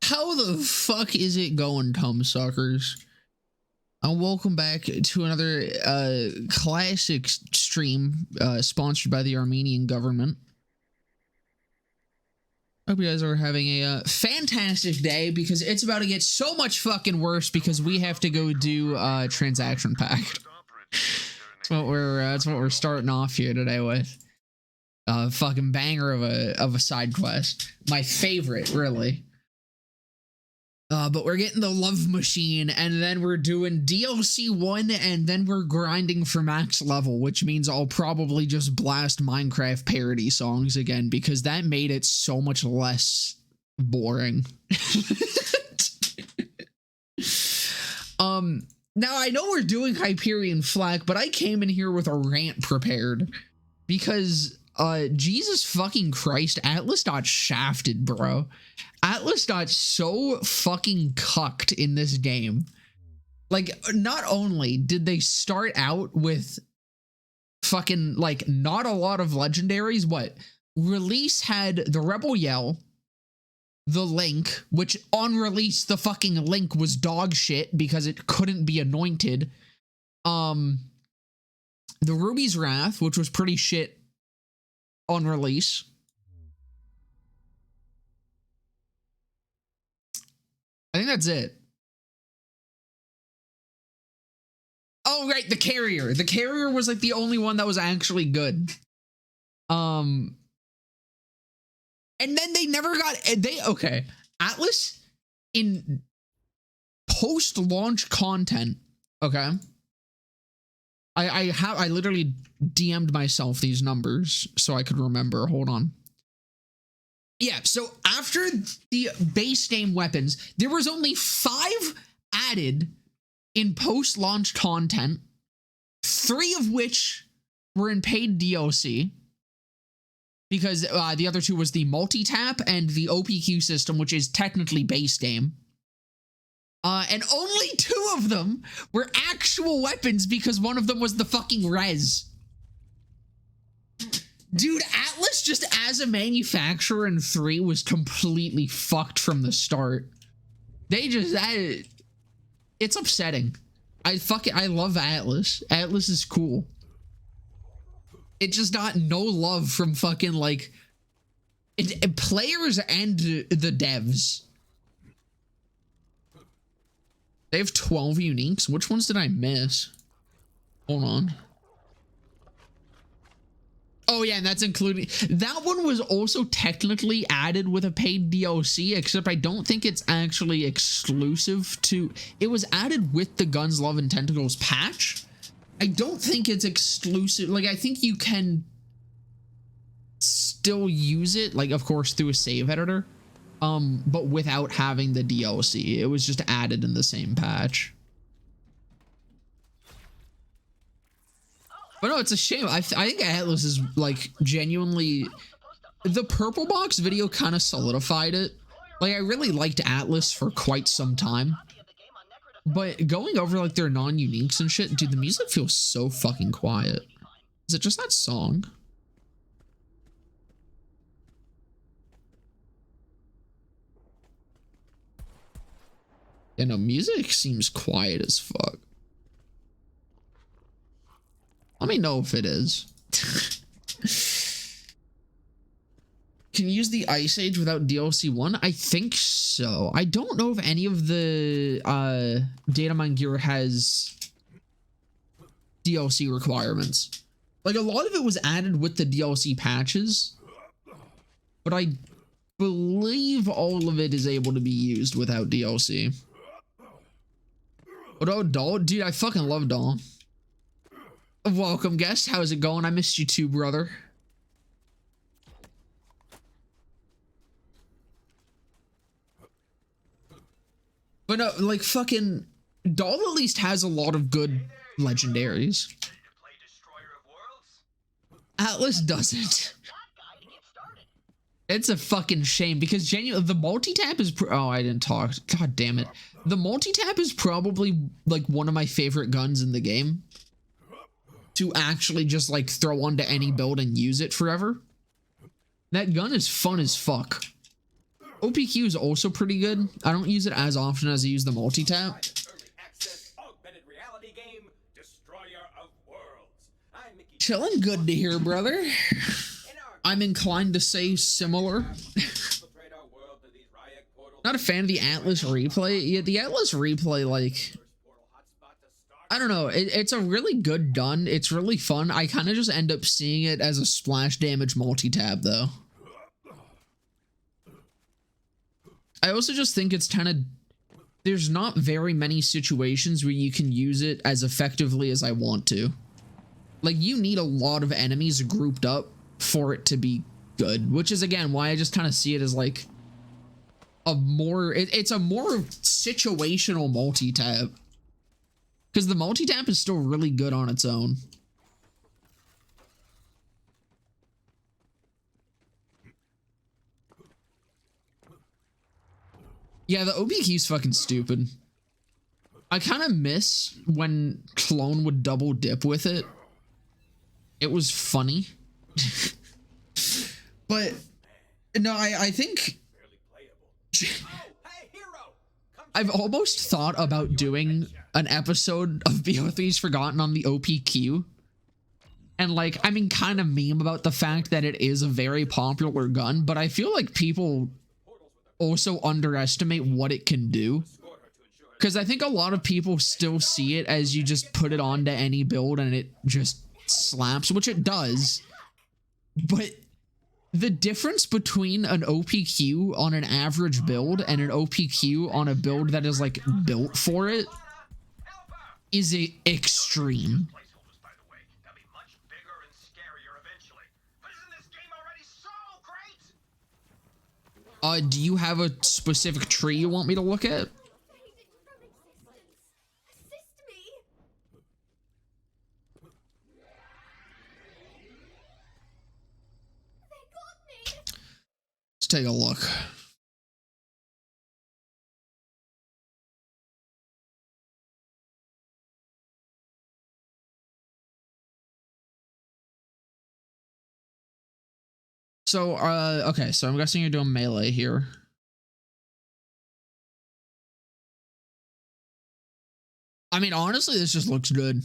How the fuck is it going, Suckers? And welcome back to another classic stream sponsored by the Armenian government. Hope you guys are having a fantastic day, because it's about to get so much fucking worse because we have to go do transaction pack. That's what we're starting off here today with. Fucking banger of a side quest. My favorite, really. But we're getting the love machine, and then we're doing DLC 1, and then we're grinding for max level, which means I'll probably just blast Minecraft parody songs again, because that made it so much less boring. Now I know we're doing Hyperion Fl4k, but I came in here with a rant prepared, because Jesus fucking Christ, Atlas got shafted, bro. Atlas got so fucking cucked in this game. Like, not only did they start out with fucking, like, not a lot of legendaries, what? Release had the Rebel Yell, the Link, which on release, the fucking Link was dog shit because it couldn't be anointed. The Ruby's Wrath, which was pretty shit on release. I think that's it. Oh, right, the Carrier. The Carrier was like the only one that was actually good. And then they never got okay. Atlas in post-launch content, okay? I literally DM'd myself these numbers so I could remember. Hold on. Yeah, so after the base game weapons, there was only 5 added in post-launch content, 3 of which were in paid DLC, because the other 2 was the multi-tap and the OPQ system, which is technically base game. And only 2 of them were actual weapons, because one of them was the fucking res. Dude, Atlas, just as a manufacturer in 3, was completely fucked from the start. They just, it's upsetting. I love Atlas. Atlas is cool. It just got no love from fucking, like, players and the devs. They have 12 uniques. Which ones did I miss? Hold on. Oh yeah, and that's including, that one was also technically added with a paid DLC, except I don't think it's actually exclusive to, it was added with the Guns, Love, and Tentacles patch. I don't think it's exclusive, like, I think you can still use it, like, of course, through a save editor, but without having the DLC. It was just added in the same patch. But no, it's a shame. I think Atlas is, like, genuinely, the Purple Box video kind of solidified it. Like, I really liked Atlas for quite some time. But going over, like, their non-uniques and shit, dude, the music feels so fucking quiet. Is it just that song? Yeah, no, music seems quiet as fuck. Let me know if it is. Can you use the Ice Age without DLC 1? I think so. I don't know if any of the data mine gear has DLC requirements. Like, a lot of it was added with the DLC patches, but I believe all of it is able to be used without DLC. But oh, Doll, dude, I fucking love Doll. Welcome, guest. How's it going? I missed you too, brother. But no, like, fucking Doll at least has a lot of good legendaries. Atlas doesn't. It's a fucking shame, because genuinely the multi-tap is oh, I didn't talk. God damn it. The multi-tap is probably, like, one of my favorite guns in the game. To actually just, like, throw onto any build and use it forever. That gun is fun as fuck. OPQ is also pretty good. I don't use it as often as I use the multi-tap. Chilling good to hear, brother. I'm inclined to say similar. Not a fan of the Atlas replay. Yeah, the Atlas replay, like, I don't know. It's a really good done. It's really fun. I kind of just end up seeing it as a splash damage multi-tab, though. I also just think it's kind of... There's not very many situations where you can use it as effectively as I want to. Like, you need a lot of enemies grouped up for it to be good, which is, again, why I just kind of see it as, like, a more... It's a more situational multi-tab. Because the multi-tap is still really good on its own. Yeah, the OPQ is fucking stupid. I kind of miss when Clone would double dip with it. It was funny. But, no, I think... I've almost thought about doing an episode of BO3's Forgotten on the OPQ. And, like, I mean, kind of meme about the fact that it is a very popular gun, but I feel like people also underestimate what it can do. Because I think a lot of people still see it as you just put it onto any build and it just slaps, which it does. But the difference between an OPQ on an average build and an OPQ on a build that is, like, built for it is extreme. Do you have a specific tree you want me to look at? Let's take a look. So, okay, so I'm guessing you're doing melee here. I mean, honestly, this just looks good.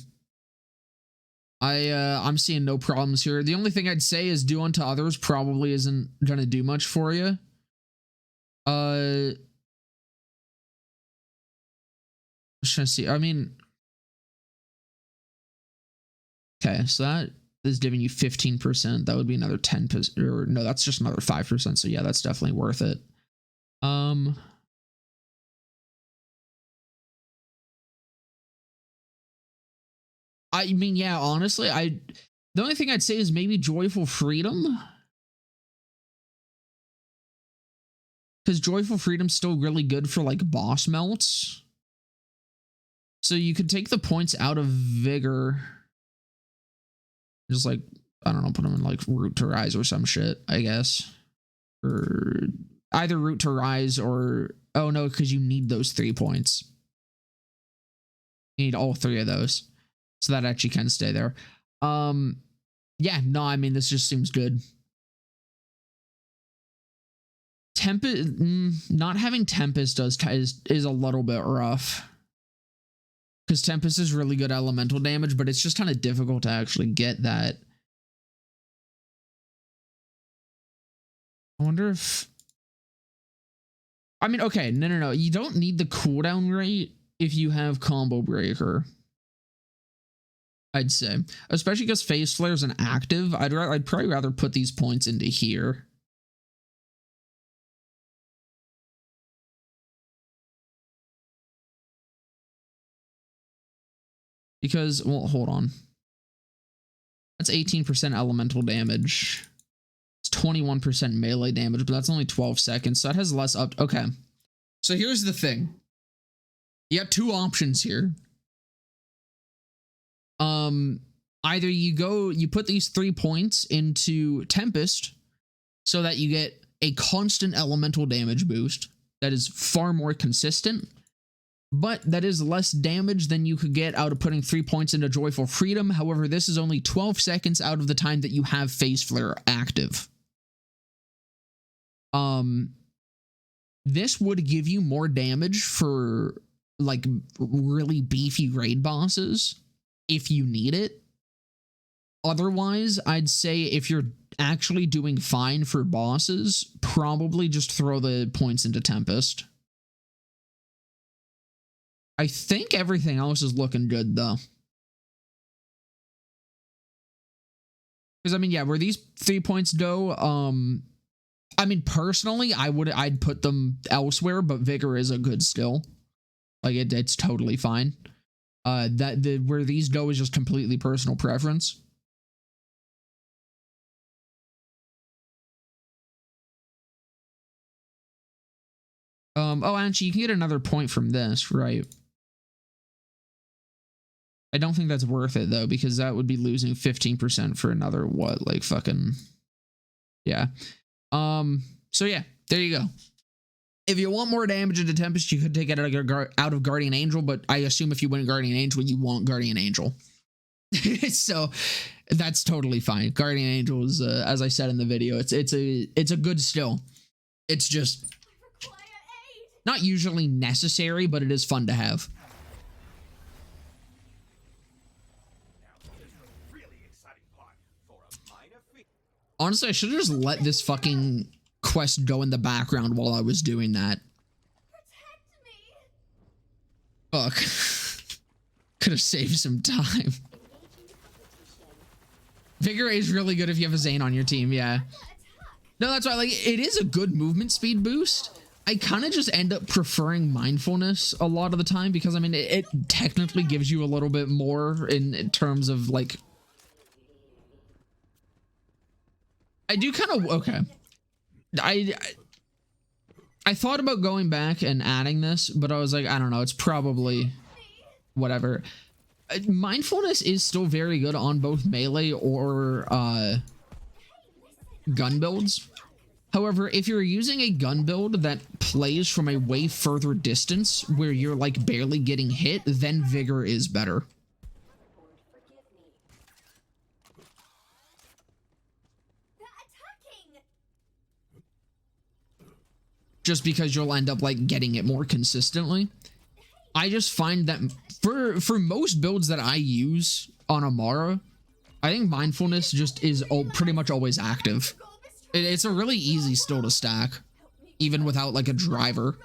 I'm seeing no problems here. The only thing I'd say is do unto others probably isn't gonna do much for you. Just trying to see. I mean, okay, so that is giving you 15%. That would be another 10%, or no, that's just another 5%. So yeah, that's definitely worth it. I mean, yeah, honestly, the only thing I'd say is maybe Joyful Freedom. Because Joyful Freedom's still really good for, like, boss melts. So you could take the points out of Vigor. Just, like, I don't know, put them in, like, Root to Rise or some shit, I guess. Or either Root to Rise or... Oh, no, because you need those 3 points. You need all 3 of those. So that actually can stay there. Yeah, no, I mean, this just seems good. Tempest, not having Tempest is a little bit rough. Because Tempest is really good elemental damage, but it's just kind of difficult to actually get that. I wonder if... I mean, okay, no. You don't need the cooldown rate if you have Combo Breaker. I'd say, especially because Phase Flare is an active. I'd probably rather put these points into here. Because, well, hold on. That's 18% elemental damage. It's 21% melee damage, but that's only 12 seconds. So that has less up. Okay. So here's the thing. You have 2 options here. Either you put these 3 points into Tempest so that you get a constant elemental damage boost that is far more consistent, but that is less damage than you could get out of putting 3 points into Joyful Freedom. However, this is only 12 seconds out of the time that you have Phase Flare active. This would give you more damage for like really beefy raid bosses if you need it. Otherwise, I'd say if you're actually doing fine for bosses, probably just throw the points into Tempest. I think everything else is looking good though. Because I mean, yeah, where these 3 points go, I mean, personally, I'd put them elsewhere, but Vigor is a good skill. Like it's totally fine. Where these go is just completely personal preference. Oh, actually, you can get another point from this, right? I don't think that's worth it though, because that would be losing 15% for another what, like fucking, yeah. So yeah, there you go. If you want more damage into Tempest, you could take it out of Guardian Angel, but I assume if you win Guardian Angel, you want Guardian Angel. So that's totally fine. Guardian Angel is, as I said in the video, it's a good skill. It's just not usually necessary, but it is fun to have. Honestly, I should have just let this fucking quest go in the background while I was doing that. Fuck. Could have saved some time. Vigor is really good if you have a Zane on your team, yeah. No, that's why, like, it is a good movement speed boost. I kind of just end up preferring mindfulness a lot of the time because, I mean, it technically gives you a little bit more in terms of, like... I do kind of... Okay. I thought about going back and adding this, but I was like, I don't know, it's probably... whatever. Mindfulness is still very good on both melee or gun builds. However, if you're using a gun build that plays from a way further distance where you're like barely getting hit, then Vigor is better. Just because you'll end up like getting it more consistently. I just find that for most builds that I use on Amara, I think mindfulness just is pretty much always active. It's a really easy skill to stack, even without like a driver.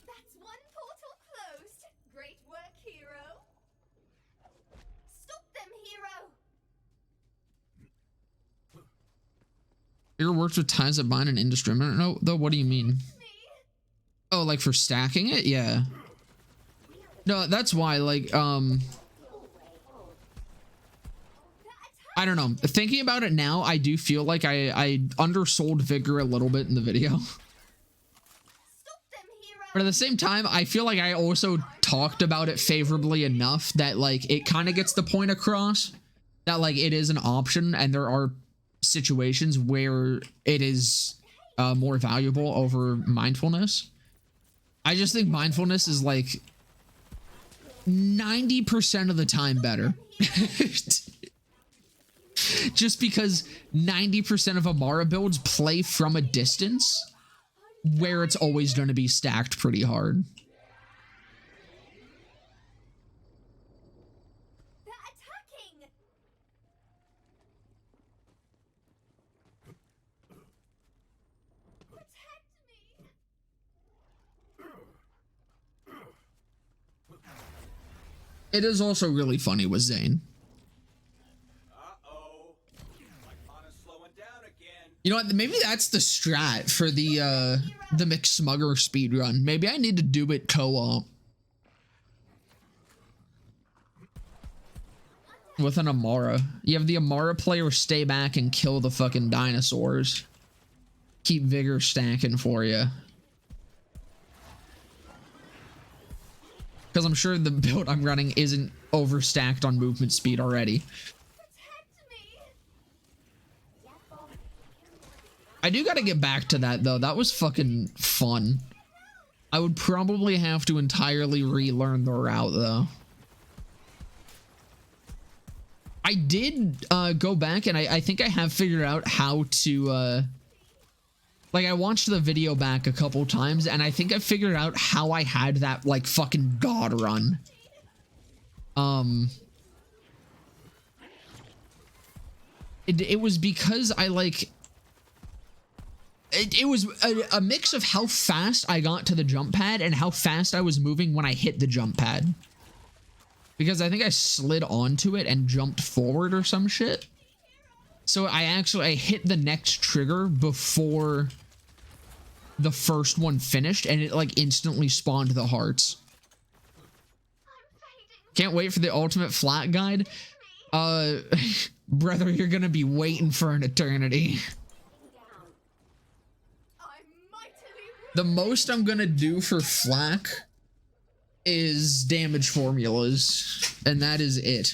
That's one portal closed. Great work, hero. Stop them, hero. Vigor works with ties that bind and indiscriminate. No, though. What do you mean? Oh, like for stacking it? Yeah. No, that's why, like, I don't know. Thinking about it now, I do feel like I undersold Vigor a little bit in the video. But at the same time, I feel like I also talked about it favorably enough that, like, it kind of gets the point across that, like, it is an option and there are situations where it is more valuable over mindfulness. I just think mindfulness is like 90% of the time better. Just because 90% of Amara builds play from a distance where it's always going to be stacked pretty hard. It is also really funny with Zane. You know what? Maybe that's the strat for the McSmugger speedrun. Maybe I need to do it co-op. With an Amara. You have the Amara player stay back and kill the fucking dinosaurs. Keep Vigor stacking for you. Because I'm sure the build I'm running isn't overstacked on movement speed already. I do gotta get back to that though. That was fucking fun. I would probably have to entirely relearn the route though. I did go back and I think I have figured out how to Like, I watched the video back a couple times, and I think I figured out how I had that, like, fucking god run. It was because I, like... It was a mix of how fast I got to the jump pad and how fast I was moving when I hit the jump pad. Because I think I slid onto it and jumped forward or some shit. So I hit the next trigger before the first one finished, and it like instantly spawned the hearts. Can't wait for the ultimate flat guide. Brother, you're gonna be waiting for an eternity. The most I'm gonna do for Flak is damage formulas, and that is it.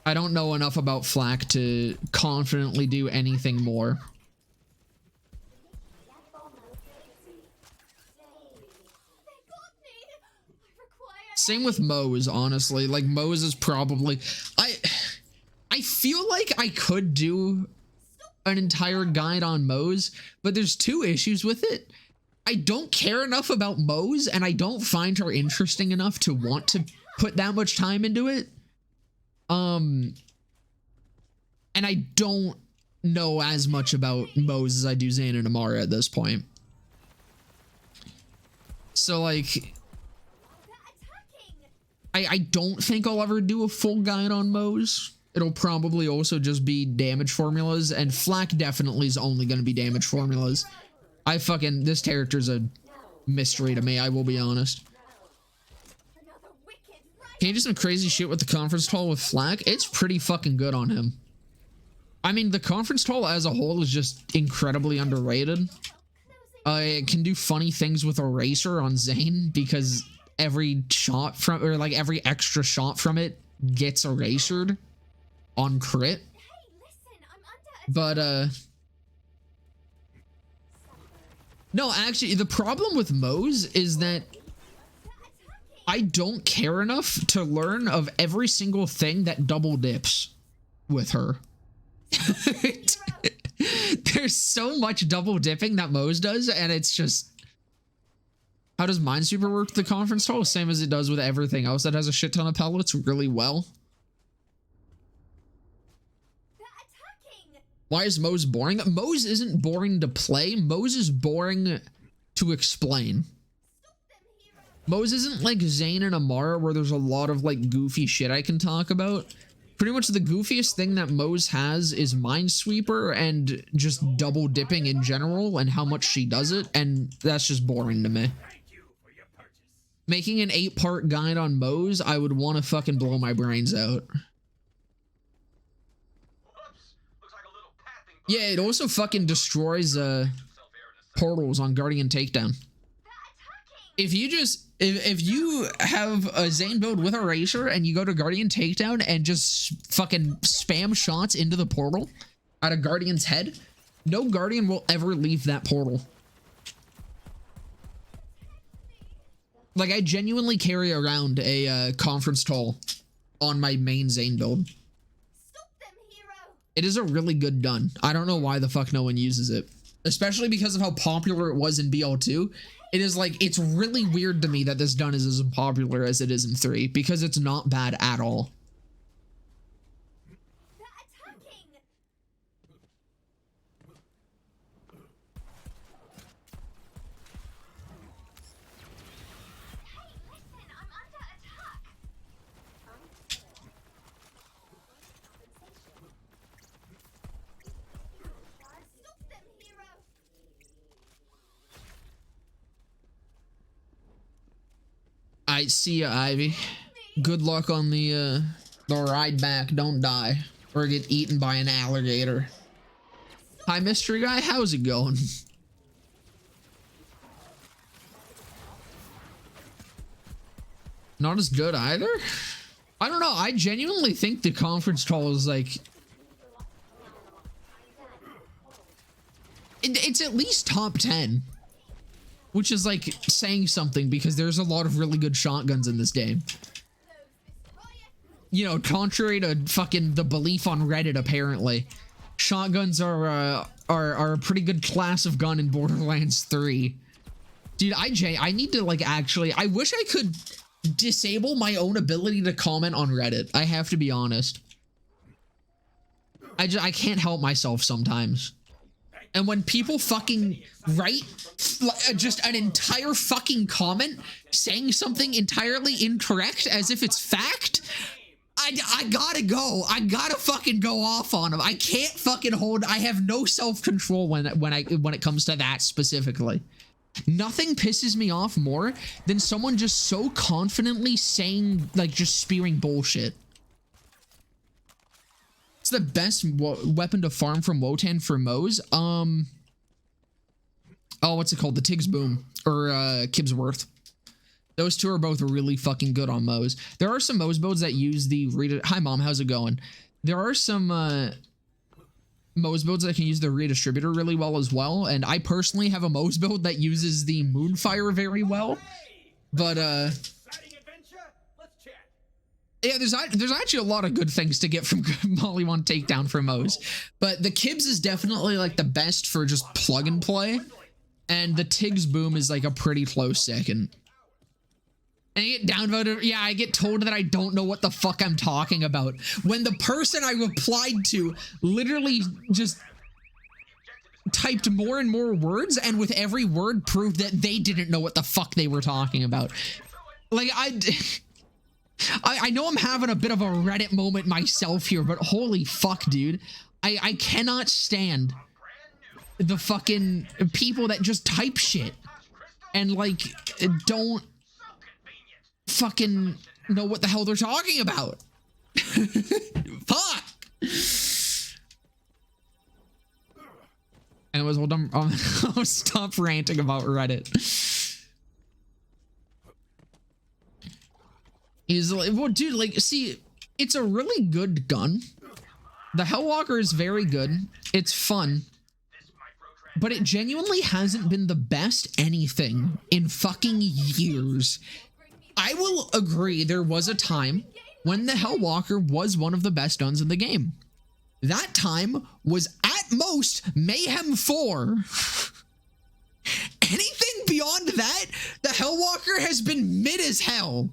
I don't know enough about Flak to confidently do anything more. Same with Mose, honestly. Like, Mose is probably... I feel like I could do an entire guide on Mose, but there's two issues with it. I don't care enough about Mose, and I don't find her interesting enough to want to put that much time into it. And I don't know as much about Mose as I do Zane and Amara at this point. So, like... I don't think I'll ever do a full guide on Mose. It'll probably also just be damage formulas, and Flak definitely is only going to be damage formulas. This character's a mystery to me, I will be honest. Can you do some crazy shit with the conference hall with Flak? It's pretty fucking good on him. I mean, the conference hall as a whole is just incredibly underrated. It can do funny things with Eraser on Zane, because every shot from, or like every extra shot from it gets erasered on crit. But no, actually the problem with Mose is that I don't care enough to learn of every single thing that double dips with her. There's so much double dipping that Mose does, and it's just... How does Minesweeper work with the conference hall? Same as it does with everything else that has a shit ton of pellets really well. Why is Mose boring? Mose isn't boring to play. Mose is boring to explain. Mose isn't like Zane and Amara where there's a lot of like goofy shit I can talk about. Pretty much the goofiest thing that Mose has is Minesweeper and just double dipping in general and how much she does it, and that's just boring to me. Making an 8-part guide on Mose, I would want to fucking blow my brains out. Yeah, it also fucking destroys portals on Guardian Takedown. If you have a Zane build with Eraser and you go to Guardian Takedown and just fucking spam shots into the portal out of Guardian's head, no Guardian will ever leave that portal. Like, I genuinely carry around a conference toll on my main Zane build. It is a really good gun. I don't know why the fuck no one uses it. Especially because of how popular it was in BL2. It is like, it's really weird to me that this gun is as popular as it is in 3, because it's not bad at all. I see ya, Ivy. Good luck on the ride back. Don't die or get eaten by an alligator. Hi, mystery guy. How's it going? Not as good either? I don't know. I genuinely think the conference call is like... It's at least top 10. Which is like saying something, because there's a lot of really good shotguns in this game. You know, contrary to fucking the belief on Reddit, apparently. shotguns are a pretty good class of gun in Borderlands 3. Dude, I need to like actually, I wish I could disable my own ability to comment on Reddit. I have to be honest. I can't help myself sometimes. And when people fucking write just an entire fucking comment saying something entirely incorrect as if it's fact, I gotta go. I gotta fucking go off on them. I can't fucking hold. I have no self-control when it comes to that specifically. Nothing pisses me off more than someone just so confidently saying, like, just spewing bullshit. It's the best weapon to farm from Wotan for Moe's. Oh, what's it called? The Tig's Boom or Kibsworth. Those two are both really fucking good on Moe's. There are some Moe's builds that use the Hi Mom, how's it going? There are some Moe's builds that can use the redistributor really well as well, and I personally have a Moe's build that uses the Moonfire very well. But yeah, there's actually a lot of good things to get from Molly 1 Takedown for Moe's. But the Kibs is definitely like the best for just plug and play, and the Tig's Boom is like a pretty close second. And I get downvoted. Yeah, I get told that I don't know what the fuck I'm talking about. When the person I replied to literally just typed more and more words, and with every word proved that they didn't know what the fuck they were talking about. Like, I know I'm having a bit of a Reddit moment myself here, but holy fuck, dude. I cannot stand the fucking people that just type shit and, like, don't fucking know what the hell they're talking about. Fuck. Anyways, hold on. I'll stop ranting about Reddit. He's like, well, dude, like, see, it's a really good gun. The Hellwalker is very good. It's fun. But it genuinely hasn't been the best anything in fucking years. I will agree there was a time when the Hellwalker was one of the best guns in the game. That time was at most Mayhem 4. Anything beyond that, the Hellwalker has been mid as hell.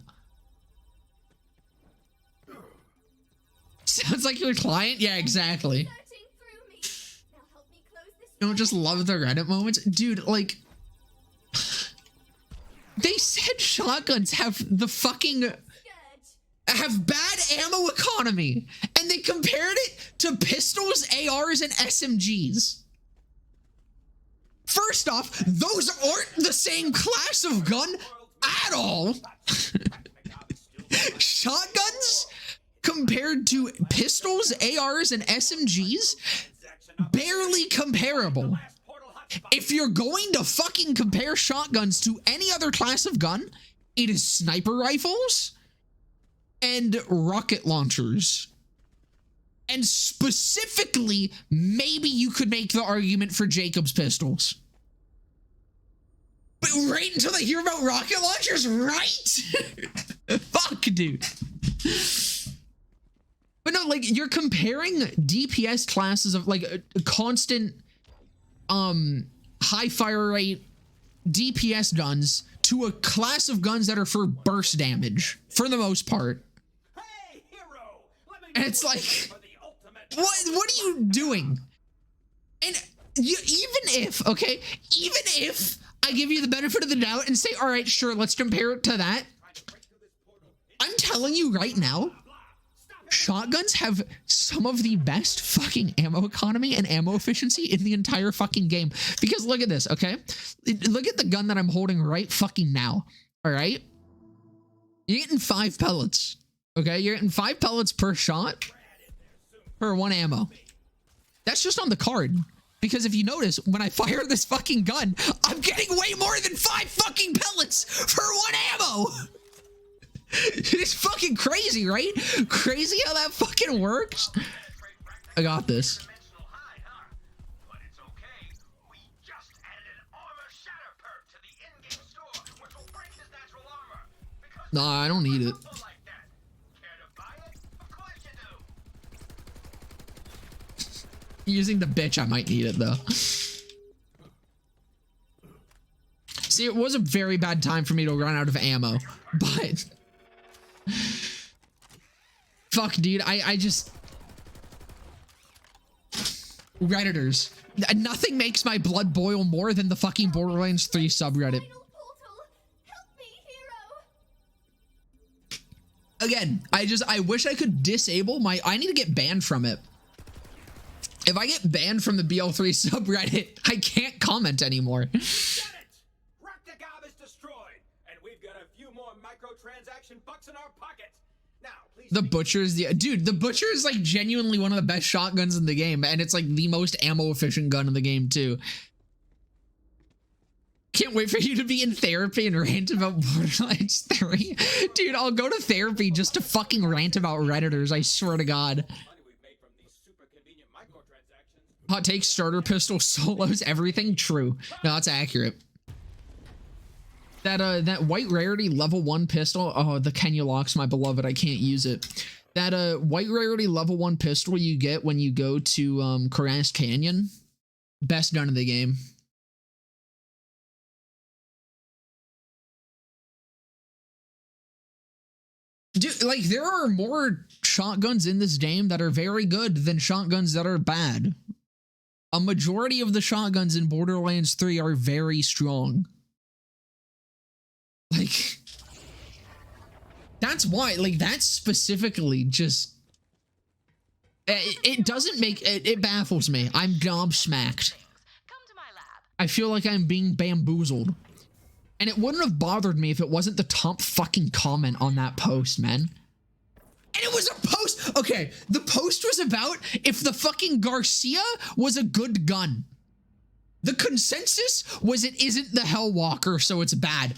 Sounds like your client? Yeah, exactly. You don't just love the Reddit moments? Dude, like, they said shotguns have bad ammo economy, and they compared it to pistols, ARs, and SMGs. First off, those aren't the same class of gun at all. Shotguns compared to pistols, ARs, and SMGs, barely comparable. If you're going to fucking compare shotguns to any other class of gun, it is sniper rifles and rocket launchers. And specifically, maybe you could make the argument for Jacob's pistols. But right until they hear about rocket launchers, right? Fuck, dude. But no, like, you're comparing DPS classes of, like, a constant high fire rate DPS guns to a class of guns that are for burst damage for the most part. Hey, hero, and it's like, what are you doing? And even if I give you the benefit of the doubt and say, all right, sure, let's compare it to that, I'm telling you right now, shotguns have some of the best fucking ammo economy and ammo efficiency in the entire fucking game. Because look at this, okay? Look at the gun that I'm holding right fucking now, all right? You're getting 5 pellets, okay? You're getting 5 pellets per shot for 1 ammo. That's just on the card. Because if you notice, when I fire this fucking gun, I'm getting way more than 5 fucking pellets for 1 ammo. It's fucking crazy, right? Crazy how that fucking works. I got this. Nah, I don't need it. Using the bitch, I might need it though. See, it was a very bad time for me to run out of ammo, but fuck, dude, I just Redditors. Nothing makes my blood boil more than the fucking Borderlands 3 subreddit. Final portal. Help me, hero. Again, I wish I could disable my, I need to get banned from it. If I get banned from the BL3 subreddit, I can't comment anymore. Get it! Fl4k is destroyed, and we've got a few more microtransaction bucks in our pocket. Now, please. The Butcher is the, dude, the Butcher is like genuinely one of the best shotguns in the game, and it's like the most ammo efficient gun in the game too. Can't wait for you to be in therapy and rant about Borderlands 3. Dude, I'll go to therapy just to fucking rant about Redditors, I swear to God. Hot take, starter pistol, solos, everything true. No, that's accurate. That white rarity level 1 pistol. Oh, the Kenya locks, my beloved. I can't use it. That white rarity level 1 pistol you get when you go to Korast Canyon. Best gun in the game. Dude, like, there are more shotguns in this game that are very good than shotguns that are bad. A majority of the shotguns in Borderlands 3 are very strong. Like, that's why, like, that's specifically just, it doesn't make, it baffles me. I'm gobsmacked. I feel like I'm being bamboozled. And it wouldn't have bothered me if it wasn't the top fucking comment on that post, man. And it was a post. Okay, the post was about if the fucking Garcia was a good gun. The consensus was it isn't the Hellwalker, so it's bad.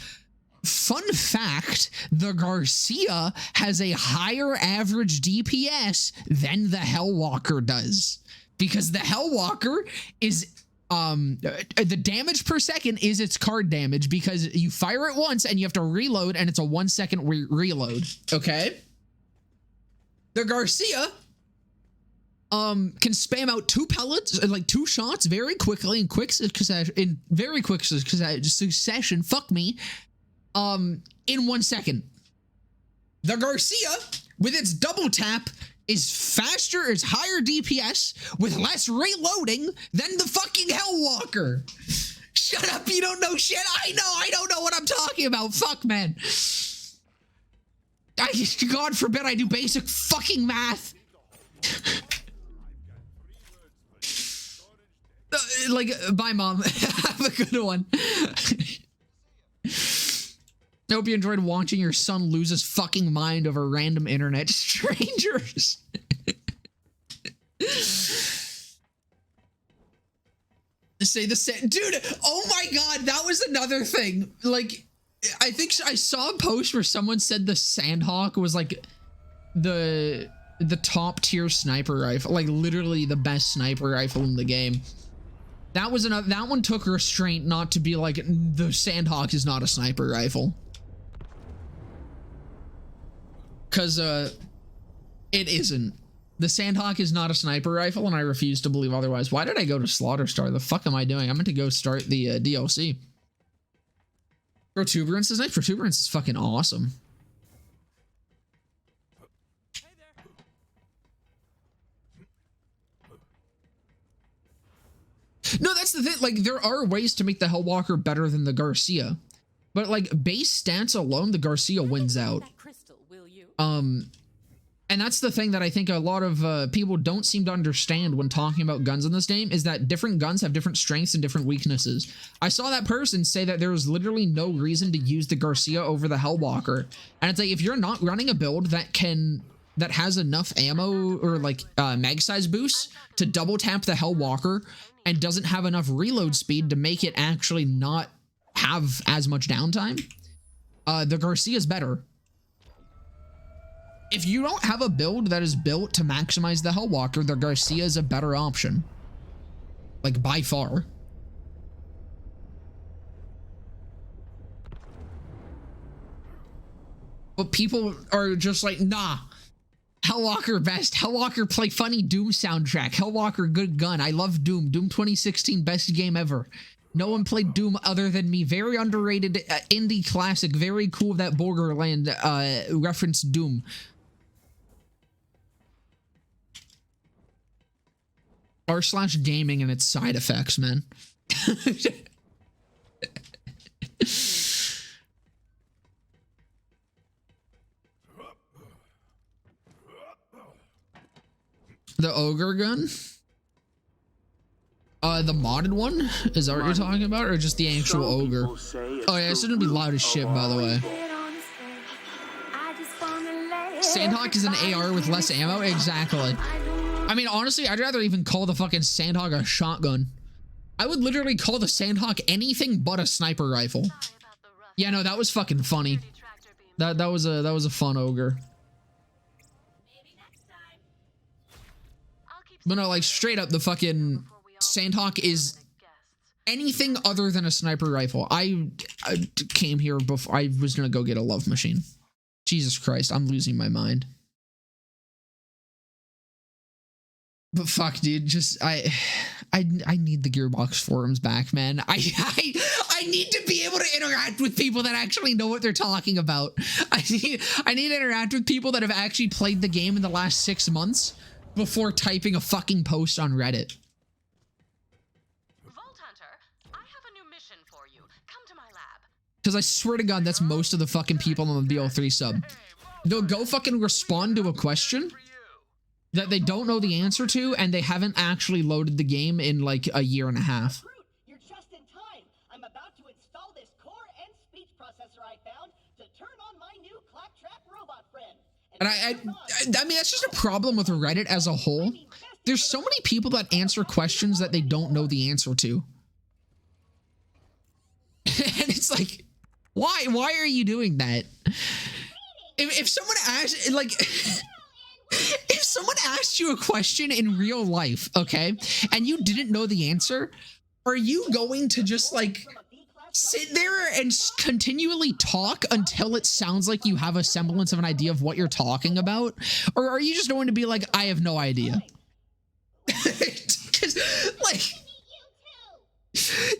Fun fact, the Garcia has a higher average DPS than the Hellwalker does. Because the Hellwalker is, the damage per second is its card damage because you fire it once and you have to reload and it's a 1 second reload. Okay? The Garcia can spam out 2 pellets, like 2 shots very quickly in quick succession, fuck me, in 1 second. The Garcia, with its double tap, is faster, is higher DPS, with less reloading than the fucking Hellwalker. Shut up, you don't know shit. I don't know what I'm talking about. Fuck, man. God forbid I do basic fucking math. Like, bye, Mom. Have a good one. I hope you enjoyed watching your son lose his fucking mind over random internet strangers. Say the same. Dude, oh my God, that was another thing. Like, I think I saw a post where someone said the Sandhawk was like the top tier sniper rifle, like literally the best sniper rifle in the game. That was another, that one took restraint not to be like, the Sandhawk is not a sniper rifle. Cause it isn't. The Sandhawk is not a sniper rifle, and I refuse to believe otherwise. Why did I go to Slaughter? The fuck am I doing? I'm meant to go start the DLC. Protuberance is nice. Protuberance is fucking awesome. No, that's the thing. Like, there are ways to make the Hellwalker better than the Garcia. But, like, base stats alone, the Garcia wins out. And that's the thing that I think a lot of people don't seem to understand when talking about guns in this game, is that different guns have different strengths and different weaknesses. I saw that person say that there was literally no reason to use the Garcia over the Hellwalker. And it's like, if you're not running a build that has enough ammo or like mag size boosts to double tap the Hellwalker and doesn't have enough reload speed to make it actually not have as much downtime, the Garcia is better. If you don't have a build that is built to maximize the Hellwalker, the Garcia is a better option. Like, by far. But people are just like, nah. Hellwalker best. Hellwalker play funny Doom soundtrack. Hellwalker good gun. I love Doom. Doom 2016 best game ever. No one played Doom other than me. Very underrated indie classic. Very cool that Borderland reference Doom. r/gaming and its side effects, man. The ogre gun? The modded one? Is that what you're talking about? Or just the actual ogre? Oh yeah, it's gonna be loud as shit, by the way. Sandhawk is an AR with less ammo? Exactly. I mean, honestly, I'd rather even call the fucking Sandhawk a shotgun. I would literally call the Sandhawk anything but a sniper rifle. Yeah, no, that was fucking funny. That was a fun ogre. But no, like straight up, the fucking Sandhawk is anything other than a sniper rifle. I came here before I was gonna go get a love machine. Jesus Christ, I'm losing my mind. But fuck, dude, just I need the Gearbox forums back, man. I need to be able to interact with people that actually know what they're talking about. I need to interact with people that have actually played the game in the last 6 months before typing a fucking post on Reddit. Vault Hunter, I have a new mission for you. Come to my lab. Because I swear to God, that's most of the fucking people on the BL3 sub. They'll go fucking respond to a question that they don't know the answer to, and they haven't actually loaded the game in like a year and a half. You're just in time. I'm about to install this core and speech processor I found to turn on my new claptrap robot friend. And I mean, that's just a problem with Reddit as a whole. There's so many people that answer questions that they don't know the answer to. And it's like, why are you doing that? If someone asks, like, if someone asked you a question in real life, okay, and you didn't know the answer, are you going to just like sit there and continually talk until it sounds like you have a semblance of an idea of what you're talking about? Or are you just going to be like, I have no idea? Because, like,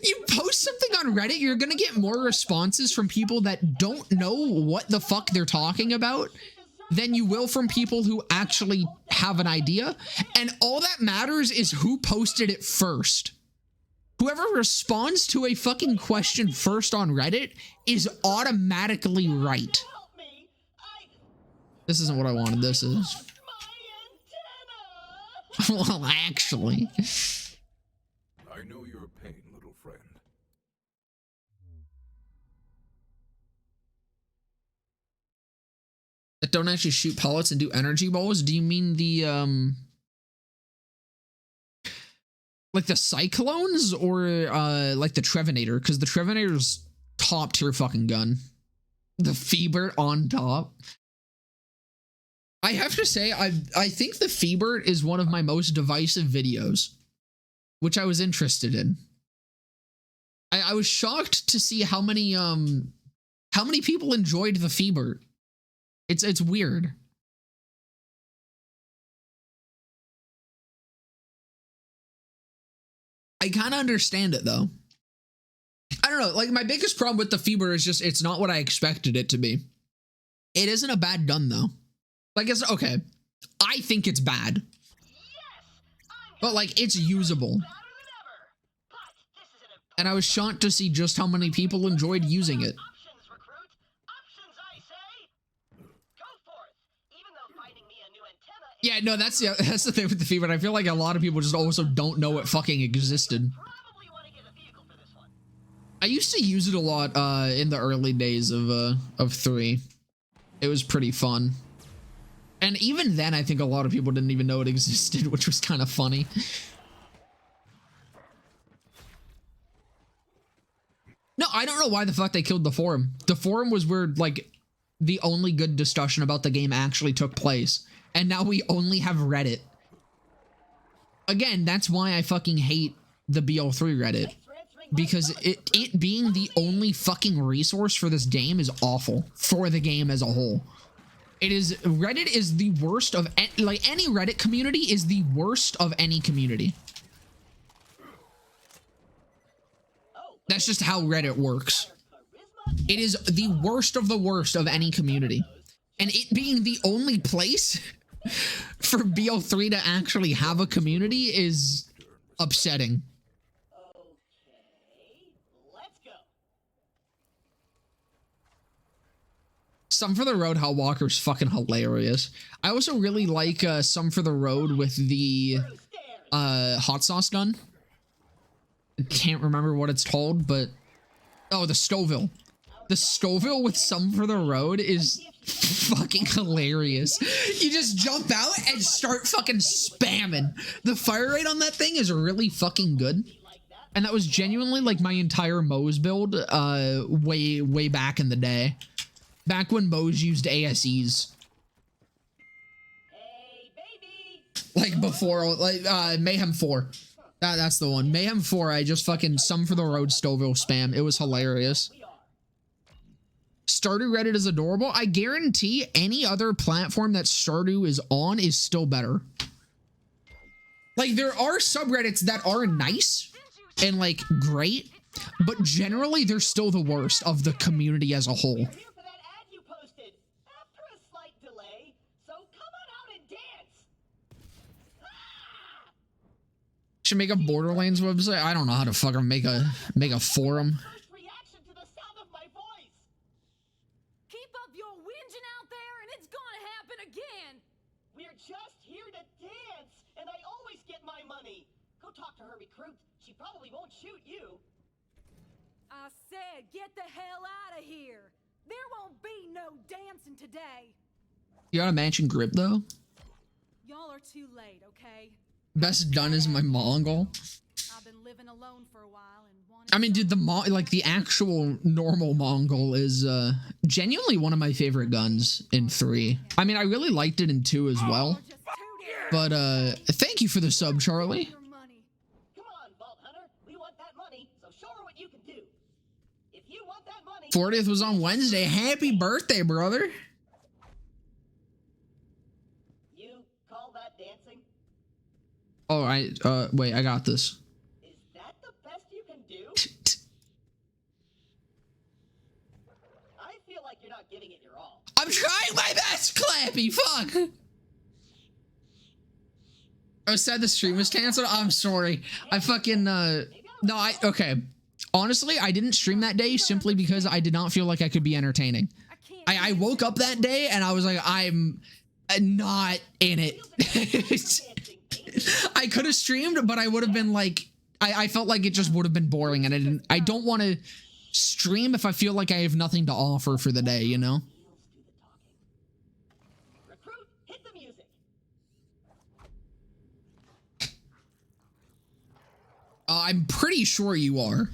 you post something on Reddit, you're gonna get more responses from people that don't know what the fuck they're talking about than you will from people who actually have an idea. And all that matters is who posted it first. Whoever responds to a fucking question first on Reddit is automatically right. This isn't what I wanted. This is. Well, actually. I know your pain, little friend. That don't actually shoot pellets and do energy balls? Do you mean the, like the Cyclones or, like the Trevinator? Because the Trevinator's top tier fucking gun. The Feebert on top. I have to say, I think the Feebert is one of my most divisive videos, which I was interested in. I was shocked to see how many people enjoyed the Feebert. It's weird. I kind of understand it though. I don't know, like my biggest problem with the Feebert is just it's not what I expected it to be. It isn't a bad gun though. Like it's okay. I think it's bad. But like it's usable. And I was shocked to see just how many people enjoyed using it. Yeah, no, that's the thing with the Feebert. I feel like a lot of people just also don't know it fucking existed. I used to use it a lot in the early days of 3. It was pretty fun. And even then, I think a lot of people didn't even know it existed, which was kind of funny. No, I don't know why the fuck they killed the forum. The forum was where, like, the only good discussion about the game actually took place. And now we only have Reddit. Again, that's why I fucking hate the BL3 Reddit. Because it being the only fucking resource for this game is awful. For the game as a whole. It is Reddit is the worst of like any Reddit community is the worst of any community. That's just how Reddit works. It is the worst of the worst of any community. And it being the only place for BO3 to actually have a community is upsetting. Let's go. Some for the Road Hell Walker's fucking hilarious. I also really like Some for the Road with the hot sauce gun. Can't remember what it's called, but oh, the Stoville. The Stoville with Some for the Road is fucking hilarious. You just jump out and start fucking spamming. The fire rate on that thing is really fucking good. And that was genuinely like my entire Moe's build way back in the day. Back when Moe's used ASEs. Hey, baby. Like before, like Mayhem 4. That's the one. Mayhem 4, I just fucking Some for the Road Stoville spam. It was hilarious. Stardew Reddit is adorable. I guarantee any other platform that Stardew is on is still better. Like, there are subreddits that are nice and, like, great, but generally they're still the worst of the community as a whole. Here for that ad you posted. After a slight delay, so come on out and dance. Should make a Borderlands website. I don't know how to fucking make a forum. First reaction to the sound of my voice. Keep up your whinging out there and it's gonna happen again. We're just here to dance, and I always get my money. Go talk to her recruit. She probably won't shoot you. I said get the hell out of here. There won't be no dancing today. You gotta mention grip though. Y'all are too late, okay? Best done is my Mongol. I've been living alone for a while and wanted I mean, dude, the actual normal Mongol is genuinely one of my favorite guns in 3. I mean, I really liked it in 2 as well. just too But thank you for the sub, Charlie. your money. Come on, Vault Hunter. We want that money, so show her what you can do. If you want that money... 40th was on Wednesday. Happy birthday, brother. You call that dancing? Oh, wait, I got this. Is that the best you can do? I feel like you're not giving it your all. I'm trying my best, Clappy. Fuck. I said the stream was canceled. I'm sorry. I fucking okay. Honestly, I didn't stream that day simply because I did not feel like I could be entertaining. I woke up that day and I was like, I'm not in it. I could have streamed, but I would have been like, I felt like it just would have been boring, and I don't want to stream if I feel like I have nothing to offer for the day, you know? Recruit, hit the music. I'm pretty sure you are.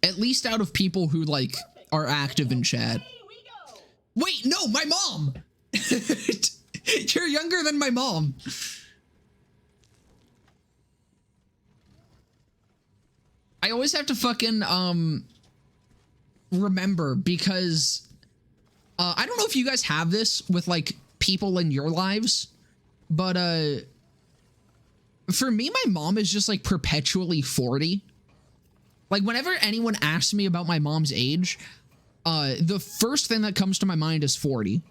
At least out of people who, like, are active in chat. Here we go. Wait, no, my mom! You're younger than my mom. I always have to fucking, remember, because, I don't know if you guys have this with, like, people in your lives, but, for me, my mom is just, like, perpetually 40. Like, whenever anyone asks me about my mom's age, the first thing that comes to my mind is 40.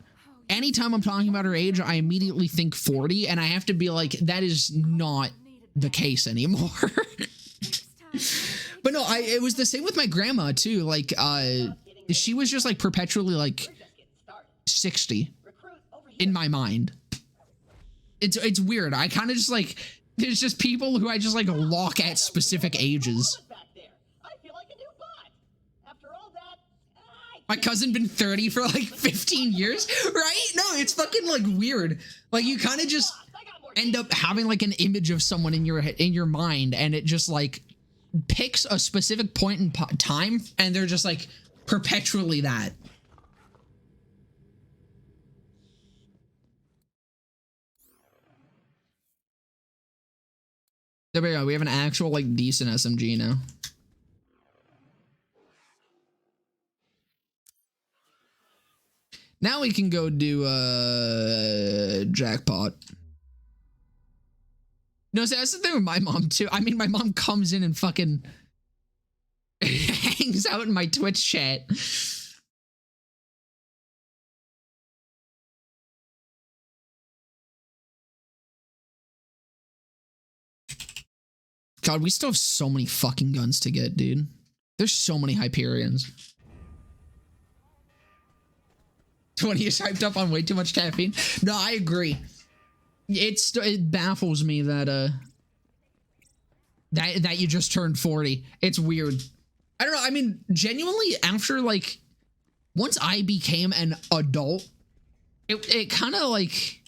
Anytime I'm talking about her age, I immediately think 40, and I have to be like, that is not the case anymore. But no, it was the same with my grandma too. Like, she was just like perpetually like 60 in my mind. It's weird. I kind of just like, there's just people who I just like lock at specific ages. My cousin been 30 for like 15 years, right? No, it's fucking like weird. Like, you kind of just end up having like an image of someone in your mind, and it just like picks a specific point in time, and they're just like perpetually that. There we go. We have an actual like decent SMG now. Now we can go do jackpot. No, so that's the thing with my mom too. I mean, my mom comes in and fucking hangs out in my Twitch chat. God, we still have so many fucking guns to get, dude. There's so many Hyperions. 20 is hyped up on way too much caffeine. No, I agree. It baffles me that that you just turned 40. It's weird. I don't know. I mean, genuinely, after like once I became an adult, it kind of like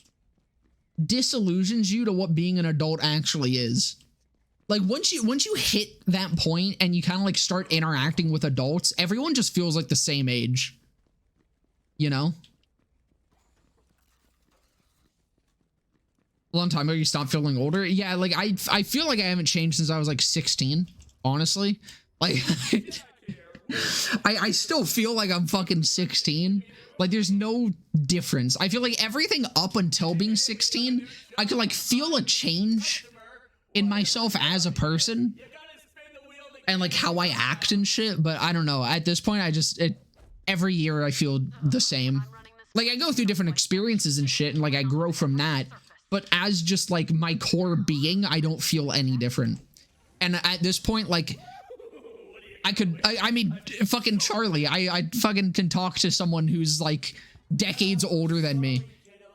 disillusions you to what being an adult actually is. Like once you hit that point and you kind of like start interacting with adults, everyone just feels like the same age. You know? A long time ago you stopped feeling older. Yeah, like I feel like I haven't changed since I was like 16, honestly. Like I still feel like I'm fucking 16. Like there's no difference. I feel like everything up until being 16, I could like feel a change in myself as a person and like how I act and shit, but I don't know. At this point, every year I feel the same. Like I go through different experiences and shit and like I grow from that, but as just like my core being, I don't feel any different. And at this point, like I mean, fucking Charlie, I fucking can talk to someone who's like decades older than me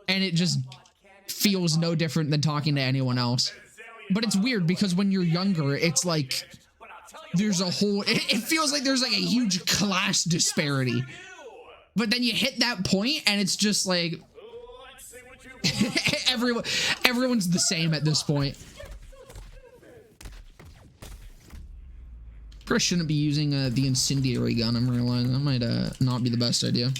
and it just feels no different than talking to anyone else. But it's weird because when you're younger, it's like there's a whole, it feels like there's like a huge class disparity. But then you hit that point and it's just like everyone's the same at this point. Chris shouldn't be using the incendiary gun. I'm realizing that might not be the best idea.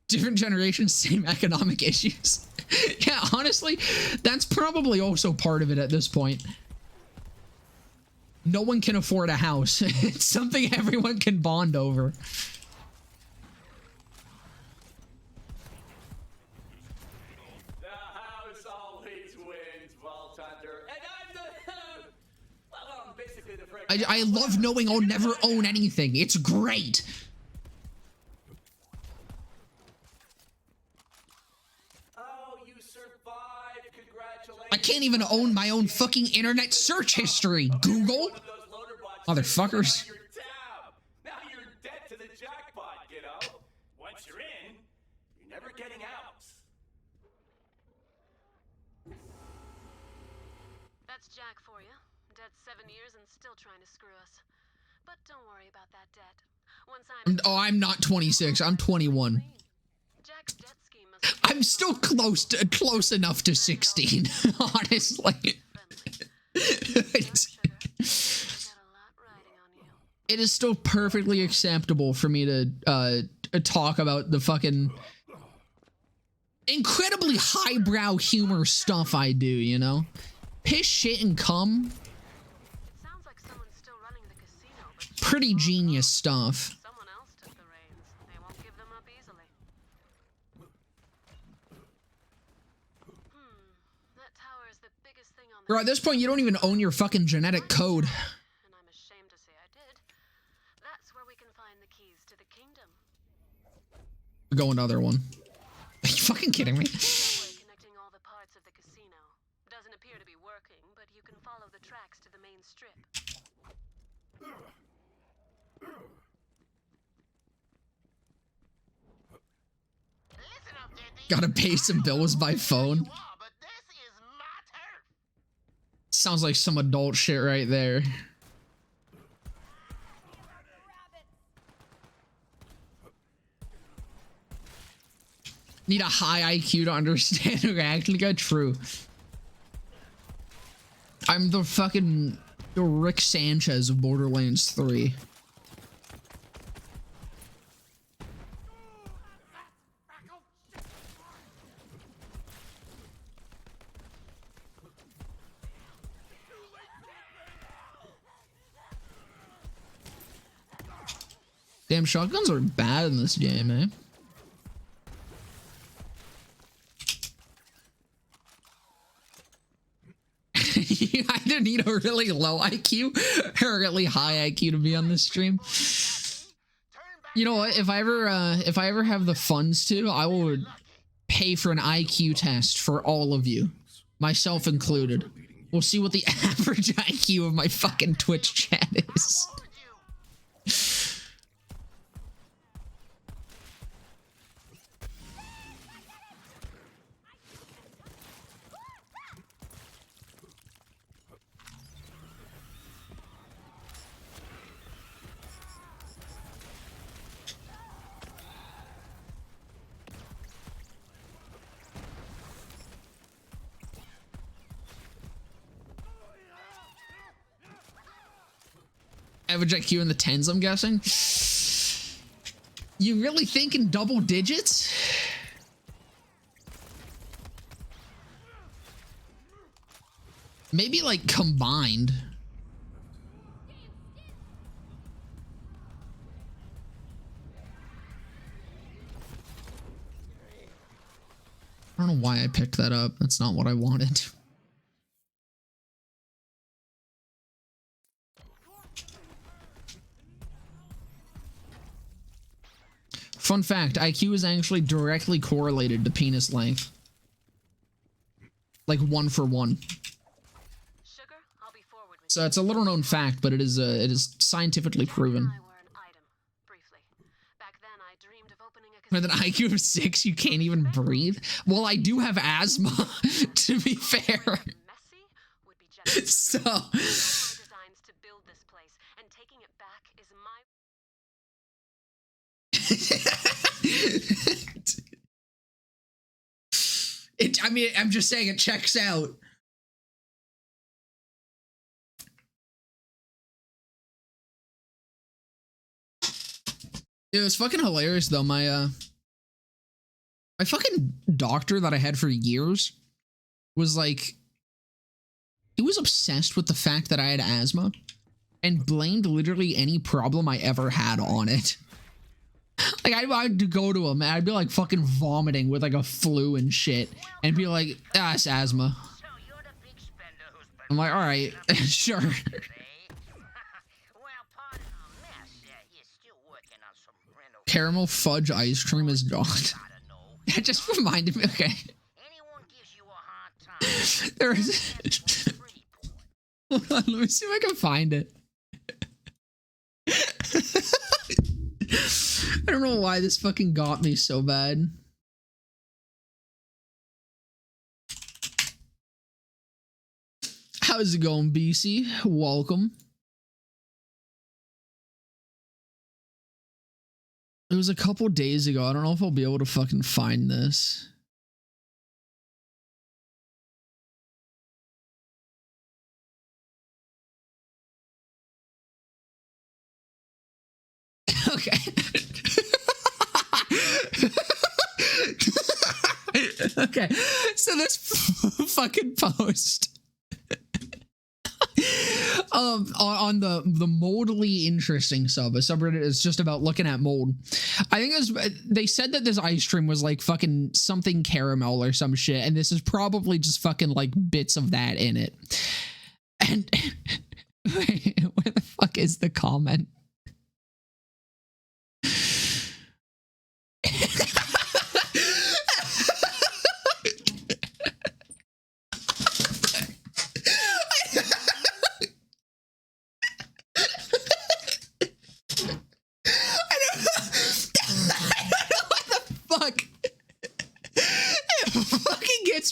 Different generations, same economic issues. Yeah, honestly, that's probably also part of it at this point. No one can afford a house. It's something everyone can bond over. The house always wins, Vault Hunter. And I'm the... well, I'm basically the friend... I love knowing I'll never own anything. It's great. I can't even own my own fucking internet search history, Google. Motherfuckers. Now you're dead to the jackpot, kiddo. Once you're in, you're never getting out. That's Jack for you. Dead 7 years and still trying to screw us. But don't worry about that debt. Once I'm not 26. I'm 21. Jack's debt scheme must I'm still close enough to 16, honestly. It is still perfectly acceptable for me to talk about the fucking incredibly highbrow humor stuff I do, you know? Piss, shit, and cum. Sounds like someone's still running the casino, but Pretty genius stuff. someone else took the reins. They won't give them up easily. That tower is the biggest thing on the Bro, at this point, you don't even own your fucking genetic code. and I'm ashamed to say I did. That's where we can find the keys to the kingdom. Go another one. Are you fucking kidding me? Railway connecting all the parts of the casino. Doesn't appear to be working, but you can follow the tracks to the main strip. Gotta pay some bills by phone. But this is my turf. Sounds like some adult shit right there. Need a high IQ to understand Arachnica? True. I'm the fucking Rick Sanchez of Borderlands 3. Damn, shotguns are bad in this game, eh? You either need a really low IQ or a really high IQ to be on this stream. You know what? If I ever have the funds to, I will pay for an IQ test for all of you, myself included. We'll see what the average IQ of my fucking Twitch chat is. Average IQ in the 10s, I'm guessing. You really think in double digits? Maybe like combined. I don't know why I picked that up. That's not what I wanted. Fun fact, IQ is actually directly correlated to penis length. Like 1 for 1. Sugar, I'll be forward with So it's a little known fact, but it is scientifically proven. I were an item, briefly. Back then I dreamed of opening a With an IQ of 6, you can't even breathe? Well, I do have asthma, to be fair. Messy would be generous. So... My designs to build this place, and taking it back is my I mean, I'm just saying it checks out. It was fucking hilarious though. My fucking doctor that I had for years was like, he was obsessed with the fact that I had asthma and blamed literally any problem I ever had on it. Like, I'd go to him and I'd be like fucking vomiting with like a flu and shit and be like, ah, it's asthma. I'm like, all right, sure. Caramel fudge ice cream is not. That just reminded me, okay. There is. Hold on, let me see if I can find it. I don't know why this fucking got me so bad. How's it going, BC? Welcome. It was a couple days ago. I don't know if I'll be able to fucking find this. Okay. Okay. So this fucking post on the moldly interesting subreddit is just about looking at mold. I think they said that this ice cream was like fucking something caramel or some shit, and this is probably just fucking like bits of that in it. And wait, where the fuck is the comment?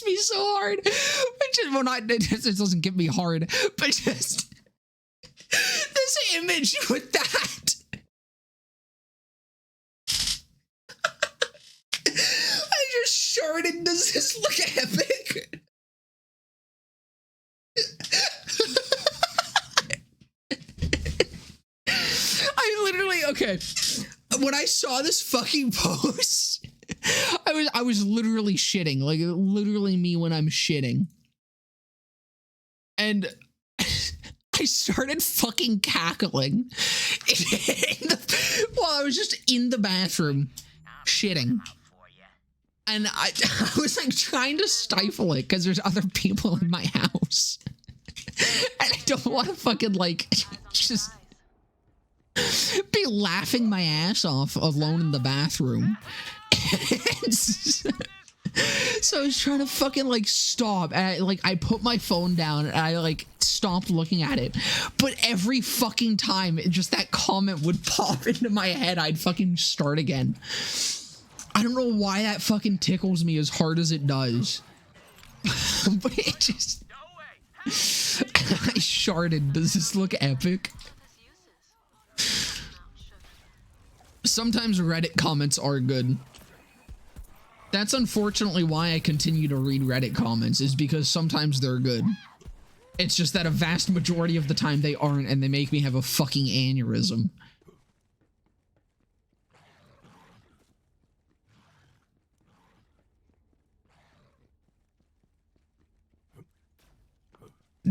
Me so hard, but just, well, not it doesn't get me hard, but just this image with that. I just sharded. Does this look epic? I literally, okay, when I saw this fucking post, I was literally shitting, like literally me when I'm shitting. And I started fucking cackling Well, I was just in the bathroom shitting. And I was like trying to stifle it because there's other people in my house. And I don't want to fucking like just be laughing my ass off alone in the bathroom. So I was trying to fucking like stop, and I put my phone down and I like stopped looking at it. But every fucking time just that comment would pop into my head, I'd fucking start again. I don't know why that fucking tickles me as hard as it does. But it just... I sharded. Does this look epic? Sometimes Reddit comments are good. That's unfortunately why I continue to read Reddit comments, is because sometimes they're good. It's just that a vast majority of the time they aren't, and they make me have a fucking aneurysm.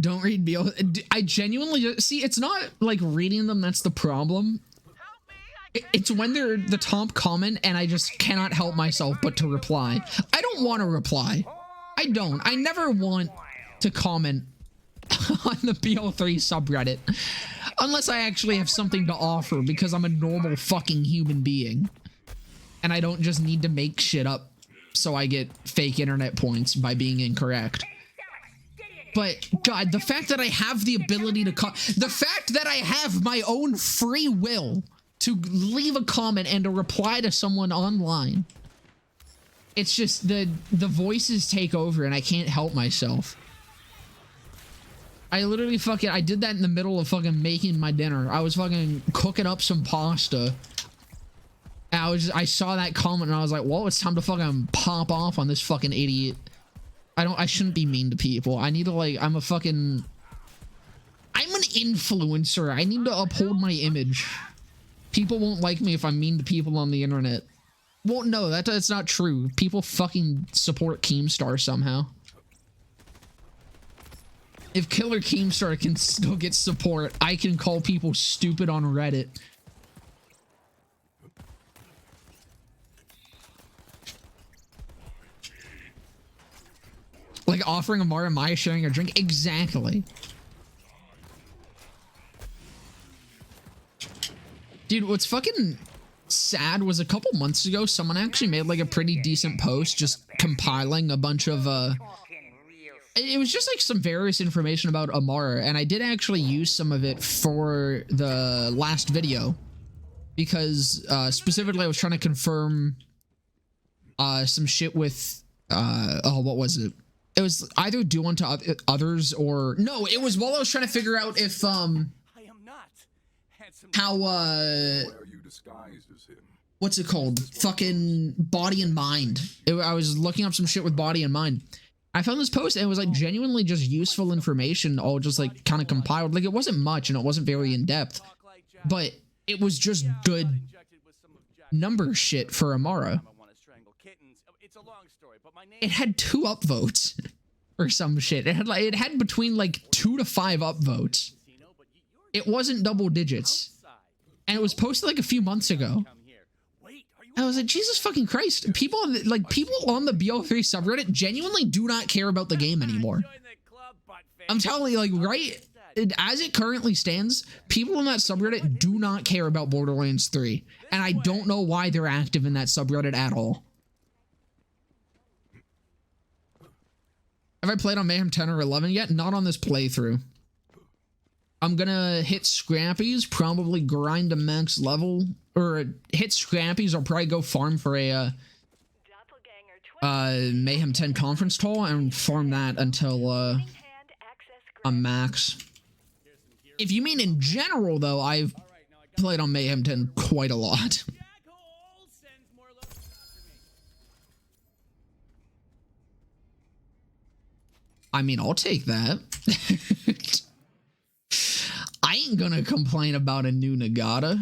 Don't read BL. I genuinely see. It's not like reading them that's the problem. It's when they're the top comment and I just cannot help myself but to reply. I don't want to reply. I don't. I never want to comment on the BL3 subreddit unless I actually have something to offer, because I'm a normal fucking human being and I don't just need to make shit up so I get fake internet points by being incorrect. But God, the fact that I have the ability to the fact that I have my own free will to leave a comment and to reply to someone online, it's just the voices take over and I can't help myself. I literally fucking, I did that in the middle of fucking making my dinner. I was fucking cooking up some pasta. And I saw that comment and I was like, well, it's time to fucking pop off on this fucking idiot. I shouldn't be mean to people. I need to I'm an influencer. I need to uphold my image. People won't like me if I'm mean to people on the internet. Well, no, that's not true. People fucking support Keemstar somehow. If Killer Keemstar can still get support, I can call people stupid on Reddit. Like offering Amara Maya sharing a drink. Exactly. Dude, what's fucking sad was a couple months ago, someone actually made like a pretty decent post just compiling a bunch of, it was just like some various information about Amara, and I did actually use some of it for the last video because, specifically I was trying to confirm, some shit with, oh, what was it? It was either do unto others or no, it was while I was trying to figure out if, how, what's it called? Fucking Body and Mind. I was looking up some shit with Body and Mind. I found this post and it was like genuinely just useful information, all just like kind of compiled. Like it wasn't much and it wasn't very in depth, but it was just good number shit for Amara. It had 2 upvotes or some shit. It had between like 2 to 5 upvotes. It wasn't double digits. And it was posted like a few months ago. I was like, Jesus fucking Christ. People on the BL3 subreddit genuinely do not care about the game anymore. I'm telling you, like, right as it currently stands, people in that subreddit do not care about Borderlands 3. And I don't know why they're active in that subreddit at all. Have I played on Mayhem 10 or 11 yet? Not on this playthrough. I'm gonna hit Scrappies, probably grind to max level, or hit Scrappies, I'll probably go farm for a Mayhem 10 conference toll and farm that until a max. If you mean in general though, I've played on Mayhem 10 quite a lot. I mean, I'll take that. I ain't gonna complain about a new Nagata.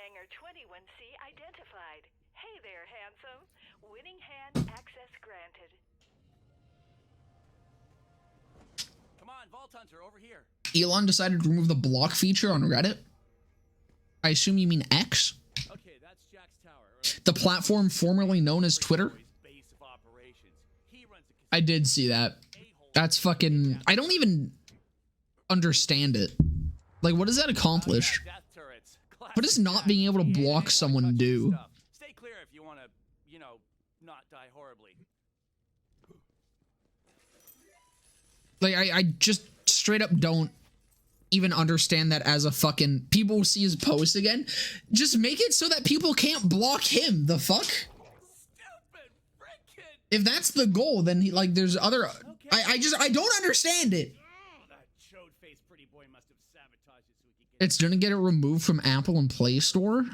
Hangar 21C identified. Hey there, handsome. Winning hand access granted. Come on, Vault Hunter, over here. Elon decided to remove the block feature on Reddit. I assume you mean X? Okay, that's Jack's tower. Right? The platform formerly known as Twitter? Base of operations. He runs the I did see that. That's fucking... I don't even understand it. Like, what does that accomplish? death turrets. What does not being able to block someone do? Stay clear if you want to, you know, not die horribly. Like, I just straight up don't even understand that as a fucking... People will see his post again. Just make it so that people can't block him. The fuck? Stupid frickin'. If that's the goal, then he, like, there's other... I don't understand it. That chode-faced pretty boy must have sabotaged it so he could get It's gonna get it removed from Apple and Play Store? sausage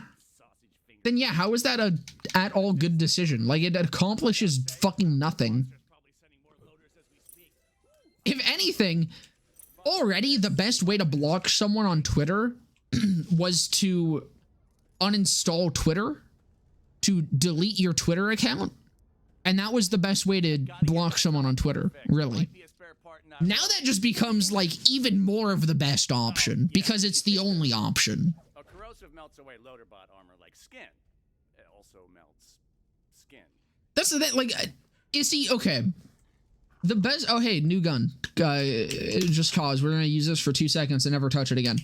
finger. Then yeah, how is that a at all good decision? Like, it accomplishes fucking nothing. Probably sending more loaders as we speak. If anything, already the best way to block someone on Twitter was to uninstall Twitter, to delete your Twitter account. And that was the best way to block someone on Twitter, really. Might be a spare part in that. Now that just becomes like even more of the best option because it's the only option. A corrosive melts away loader bot armor like skin. It also melts skin. That's the thing, like, is he, okay. The best, oh hey, new gun. Just cause, we're gonna use this for 2 seconds and never touch it again.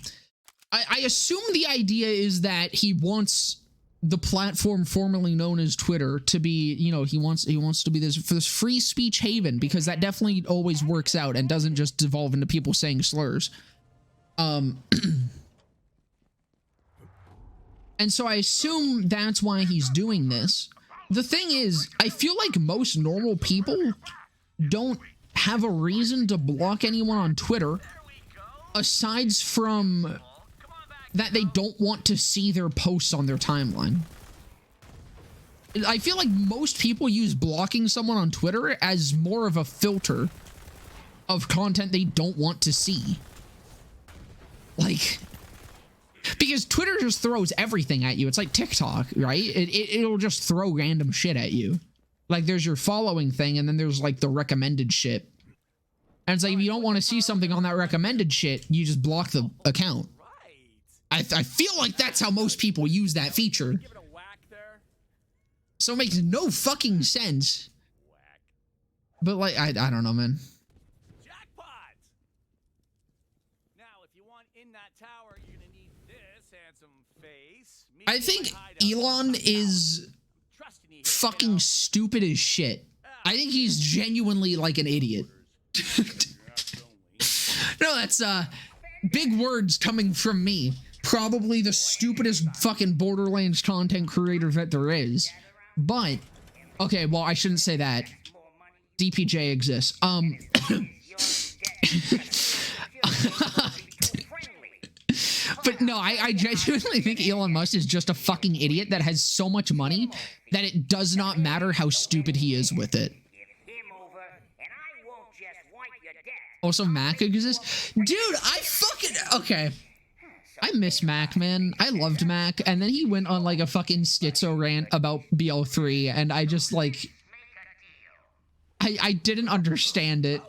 I assume the idea is that he wants the platform formerly known as Twitter to be, you know, he wants to be this free speech haven, because that definitely always works out and doesn't just devolve into people saying slurs. And so I assume that's why he's doing this. The thing is, I feel like most normal people don't have a reason to block anyone on Twitter aside from that they don't want to see their posts on their timeline. I feel like most people use blocking someone on Twitter as more of a filter of content they don't want to see. Like, because Twitter just throws everything at you. It's like TikTok, right? It'll just throw random shit at you. Like, there's your following thing, and then there's like the recommended shit. And it's like, if you don't want to see something on that recommended shit, you just block the account. I feel like that's how most people use that feature. Give it a whack there. So it makes no fucking sense. Whack. But like, I don't know, man. Jackpot! Now, if you want in that tower, you're gonna need this handsome face. Meet I me think in my hideout. Elon is Trust in you, fucking stupid as shit. I think he's genuinely like an idiot. No, that's big words coming from me. Probably the stupidest fucking Borderlands content creator that there is. But, okay, well, I shouldn't say that. DPJ exists. But no, I genuinely think Elon Musk is just a fucking idiot that has so much money that it does not matter how stupid he is with it. Also, Mac exists? Dude, I fucking... Okay. I miss Mac, man. I loved Mac, and then he went on like a fucking schizo rant about BL3, and I just like... I didn't understand it.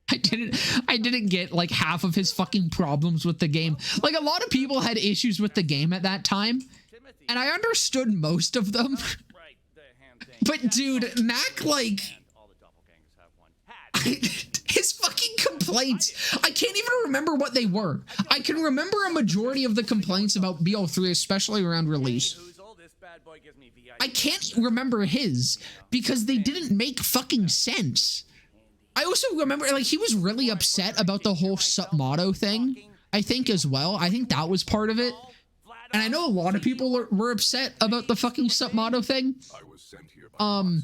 I didn't get like half of his fucking problems with the game. Like, a lot of people had issues with the game at that time, and I understood most of them. Right, the hand thing. But dude, Mac, like... And all the doppelgangers have one. Had. His fucking complaints, I can't even remember what they were. I can remember a majority of the complaints about BO3, especially around release. Who's all this bad boy gives me VIP. I can't remember his because they didn't make fucking sense. I also remember, like, he was really upset about the whole Submotto thing, I think, as well. I think that was part of it. And I know a lot of people were upset about the fucking Submotto thing. I was sent here by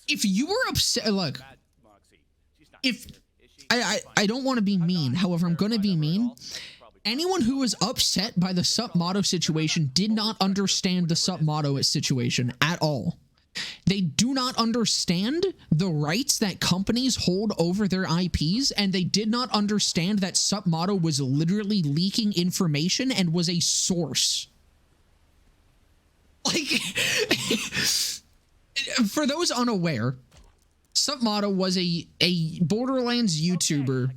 If you were upset, look, if I don't want to be mean, however, I'm going to be mean. Anyone who was upset by the Submotto situation did not understand the Submotto situation at all. They do not understand the rights that companies hold over their IPs, and they did not understand that Submotto was literally leaking information and was a source. Like, for those unaware, Submotto was a Borderlands YouTuber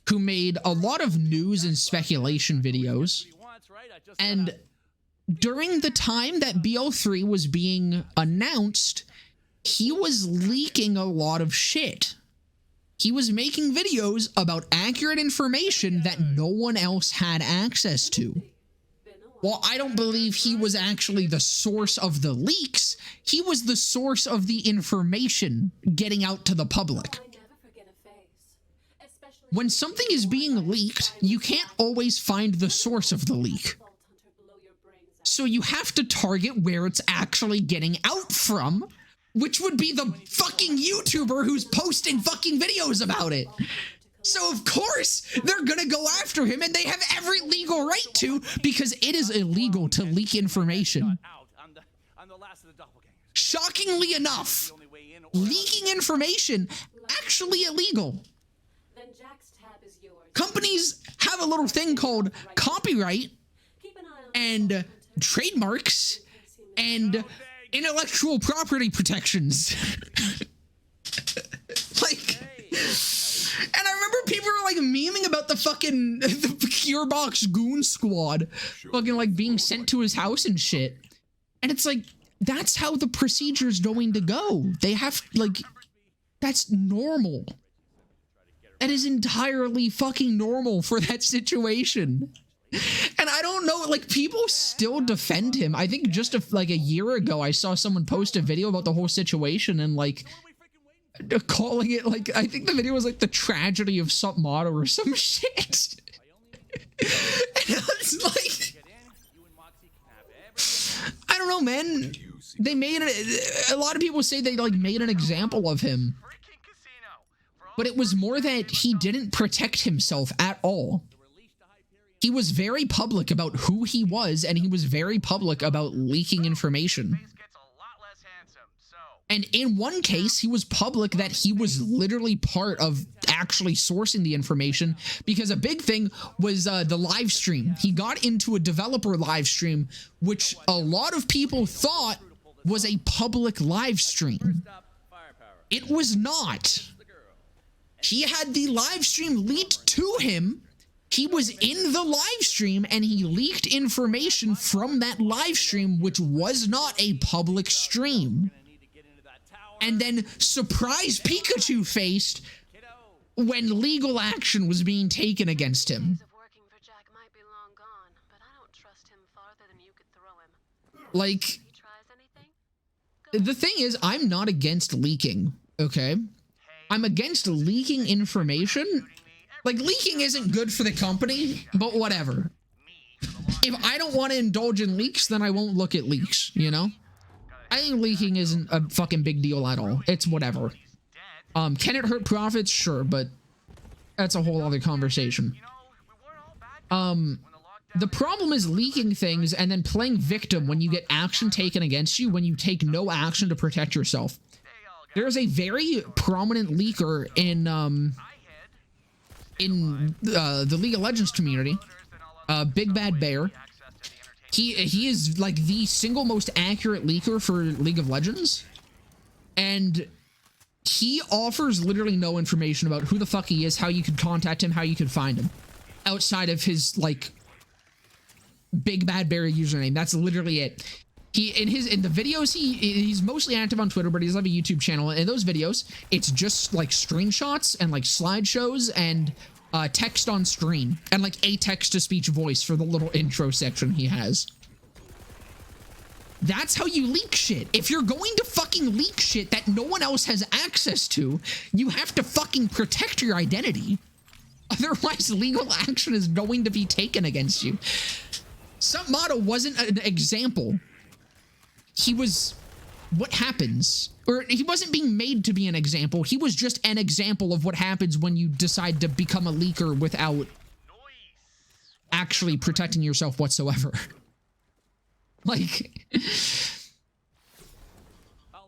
who made a lot of news and speculation videos, and during the time that BO3 was being announced, he was leaking a lot of shit. He was making videos about accurate information that no one else had access to. While I don't believe he was actually the source of the leaks, he was the source of the information getting out to the public. When something is being leaked, you can't always find the source of the leak. So you have to target where it's actually getting out from, which would be the fucking YouTuber who's posting fucking videos about it. So of course they're gonna go after him, and they have every legal right to, because it is illegal to leak information. Shockingly enough, leaking information actually illegal. Companies have a little thing called copyright and trademarks and intellectual property protections. Like, and I remember people were like memeing about the fucking the Purebox Goon Squad fucking like being sent to his house and shit. And it's like, that's how the procedure is going to go. They have, like, that's normal. That is entirely fucking normal for that situation. And I don't know, like, people still defend him. I think just like a year ago, I saw someone post a video about the whole situation and like calling it like, I think the video was like the tragedy of Submotto or some shit. And it's like, I don't know, man. They made it. A lot of people say they like made an example of him, but it was more that he didn't protect himself at all. He was very public about who he was, and he was very public about leaking information. And in one case, he was public that he was literally part of actually sourcing the information, because a big thing was the live stream. He got into a developer live stream, which a lot of people thought was a public live stream. It was not. He had the live stream leaked to him. He was in the live stream and he leaked information from that live stream, which was not a public stream. And then surprise Pikachu faced when legal action was being taken against him. Like, the thing is, I'm not against leaking, okay? I'm against leaking information. Like, leaking isn't good for the company, but whatever. If I don't want to indulge in leaks, then I won't look at leaks, you know? I think leaking isn't a fucking big deal at all. It's whatever. Can it hurt profits? Sure, but that's a whole other conversation. The problem is leaking things and then playing victim when you get action taken against you when you take no action to protect yourself. There's a very prominent leaker in the League of Legends community, Big Bad Bear. He is like the single most accurate leaker for League of Legends, and he offers literally no information about who the fuck he is, how you could contact him, how you could find him, outside of his like Big Bad Bear username. That's literally it. In the videos, he's mostly active on Twitter, but he does have a YouTube channel. And in those videos, it's just like screenshots and like slideshows and text on screen and like a text-to-speech voice for the little intro section he has. That's how you leak shit. If you're going to fucking leak shit that no one else has access to, you have to fucking protect your identity. Otherwise, legal action is going to be taken against you. Submotto wasn't an example. He was what happens, or he wasn't being made to be an example. He was just an example of what happens when you decide to become a leaker without actually protecting yourself whatsoever. Like,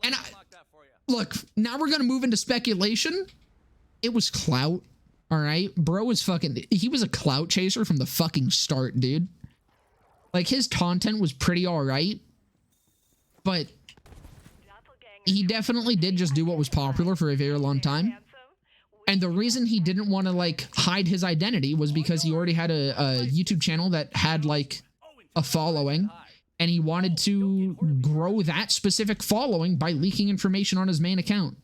and look, now we're gonna move into speculation. It was clout. All right, bro was fucking, he was a clout chaser from the fucking start, dude. Like, his content was pretty all right, but he definitely did just do what was popular for a very long time. And the reason he didn't want to, like, hide his identity was because he already had a YouTube channel that had, like, a following, and he wanted to grow that specific following by leaking information on his main account.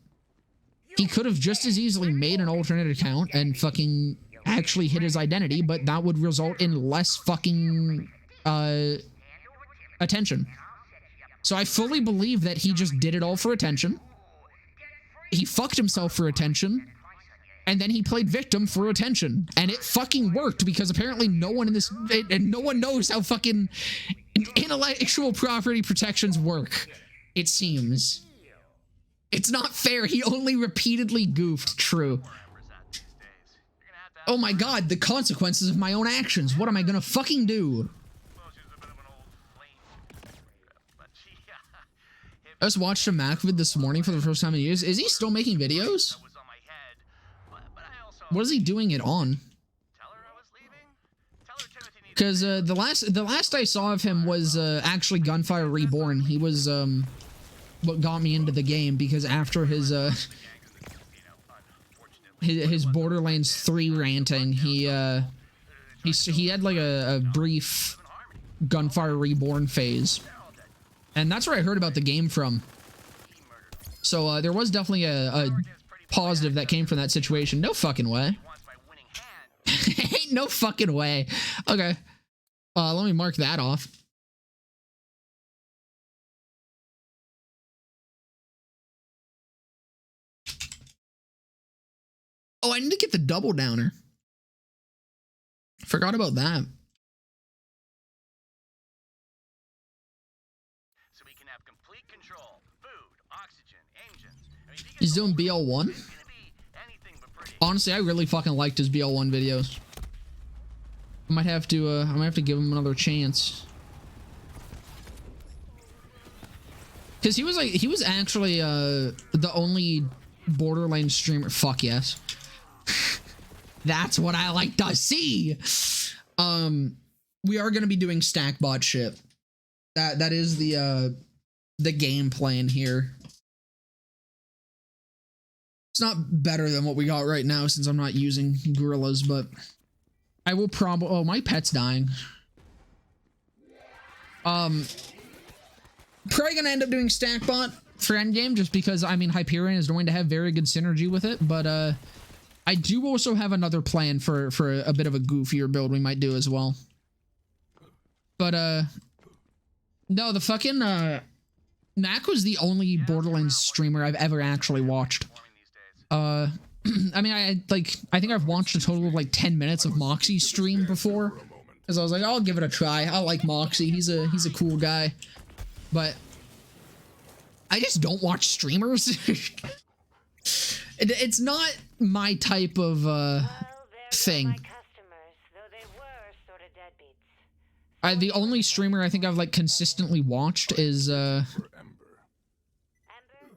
He could have just as easily made an alternate account and fucking actually hid his identity, but that would result in less fucking attention. So I fully believe that he just did it all for attention. He fucked himself for attention, and then he played victim for attention, and it fucking worked because apparently no one in this, and no one knows how fucking intellectual property protections work. It seems. It's not fair. He only repeatedly goofed. True. Oh my god, the consequences of my own actions. What am I gonna fucking do? I just watched a Mac vid this morning for the first time in years. Is he still making videos? What is he doing it on? Because the last I saw of him was actually Gunfire Reborn. He was what got me into the game, because after his Borderlands 3 ranting, he had like a brief Gunfire Reborn phase, and that's where I heard about the game from. So there was definitely a positive that came from that situation. No fucking way. Ain't no fucking way. Okay, let me mark that off. Oh, I need to get the double downer. Forgot about that. So we can have complete control. Food, oxygen, engines. I mean, He's doing BL1? Honestly, I really fucking liked his BL1 videos. I might have to give him another chance. Cause he was actually the only Borderlands streamer. Fuck yes. That's what I like to see. We are gonna be doing stackbot shit. That is the game plan here. It's not better than what we got right now since I'm not using gorillas, but I will probably. Oh, my pet's dying. Probably gonna end up doing stackbot for endgame just because, I mean, Hyperion is going to have very good synergy with it, but I do also have another plan for a bit of a goofier build we might do as well. But no, the fucking Mac was the only Borderlands streamer I've ever actually watched. I mean, I think I've watched a total of like 10 minutes of Moxie's stream before, because I was like, I'll give it a try. I like Moxie. He's a cool guy. But I just don't watch streamers. It's not my type of thing. The only streamer I think I've like consistently watched is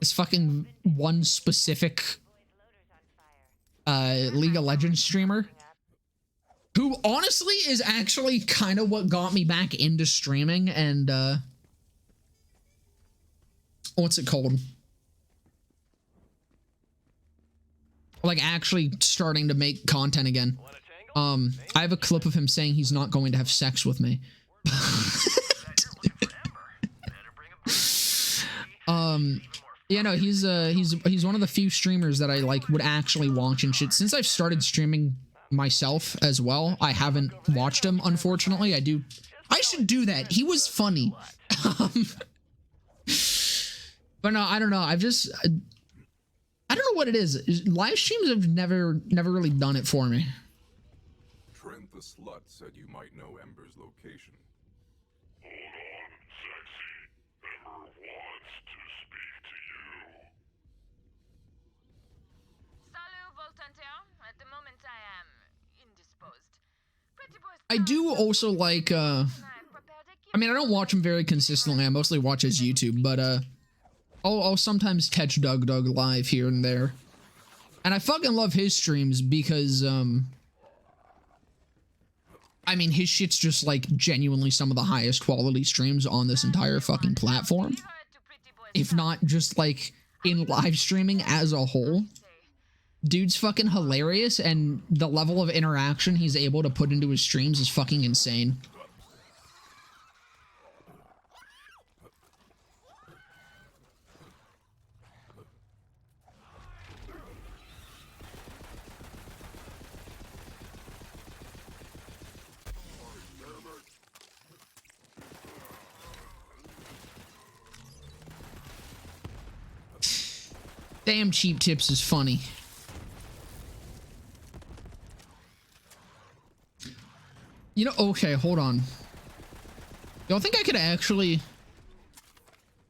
fucking one specific League of Legends streamer, who honestly is actually kind of what got me back into streaming and what's it called? Like actually starting to make content again. I have a clip of him saying he's not going to have sex with me. Yeah, no, he's one of the few streamers that I like would actually watch and shit. Since I've started streaming myself as well, I haven't watched him, unfortunately. I should do that. He was funny. But no, I don't know. I don't know what it is. Live streams have never really done it for me. Trent the Slut said you might know Ember's location. At the moment I am indisposed. I do also like, I mean, I don't watch him very consistently. I mostly watch his YouTube, but, I'll sometimes catch Doug live here and there. And I fucking love his streams because, I mean, his shit's just like genuinely some of the highest quality streams on this entire fucking platform. If not just like in live streaming as a whole. Dude's fucking hilarious, and the level of interaction he's able to put into his streams is fucking insane. Damn, Cheap Tips is funny. You know, okay, hold on. Y'all think I could actually...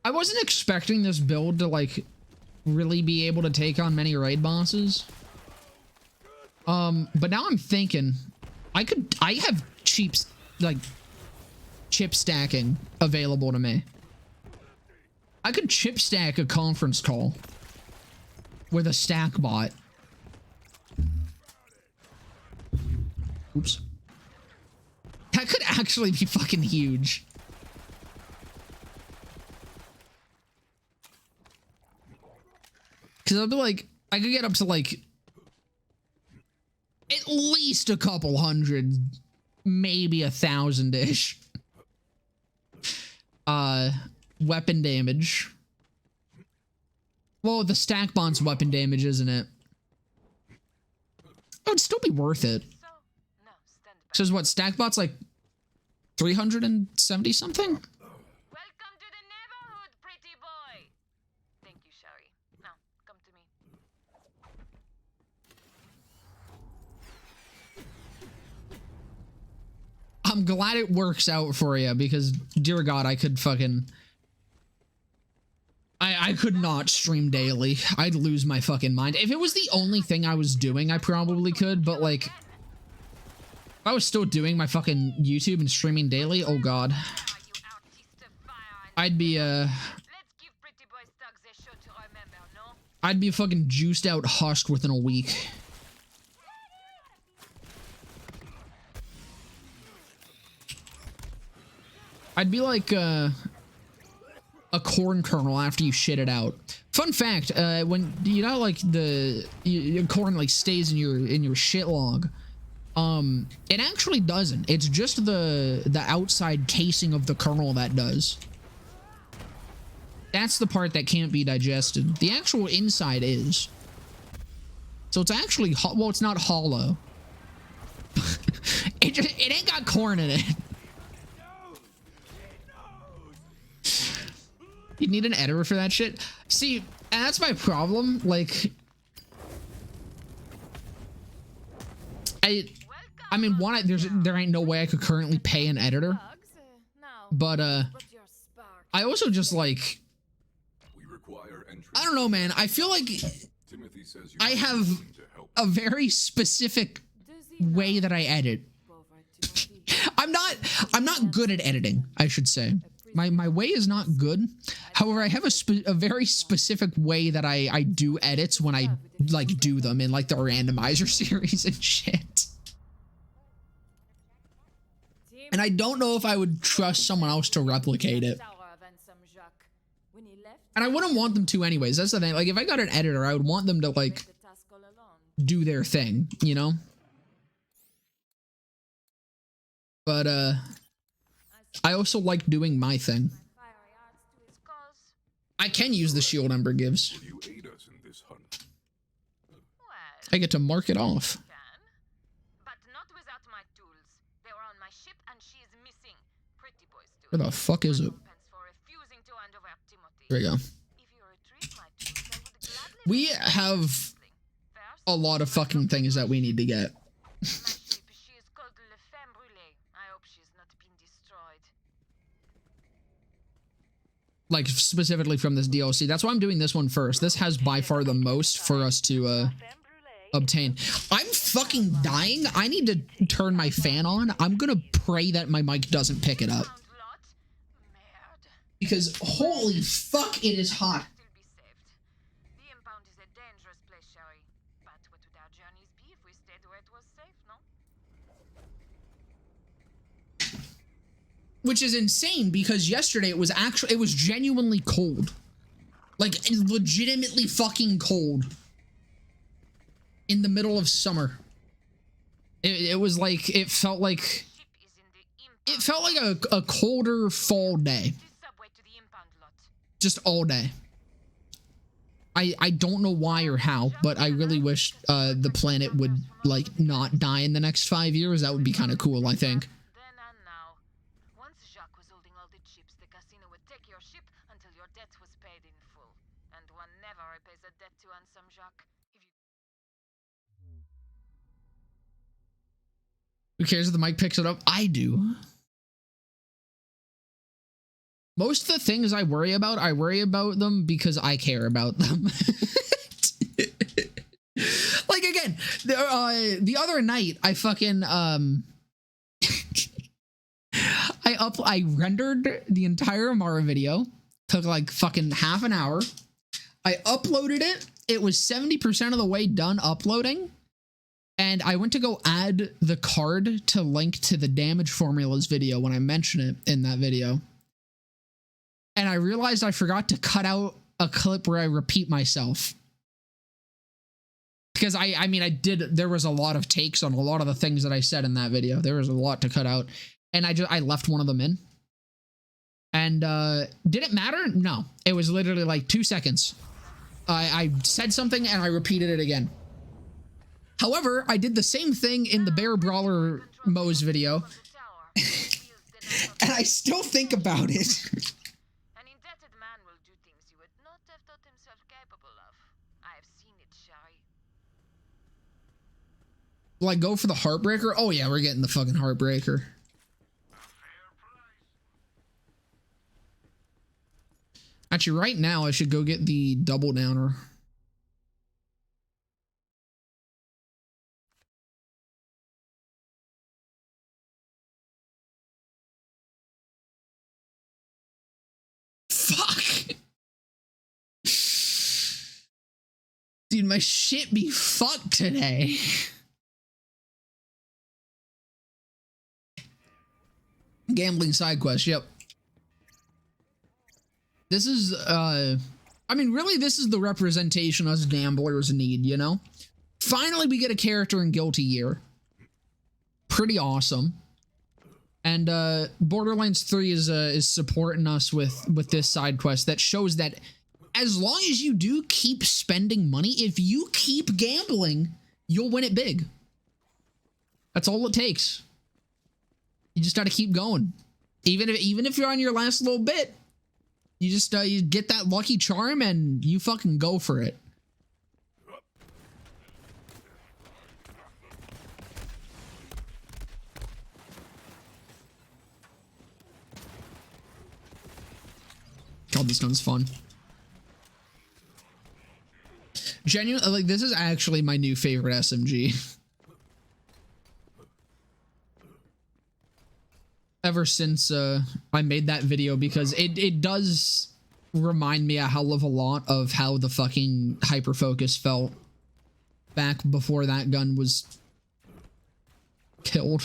I wasn't expecting this build to, like, really be able to take on many raid bosses. But now I'm thinking, I have cheap, like, chip stacking available to me. I could chip stack a conference call with a stack bot. Oops. That could actually be fucking huge. Because I'd be like, I could get up to like at least a couple hundred, maybe 1,000-ish. Weapon damage. Well, the stack bond's weapon damage, isn't it? Oh, it'd still be worth it. Says what, stack bot's like 370 something? Welcome to the neighborhood, pretty boy. Thank you, Sherry. Now, come to me. I'm glad it works out for you because, dear God, I could fucking... I could not stream daily. I'd lose my fucking mind. If it was the only thing I was doing, I probably could, but like... If I was still doing my fucking YouTube and streaming daily, oh God. I'd be, I'd be fucking juiced out husked within a week. I'd be like, a corn kernel after you shit it out. Fun fact, when, you know, like, your corn, like, stays in your shit log. It actually doesn't. It's just the outside casing of the kernel that does. That's the part that can't be digested. The actual inside is. So it's actually, well, it's not hollow. It ain't got corn in it. You need an editor for that shit. See, and that's my problem. Like, I mean, one, there ain't no way I could currently pay an editor. But I also just like, I don't know, man. I feel like I have a very specific way that I edit. I'm not good at editing, I should say. My way is not good. However, I have a very specific way that I do edits when I like do them in like the randomizer series and shit. And I don't know if I would trust someone else to replicate it. And I wouldn't want them to anyways. That's the thing. Like, if I got an editor, I would want them to like do their thing, you know? But I also like doing my thing. I can use the shield Ember gives. I get to mark it off. Where the fuck is it? There we go. We have a lot of fucking things that we need to get. Like, specifically from this DLC. That's why I'm doing this one first. This has by far the most for us to obtain. I'm fucking dying. I need to turn my fan on. I'm gonna pray that my mic doesn't pick it up. Because holy fuck, it is hot. which is insane because yesterday it was genuinely cold. Like legitimately fucking cold. In the middle of summer. It was like, it felt like a colder fall day. Just all day. I don't know why or how, but I really wish the planet would like not die in the next 5 years. That would be kind of cool, I think. Then and now. Once Jacques was holding all the chips, the casino would take your ship until your debt was paid in full. And one never repays a debt to handsome Jacques. Who cares if the mic picks it up? I do. Most of the things I worry about them because I care about them. Like again, the other night I fucking I rendered the entire Amara video. Took like fucking half an hour. I uploaded it. It was 70% of the way done uploading. And I went to go add the card to link to the damage formulas video when I mention it in that video. And I realized I forgot to cut out a clip where I repeat myself. Because I mean, there was a lot of takes on a lot of the things that I said in that video. There was a lot to cut out. And I left one of them in. And did it matter? No. It was literally like 2 seconds. I said something and I repeated it again. However, I did the same thing in the Bear Brawler Moe's video. And I still think about it. An indebted man will do things he would not have thought himself capable of. I have seen it, Shari. Like, go for the Heartbreaker? Oh yeah, we're getting the fucking Heartbreaker. Actually, right now I should go get the Double Downer. Fuck. Dude, my shit be fucked today. Gambling side quest, yep. This is, I mean, really, this is the representation us gamblers need, you know? Finally, we get a character in Guilty Gear. Pretty awesome. And Borderlands 3 is supporting us with this side quest that shows that as long as you do keep spending money, if you keep gambling, you'll win it big. That's all it takes. You just got to keep going. Even if you're on your last little bit, you just you get that lucky charm and you fucking go for it. God, this gun's fun. Genuinely, like, this is actually my new favorite SMG. Ever since I made that video, because it does remind me a hell of a lot of how the fucking Hyper-Focus felt back before that gun was killed.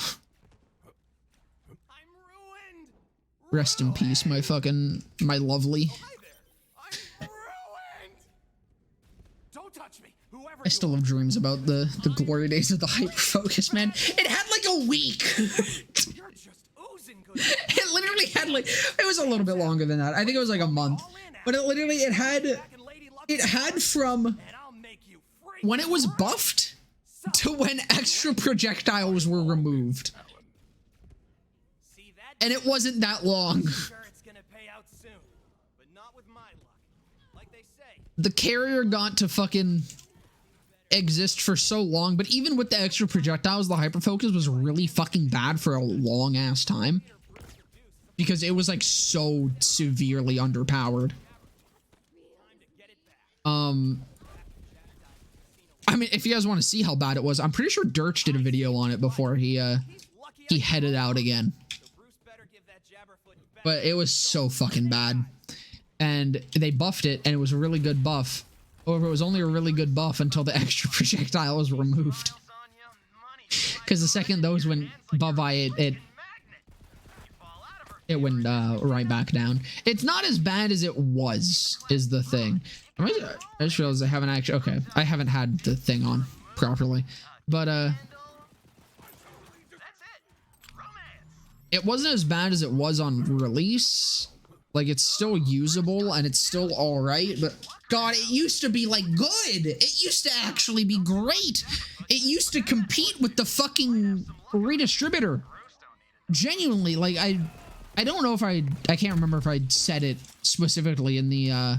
Rest in peace, my lovely. I still have dreams about the glory days of the Hyper-Focus, man. It had like a week. It literally had like, it was a little bit longer than that. I think it was like a month. But it had from when it was buffed to when extra projectiles were removed. And it wasn't that long. The carrier got to fucking exist for so long, but even with the extra projectiles, the Hyper-Focus was really fucking bad for a long ass time. Because it was like so severely underpowered. I mean, if you guys want to see how bad it was, I'm pretty sure Dirch did a video on it before he headed out again. But it was so fucking bad. And they buffed it, and it was a really good buff. However, it was only a really good buff until the extra projectile was removed. Because the second those went bye-bye, it went right back down. It's not as bad as it was, is the thing. I just realized I haven't actually, okay, I haven't had the thing on properly, but it wasn't as bad as it was on release. Like, it's still usable and it's still all right, but God, it used to be like good. It used to actually be great. It used to compete with the fucking redistributor. Genuinely, like, I don't know if I can't remember if I said it specifically in the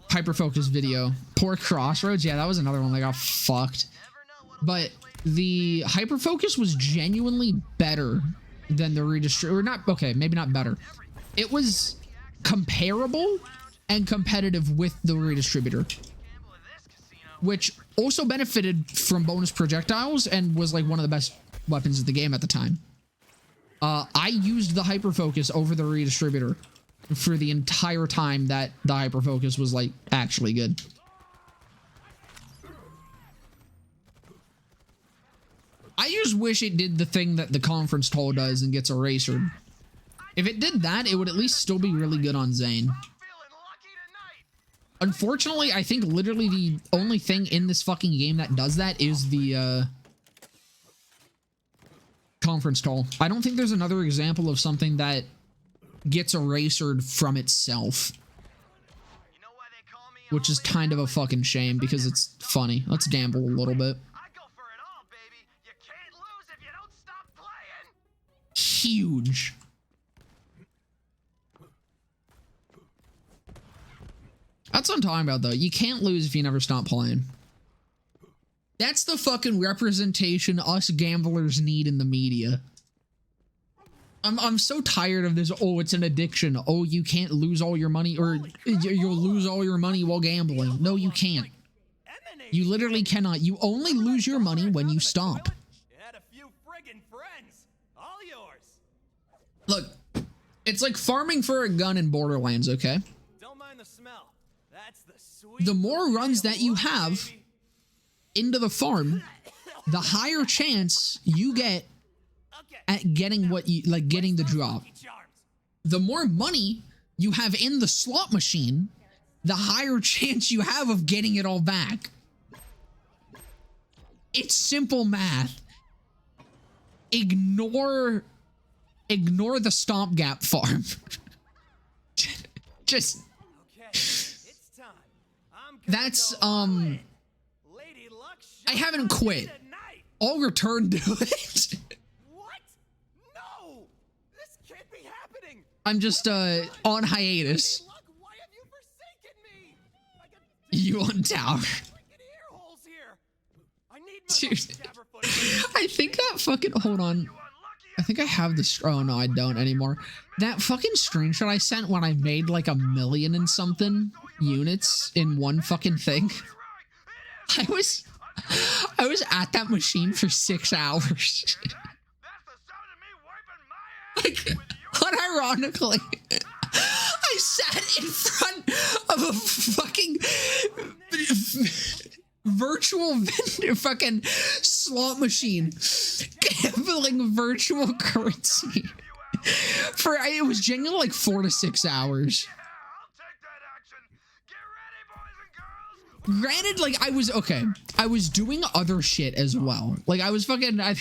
Hyperfocus video. Poor Crossroads, yeah, that was another one that got fucked. But the Hyperfocus was genuinely better than the redistributor. Not, okay, maybe not better. It was comparable and competitive with the redistributor, which also benefited from bonus projectiles and was like one of the best weapons of the game at the time. I used the Hyperfocus over the redistributor for the entire time that the Hyperfocus was like actually good. I just wish it did the thing that the conference toll does and gets erasered. If it did that, it would at least still be really good on Zane. Unfortunately, I think literally the only thing in this fucking game that does that is the conference toll. I don't think there's another example of something that gets erasered from itself, which is kind of a fucking shame because it's funny. Let's gamble a little bit. Huge. That's what I'm talking about, though. You can't lose if you never stop playing. That's the fucking representation us gamblers need in the media. I'm so tired of this. Oh, it's an addiction. Oh, you can't lose all your money, or you'll lose all your money while gambling. No, you can't. You literally cannot. You only lose your money when you stop. Look, it's like farming for a gun in Borderlands, okay? Don't mind the smell. That's the sweet. The more runs that you have into the farm, the higher chance you get at getting what you like, getting the drop. The more money you have in the slot machine, the higher chance you have of getting it all back. It's simple math. Ignore the stopgap farm. Just that's I haven't quit. I'll return to it. What? No! This can't be happening. I'm just on hiatus. Why have you forsaken me? You on tower. Dude, I think that fucking, hold on. I think I have this. Oh no, I don't anymore. That fucking screenshot I sent when I made like 1 million and something units in one fucking thing. I was at that machine for 6 hours. Like, unironically, I sat in front of a fucking virtual fucking slot machine, gambling virtual currency for, it was genuinely like 4 to 6 hours. Granted, like, I was doing other shit as well. Like, I was fucking, I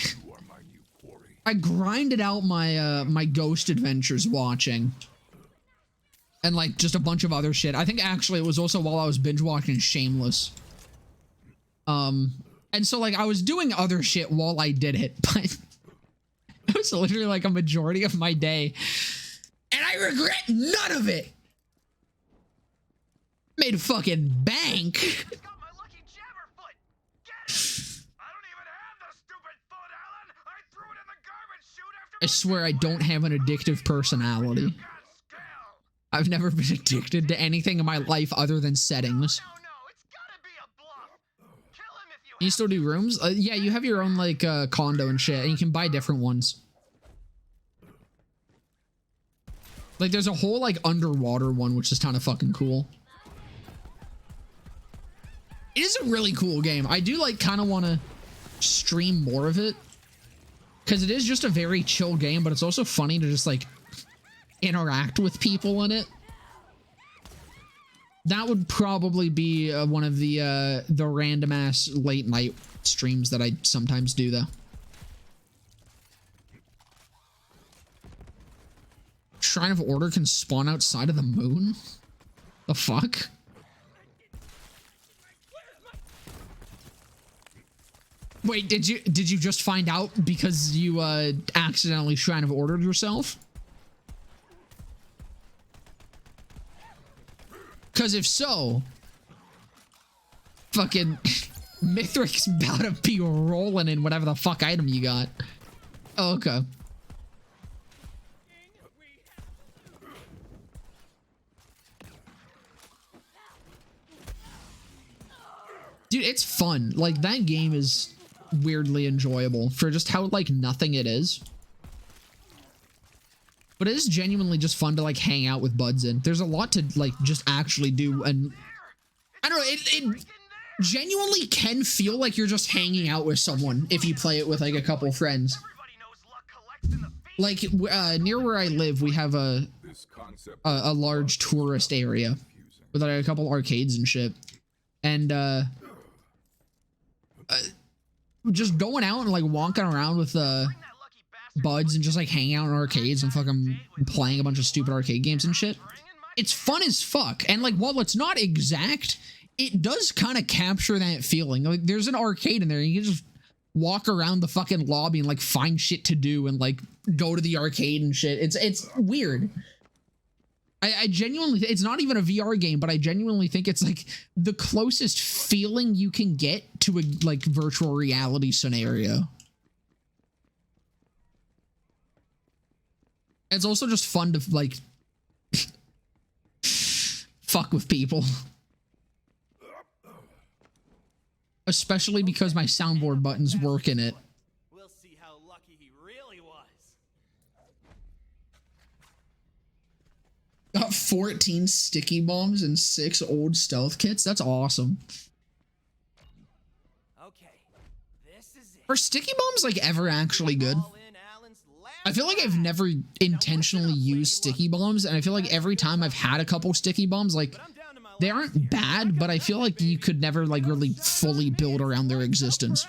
grinded out my my Ghost Adventures watching, and like just a bunch of other shit. I think actually it was also while I was binge watching Shameless. And so like I was doing other shit while I did it, but it was literally like a majority of my day, and I regret none of it. Made a fucking bank. I swear I don't have an addictive personality. I've never been addicted to anything in my life other than settings. You still do rooms? Yeah, you have your own like condo and shit, and you can buy different ones. Like there's a whole like underwater one, which is kind of fucking cool. It is a really cool game. I do like kind of want to stream more of it. Because it is just a very chill game, but it's also funny to just like interact with people in it. That would probably be one of the random ass late night streams that I sometimes do, though. Shrine of Order can spawn outside of the moon? The fuck? Wait, did you just find out because you accidentally Shrine of Ordered yourself? Because if so, fucking Mithric's about to be rolling in whatever the fuck item you got. Oh, okay. Dude, it's fun. Like, that game is weirdly enjoyable for just how, like, nothing it is. But it is genuinely just fun to, like, hang out with buds in. There's a lot to, like, just actually do, and I don't know, it genuinely can feel like you're just hanging out with someone if you play it with, like, a couple friends. Like, near where I live, we have a large tourist area with, like, a couple arcades and shit. And, just going out and like walking around with buds and just like hanging out in arcades and fucking playing a bunch of stupid arcade games and shit. It's fun as fuck. And like, while it's not exact, it does kind of capture that feeling. Like, there's an arcade in there and you can just walk around the fucking lobby and like find shit to do and like go to the arcade and shit. It's weird. I genuinely, it's not even a VR game, but I genuinely think it's like the closest feeling you can get to a like virtual reality scenario. It's also just fun to like fuck with people. Especially because my soundboard buttons work in it. We'll see how lucky he really was. Got 14 sticky bombs and 6 old stealth kits. That's awesome. Okay, this is it. Are sticky bombs like ever actually good? I feel like I've never intentionally used sticky bombs, and I feel like every time I've had a couple sticky bombs, like they aren't bad, but I feel like you could never like really fully build around their existence.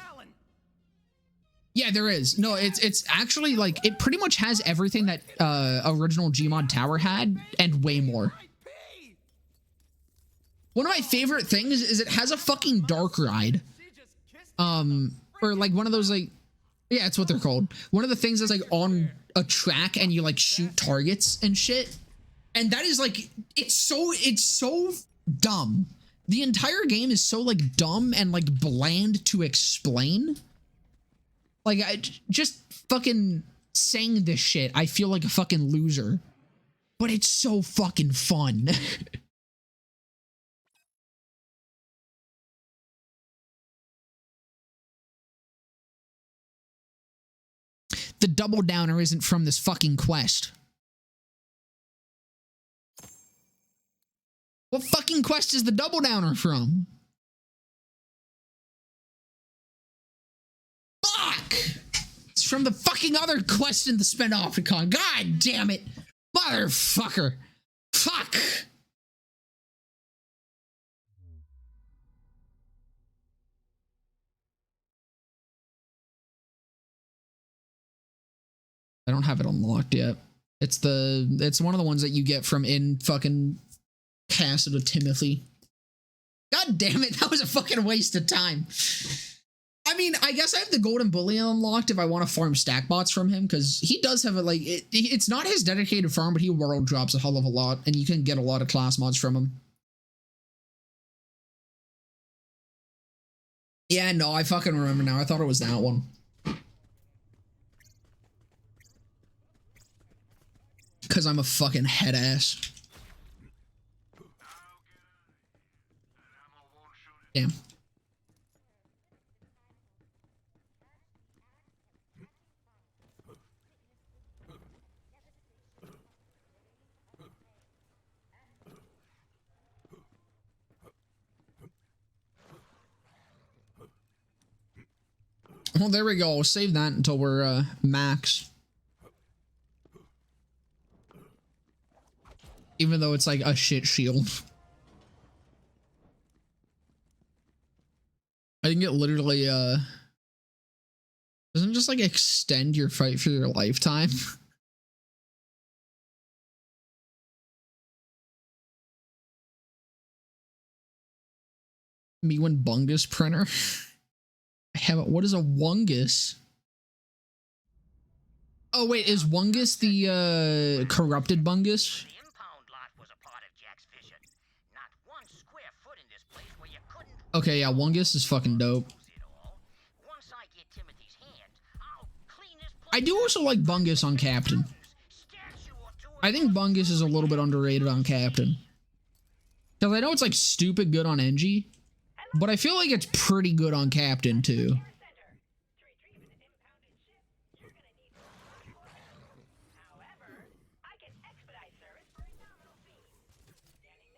Yeah, there is. No, it's actually like it pretty much has everything that original Gmod Tower had and way more. One of my favorite things is it has a fucking dark ride. Or like one of those like, yeah, it's what they're called. One of the things that's like on a track and you like shoot targets and shit. And that is like, it's so dumb. The entire game is so like dumb and like bland to explain. Like, I just fucking saying this shit, I feel like a fucking loser. But it's so fucking fun. The double downer isn't from this fucking quest. What fucking quest is the double downer from? Fuck! It's from the fucking other quest in the Spin-Off-Con. God damn it! Motherfucker! Fuck! I don't have it unlocked yet. It's one of the ones that you get from in fucking Castle of Timothy. God damn it, that was a fucking waste of time. I mean, I guess I have the Golden Bullion unlocked if I want to farm stack bots from him, because he does have a, like, it's not his dedicated farm, but he world drops a hell of a lot, and you can get a lot of class mods from him. Yeah, no, I fucking remember now. I thought it was that one. Because I'm a fucking head ass. Damn. Well, there we go. We'll save that until we're max. Even though it's like a shit shield. I think it literally doesn't just like extend your fight for your lifetime. Me when Bungus printer. I have what is a Wungus? Oh wait, is Wungus the corrupted Bungus? The impound lot was a part of Jack's vision. Not 1 square foot in this place where you couldn't Okay, yeah, Wungus is fucking dope. lose it all. Once I get Timothy's hand, I'll clean this I do also like Bungus on Captain. statue or two. I think Bungus is a little bit underrated on Captain. Because I know it's like stupid good on NG, but I feel like it's pretty good on Captain too.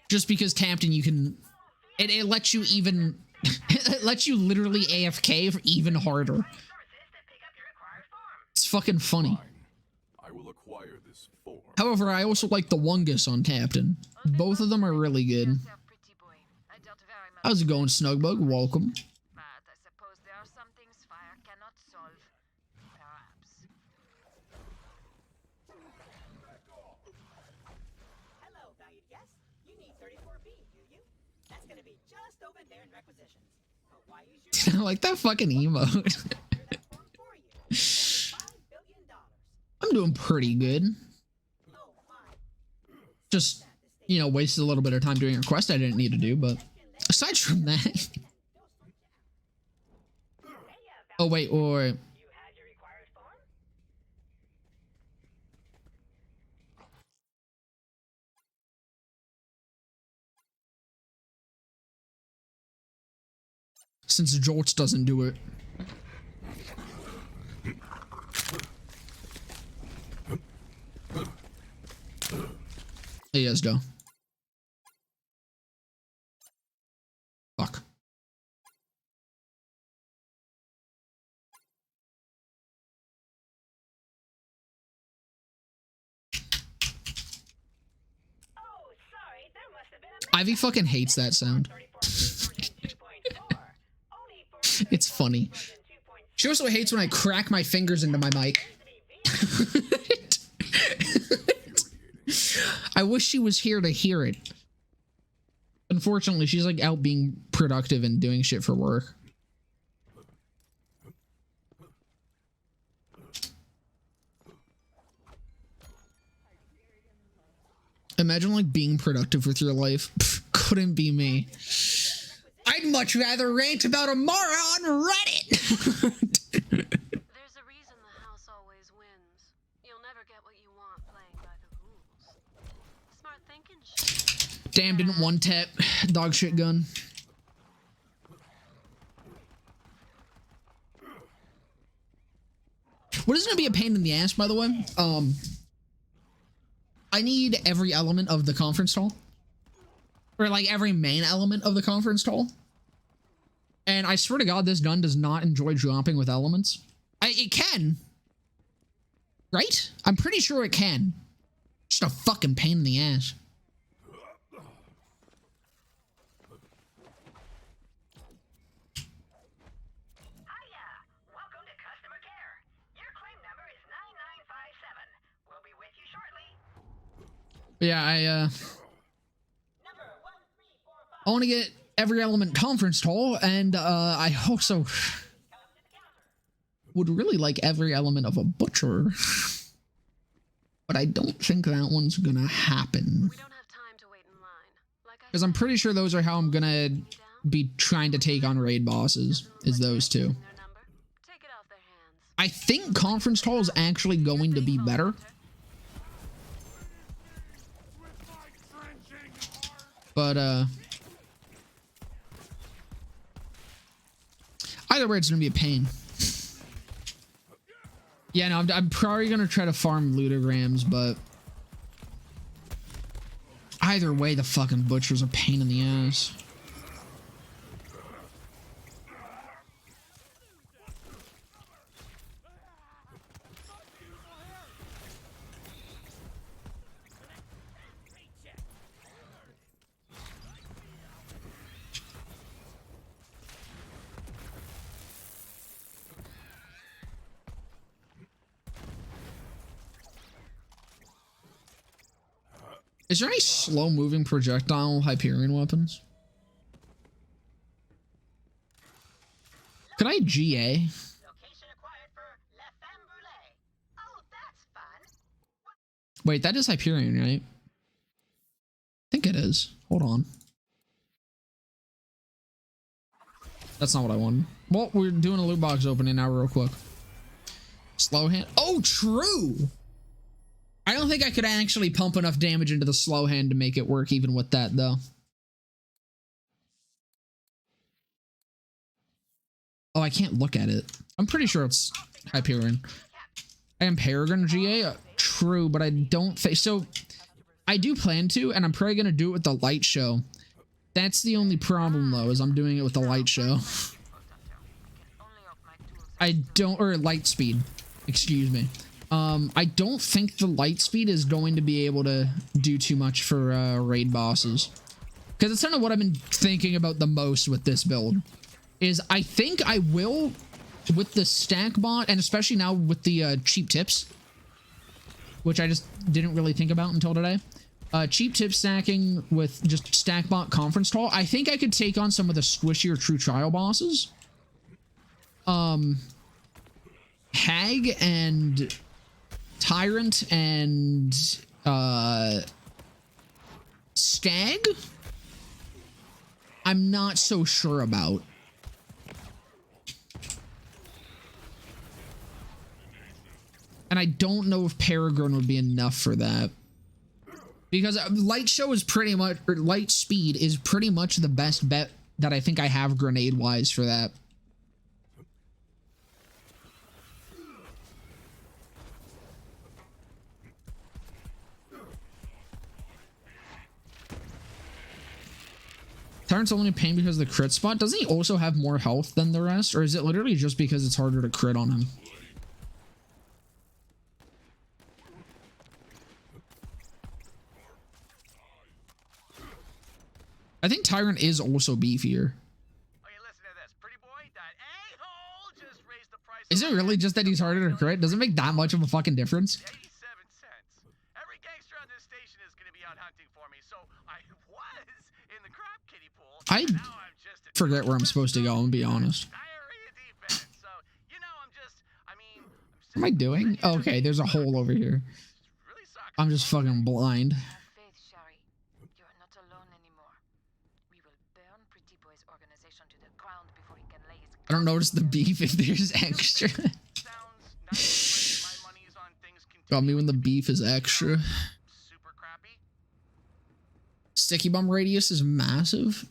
Just because Captain, you can, it lets you even, it lets you literally AFK for even harder. It's fucking funny. I will acquire this form. However, I also like the Wungus on Captain. Both of them are really good. Yourself, pretty boy. I doubt very much. How's it going, Snugbug? Welcome. But I suppose there are some things fire cannot solve. Perhaps. Hello, valued guest. You need 34B, do you? That's gonna be just over there in requisitions. But why use your I like that fucking emote. that form for you? $5 billion. I'm doing pretty good. Oh my. Just, you know, wasted a little bit of time doing a quest I didn't need to do, but aside from that. Oh, wait, or. You had your required form? Since Jolts doesn't do it. Hey, yes, Joe. Fuck. Oh, sorry. There must have been a Ivy fucking hates that sound. 34B2.4. Only for It's funny. She also hates when I crack my fingers into my mic. I wish she was here to hear it. Unfortunately, she's like out being productive and doing shit for work. Imagine like being productive with your life. Pff, couldn't be me. I'd much rather rant about Amara on Reddit. There's a reason the house always wins. You'll never get what you want playing by the rules. Smart thinking, shit. Damn, didn't one tap dog shit gun. What is gonna be a pain in the ass, by the way? I need every element of the conference hall. Or like every main element of the conference hall. And I swear to God, this gun does not enjoy dropping with elements. It can. Right? I'm pretty sure it can. Just a fucking pain in the ass. Hiya! Welcome to customer care. Your claim number is 9957. We'll be with you shortly. Yeah, I want to get every element conference hall, and I also would really like every element of a butcher. But I don't think that one's gonna happen. We don't have time to wait in line. Like I Because I'm pretty sure those are how I'm gonna be trying to take on raid bosses, is those two. their number. Take it off their hands. I think conference hall is actually going to be better. But, either way, it's gonna be a pain. Yeah, no, I'm probably gonna try to farm ludograms, but either way, the fucking butcher's a pain in the ass. Is there any slow-moving projectile Hyperion weapons? Could I GA? Location acquired for La Femme Brûlée. Oh, that's fun. Wait, that is Hyperion, right? I think it is. Hold on. That's not what I wanted. Well, we're doing a loot box opening now real quick. Slow hand. Oh, true. I don't think I could actually pump enough damage into the slow hand to make it work even with that, though. Oh, I can't look at it. I'm pretty sure it's Hyperion. I am Paragon GA. True, but I don't think so. I do plan to, and I'm probably going to do it with the light show. That's the only problem, though, is I'm doing it with the light show. I don't, or light speed. Excuse me. I don't think the light speed is going to be able to do too much for raid bosses. Because it's kind of what I've been thinking about the most with this build. Is I think I will, with the stack bot, and especially now with the cheap tips, which I just didn't really think about until today. Cheap tip stacking with just stack bot conference call. I think I could take on some of the squishier true trial bosses. Hag and Tyrant and Stag, I'm not so sure about. And I don't know if Paragon would be enough for that. Because light show is pretty much, or light speed is pretty much the best bet that I think I have grenade wise for that. Tyrant's only pain because of the crit spot. Doesn't he also have more health than the rest? Or is it literally just because it's harder to crit on him? I think Tyrant is also beefier. Is it really just that he's harder to crit? Does it make that much of a fucking difference? I forget where I'm supposed to go, and be honest. What am I doing? Okay, there's a hole over here. I'm just fucking blind. I don't notice the beef if there's extra. Got me when the beef is extra. Sticky bomb radius is massive.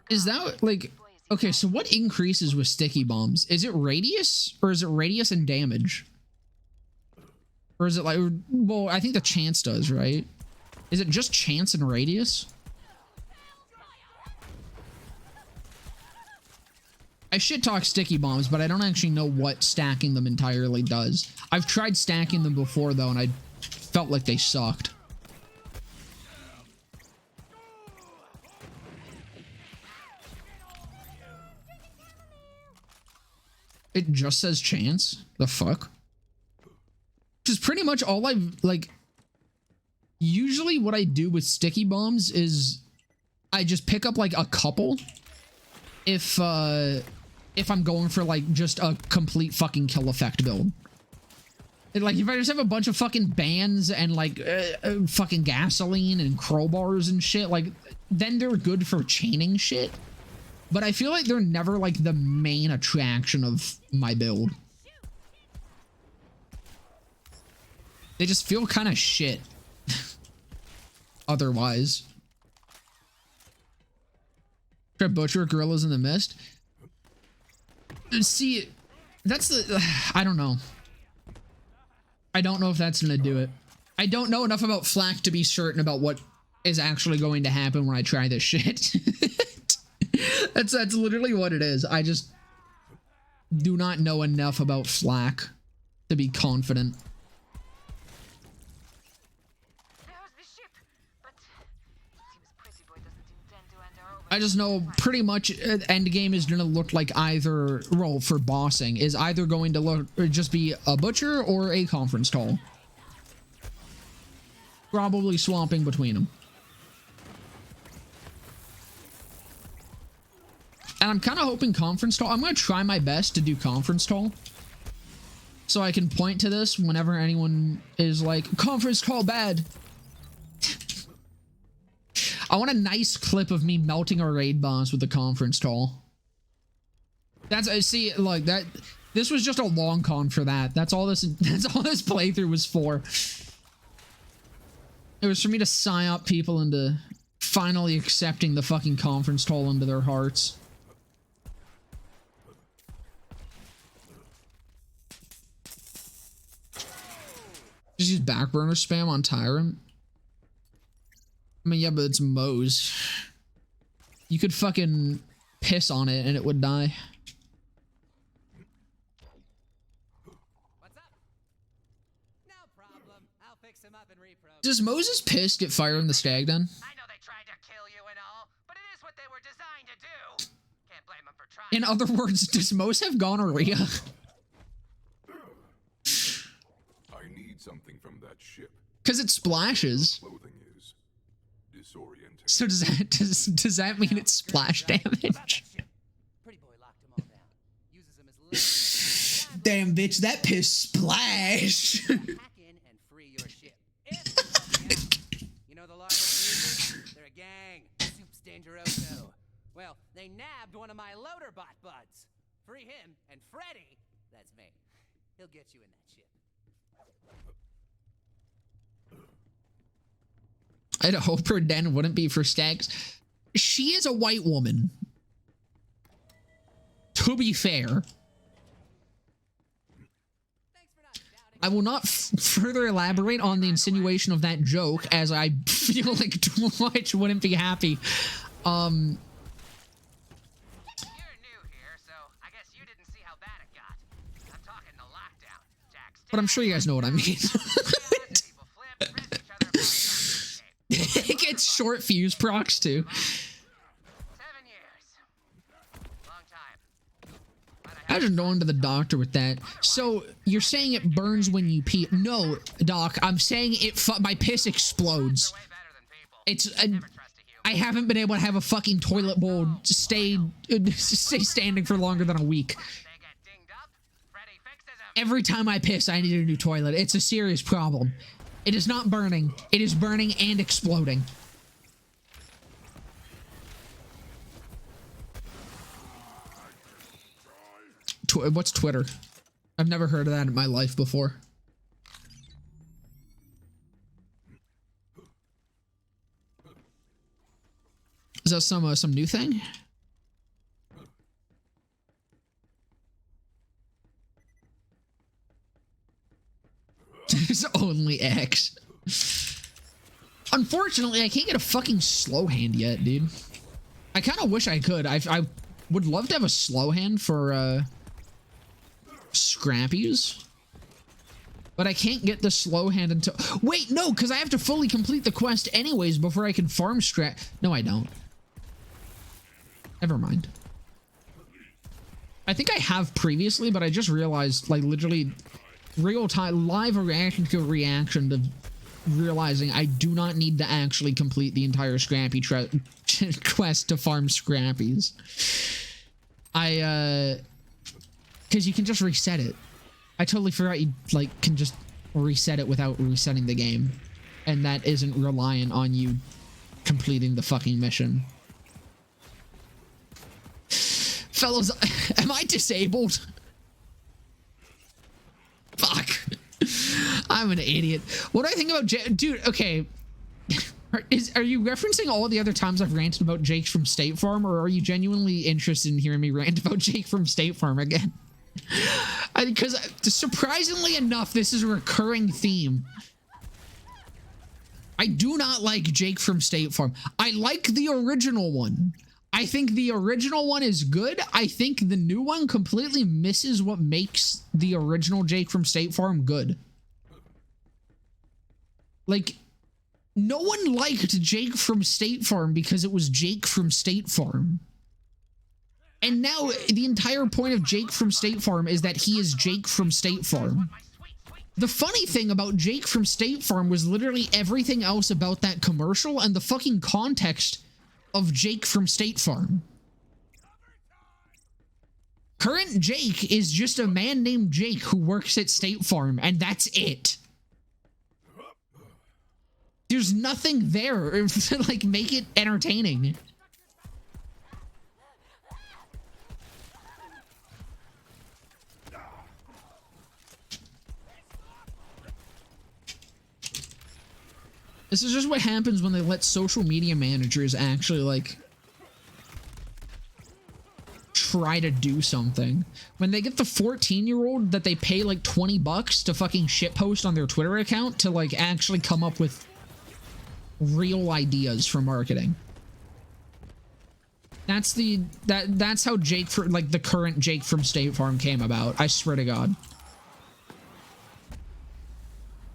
Is that like, okay, so what increases with sticky bombs? Is it radius, or is it radius and damage? Or is it like, well, I think the chance does, right? Is it just chance and radius? I shit talk sticky bombs, but I don't actually know what stacking them entirely does. I've tried stacking them before, though, and I felt like they sucked. It just says chance? The fuck? Which is pretty much all I've, like... Usually what I do with sticky bombs is I just pick up, like, a couple. If I'm going for, like, just a complete fucking kill effect build. And, like, if I just have a bunch of fucking bands and, like, fucking gasoline and crowbars and shit, like, then they're good for chaining shit. But I feel like they're never, like, the main attraction of my build. They just feel kind of shit. Otherwise. Try butcher gorillas in the mist. See, that's the... I don't know. I don't know if that's gonna do it. I don't know enough about Fl4k to be certain about what is actually going to happen when I try this shit. That's literally what it is. I just do not know enough about Fl4k to be confident. I just know pretty much end game is going to look like either, well, for bossing, is either going to look just be a butcher or a conference call. Probably swamping between them. And I'm kind of hoping conference call. I'm going to try my best to do conference call. So I can point to this whenever anyone is like, conference call bad. I want a nice clip of me melting a raid boss with the conference call. That's, see, like that. This was just a long con for that. That's all this playthrough was for. It was for me to sign up people into finally accepting the fucking conference call into their hearts. Just use backburner spam on Tyrant. I mean, yeah, but it's Moe's. You could fucking piss on it and it would die. What's up? No problem. I'll fix him up and reprogram. Does Moses piss get fired in the stag den? I know they tried to kill you and all, but it is what they were designed to do. Can't blame them for trying. In other words, does Mose have gonorrhea? I need something from that ship. Because it splashes. Clothing is disorienting. So does that mean it's splash damage? Pretty boy locked him all down. Uses him as little. Damn, bitch, that piss splash. Hack in and free your ship. You know the largest users? They're a gang. Soup's Dangeroso. Well, they nabbed one of my loader bot buds. Free him and Freddy. That's me. He'll get you in that ship. I'd hope her den wouldn't be for stags. She is a white woman. To be fair. I will not further elaborate on the insinuation of that joke, as I feel like Twitch wouldn't be happy. You're new here, so I guess you didn't see how bad it got. I'm talking the lockdown. Jack's But I'm sure you guys know what I mean. It gets short fuse procs too. 7 years. Long time. Imagine going to the doctor with that. So you're saying it burns when you pee? No, doc. I'm saying my piss explodes. It's. I haven't been able to have a fucking toilet bowl stay standing for longer than a week. Every time I piss, I need a new toilet. It's a serious problem. It is not burning. It is burning and exploding. What's Twitter? I've never heard of that in my life before. Is that some new thing? There's only X. Unfortunately, I can't get a fucking slow hand yet, dude. I kind of wish I could. I would love to have a slow hand for Scrappies. But I can't get the slow hand until... Wait, no, because I have to fully complete the quest anyways before I can farm scrap... No, I don't. Never mind. I think I have previously, but I just realized, like, literally... real-time live reaction to reaction to realizing I do not need to actually complete the entire Scrappy quest to farm Scrappies. Because you can just reset it. I totally forgot you, like, can just reset it without resetting the game. And that isn't reliant on you completing the fucking mission. Fellas, am I disabled? Fuck. I'm an idiot. What do I think about dude, okay. Are you referencing all the other times I've ranted about Jake from State Farm, or are you genuinely interested in hearing me rant about Jake from State Farm again? Because surprisingly enough, this is a recurring theme. I do not like Jake from State Farm. I like the original one. I think the original one is good. I think the new one completely misses what makes the original Jake from State Farm good. Like, no one liked Jake from State Farm because it was Jake from State Farm. And now the entire point of Jake from State Farm is that he is Jake from State Farm. The funny thing about Jake from State Farm was literally everything else about that commercial and the fucking context of Jake from State Farm. Current Jake is just a man named Jake who works at State Farm, and that's it. There's nothing there to like make it entertaining. This is just what happens when they let social media managers actually like try to do something. When they get the 14-year-old that they pay like $20 to fucking shitpost on their Twitter account to like actually come up with real ideas for marketing. That's how Jake for like the current Jake from State Farm came about. I swear to God.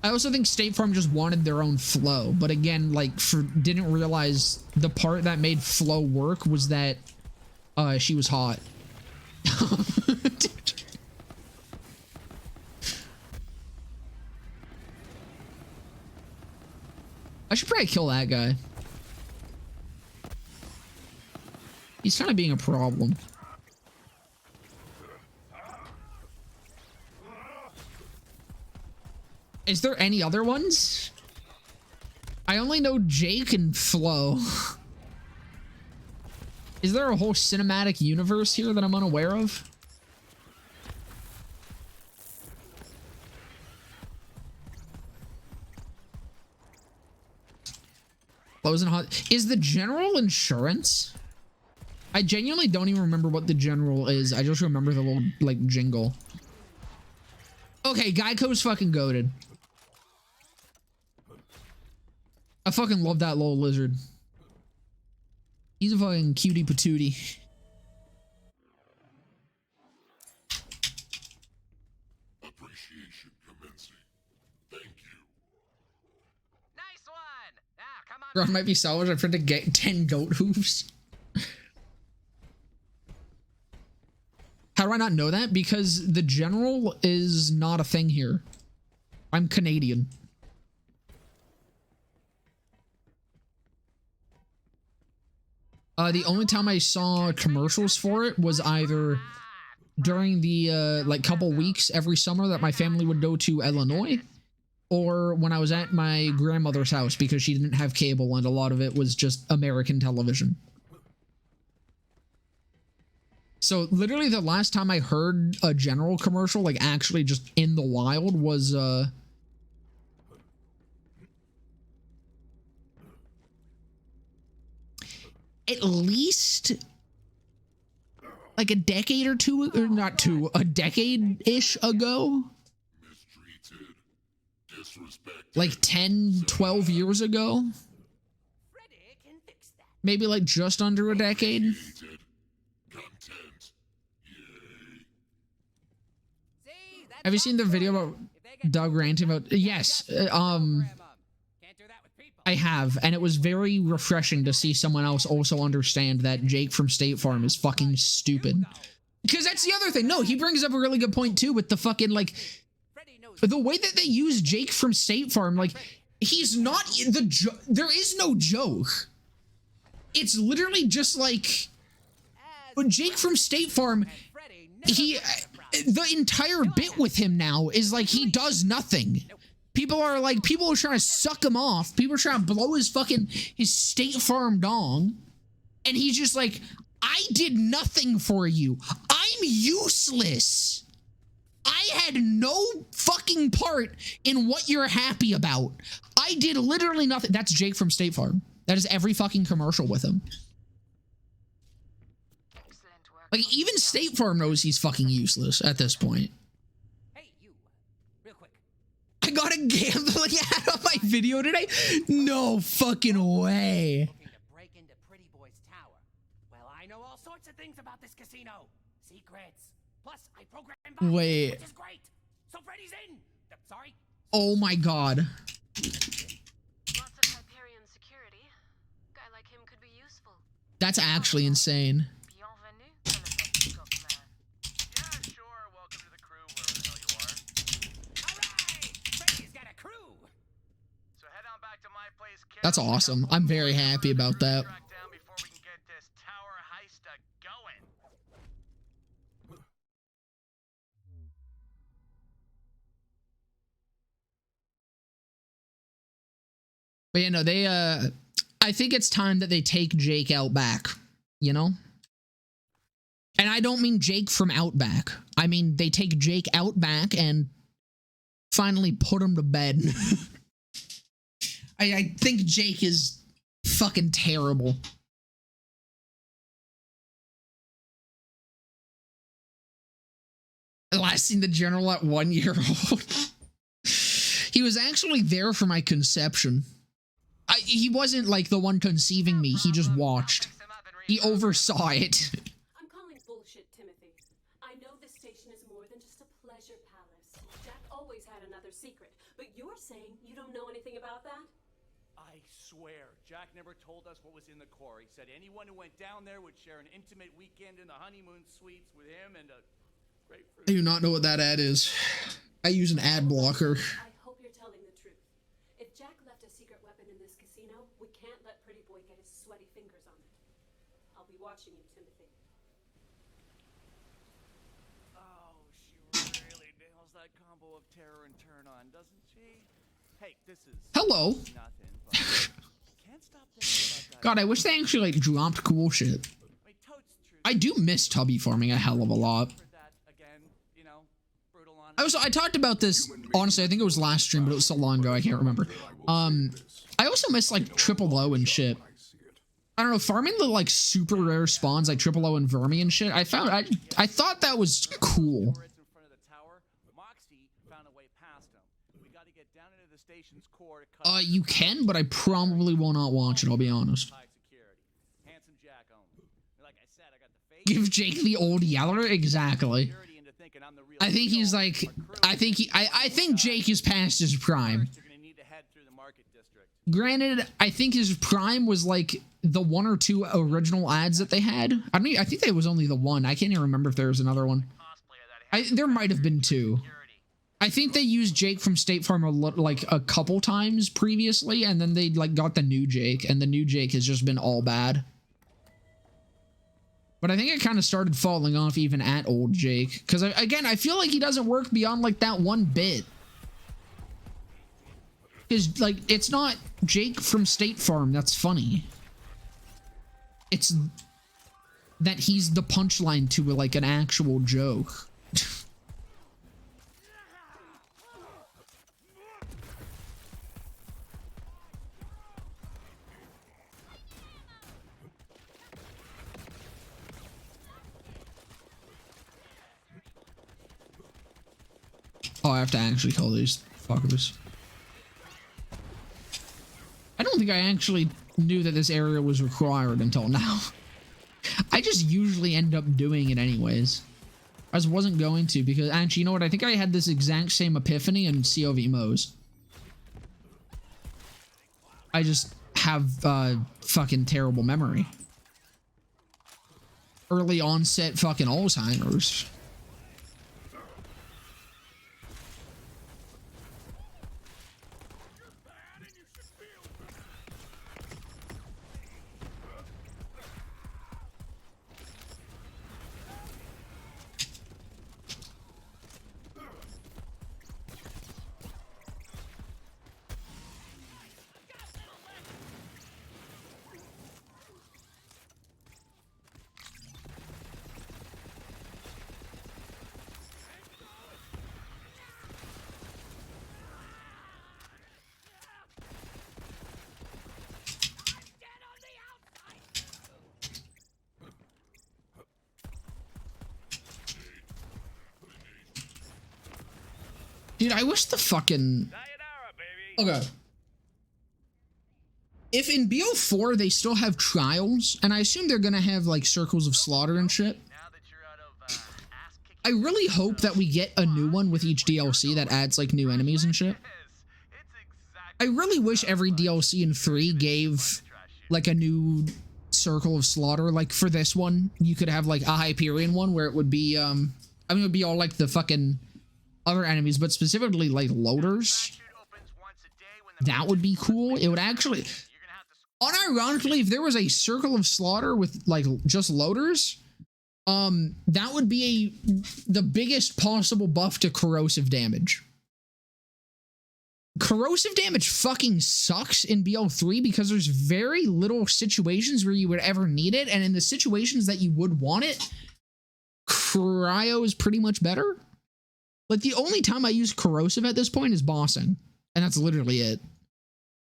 I also think State Farm just wanted their own flow, but again, like didn't realize the part that made Flo work was that she was hot. I should probably kill that guy. He's kind of being a problem. Is there any other ones? I only know Jake and Flo. Is there a whole cinematic universe here that I'm unaware of? Flo's and hot. Is the general insurance? I genuinely don't even remember what the general is. I just remember the little like jingle. Okay, Geico's fucking goated. I fucking love that little lizard. He's a fucking cutie patootie. Appreciation commencing. Thank you. Nice one. Ah, come on. Run might be salvaged. I tried to get 10 goat hooves. How do I not know that? Because the general is not a thing here. I'm Canadian. The only time I saw commercials for it was either during the like couple weeks every summer that my family would go to Illinois, or when I was at my grandmother's house because she didn't have cable and a lot of it was just American television. So literally the last time I heard a general commercial, like actually just in the wild, was at least like a decade or two, or not two, a decade-ish ago. Mistreated, disrespected. Like 10, 12 years ago. Maybe like just under a decade. Have you seen the video about Doug ranting about? Yes. I have, and it was very refreshing to see someone else also understand that Jake from State Farm is fucking stupid. Because that's the other thing. No, he brings up a really good point too with the fucking like the way that they use Jake from State Farm. Like he's not there is no joke. It's literally just like Jake from State Farm. The entire bit with him now is like he does nothing. People are trying to suck him off. People are trying to blow his State Farm dong. And he's just like, I did nothing for you. I'm useless. I had no fucking part in what you're happy about. I did literally nothing. That's Jake from State Farm. That is every fucking commercial with him. Like, even State Farm knows he's fucking useless at this point. Hey, you. Real quick. I got a gambling ad on my video today? No fucking way. Looking to break into Pretty Boy's tower. Well, I know all sorts of things about this casino. Secrets. Plus, I program bots, Wait. which is great. So Freddy's in. Sorry. Oh my god. Lots of Hyperion security. Guy like him could be useful. That's actually insane. Yeah, sure. Welcome to the crew, wherever the hell you are. All right. That's awesome. I'm very happy about that. Track down before we can get this tower heist going. But you know, they I think it's time that they take Jake out back, you know? And I don't mean Jake from Outback. I mean they take Jake out back and finally put him to bed. I think Jake is fucking terrible. Last seen the general at 1 year old. He was actually there for my conception. He wasn't like the one conceiving me. He just watched. He oversaw it. I'm calling bullshit, Timothy. I know this station is more than just a pleasure palace. Jack always had another secret, but you're saying you don't know anything about that? I swear, Jack never told us what was in the core. He said anyone who went down there would share an intimate weekend in the honeymoon suites with him and a grapefruit. I do not know what that ad is. I use an ad blocker. I hope you're telling the truth. If Jack left a secret weapon in this casino, we can't let Pretty Boy get his sweaty fingers on it. I'll be watching you, Timothy. Oh, she really nails that combo of terror and turn on, doesn't she? Hey, this is Hello. nothing, but can't stop thinking about that. God, I wish they actually like dropped cool shit. Wait, Toad's truth. I do miss tubby farming a hell of a lot. For that again, you know, brutal on. I talked about this, honestly, I think it was last stream, but it was so long ago, I can't remember. I also miss like triple O and shit. I don't know, farming the like super rare spawns like triple O and Vermi and shit. I thought that was cool. In front of the tower, Moxie found a way past him. We got to get down into the station's core to cut. You can, but I probably will not watch it, I'll be honest. High security. Handsome Jack only. Like I said, I got the face. Give Jake the old yeller? Exactly. Security into thinking I'm the real I think he's deal. like, Our crew I think Jake is past his prime. First, you're gonna need to head through the market district. Granted, I think his prime was like the 1 or 2 original ads that they had. I think that was only the one. I can't even remember if there was another one. There might have been 2. I think they used Jake from State Farm like a couple times previously, and then they like got the new Jake, and the new Jake has just been all bad. But I think it kind of started falling off even at old Jake, because again, I feel like he doesn't work beyond like that one bit. Because like it's not Jake from State Farm that's funny. It's that he's the punchline to like an actual joke. Oh, I have to actually kill these fuckers. I don't think I actually knew that this area was required until now. I just usually end up doing it anyways. I just wasn't going to because actually, you know what? I think I had this exact same epiphany in COV Mo's. I just have fucking terrible memory. Early onset fucking Alzheimer's. Dude, I wish the fucking... Okay. If in BO4 they still have trials, and I assume they're gonna have like circles of slaughter and shit, I really hope that we get a new one with each DLC that adds like new enemies and shit. I really wish every DLC in 3 gave like a new circle of slaughter. Like for this one, you could have like a Hyperion one where it would be, I mean, it would be all like the fucking other enemies, but specifically like loaders. That would be cool. It would actually, Unironically, if there was a circle of slaughter with like just loaders, that would be the biggest possible buff to corrosive damage. Corrosive damage fucking sucks in BL3 because there's very little situations where you would ever need it, and in the situations that you would want it, cryo is pretty much better. Like, the only time I use corrosive at this point is bossing, and that's literally it.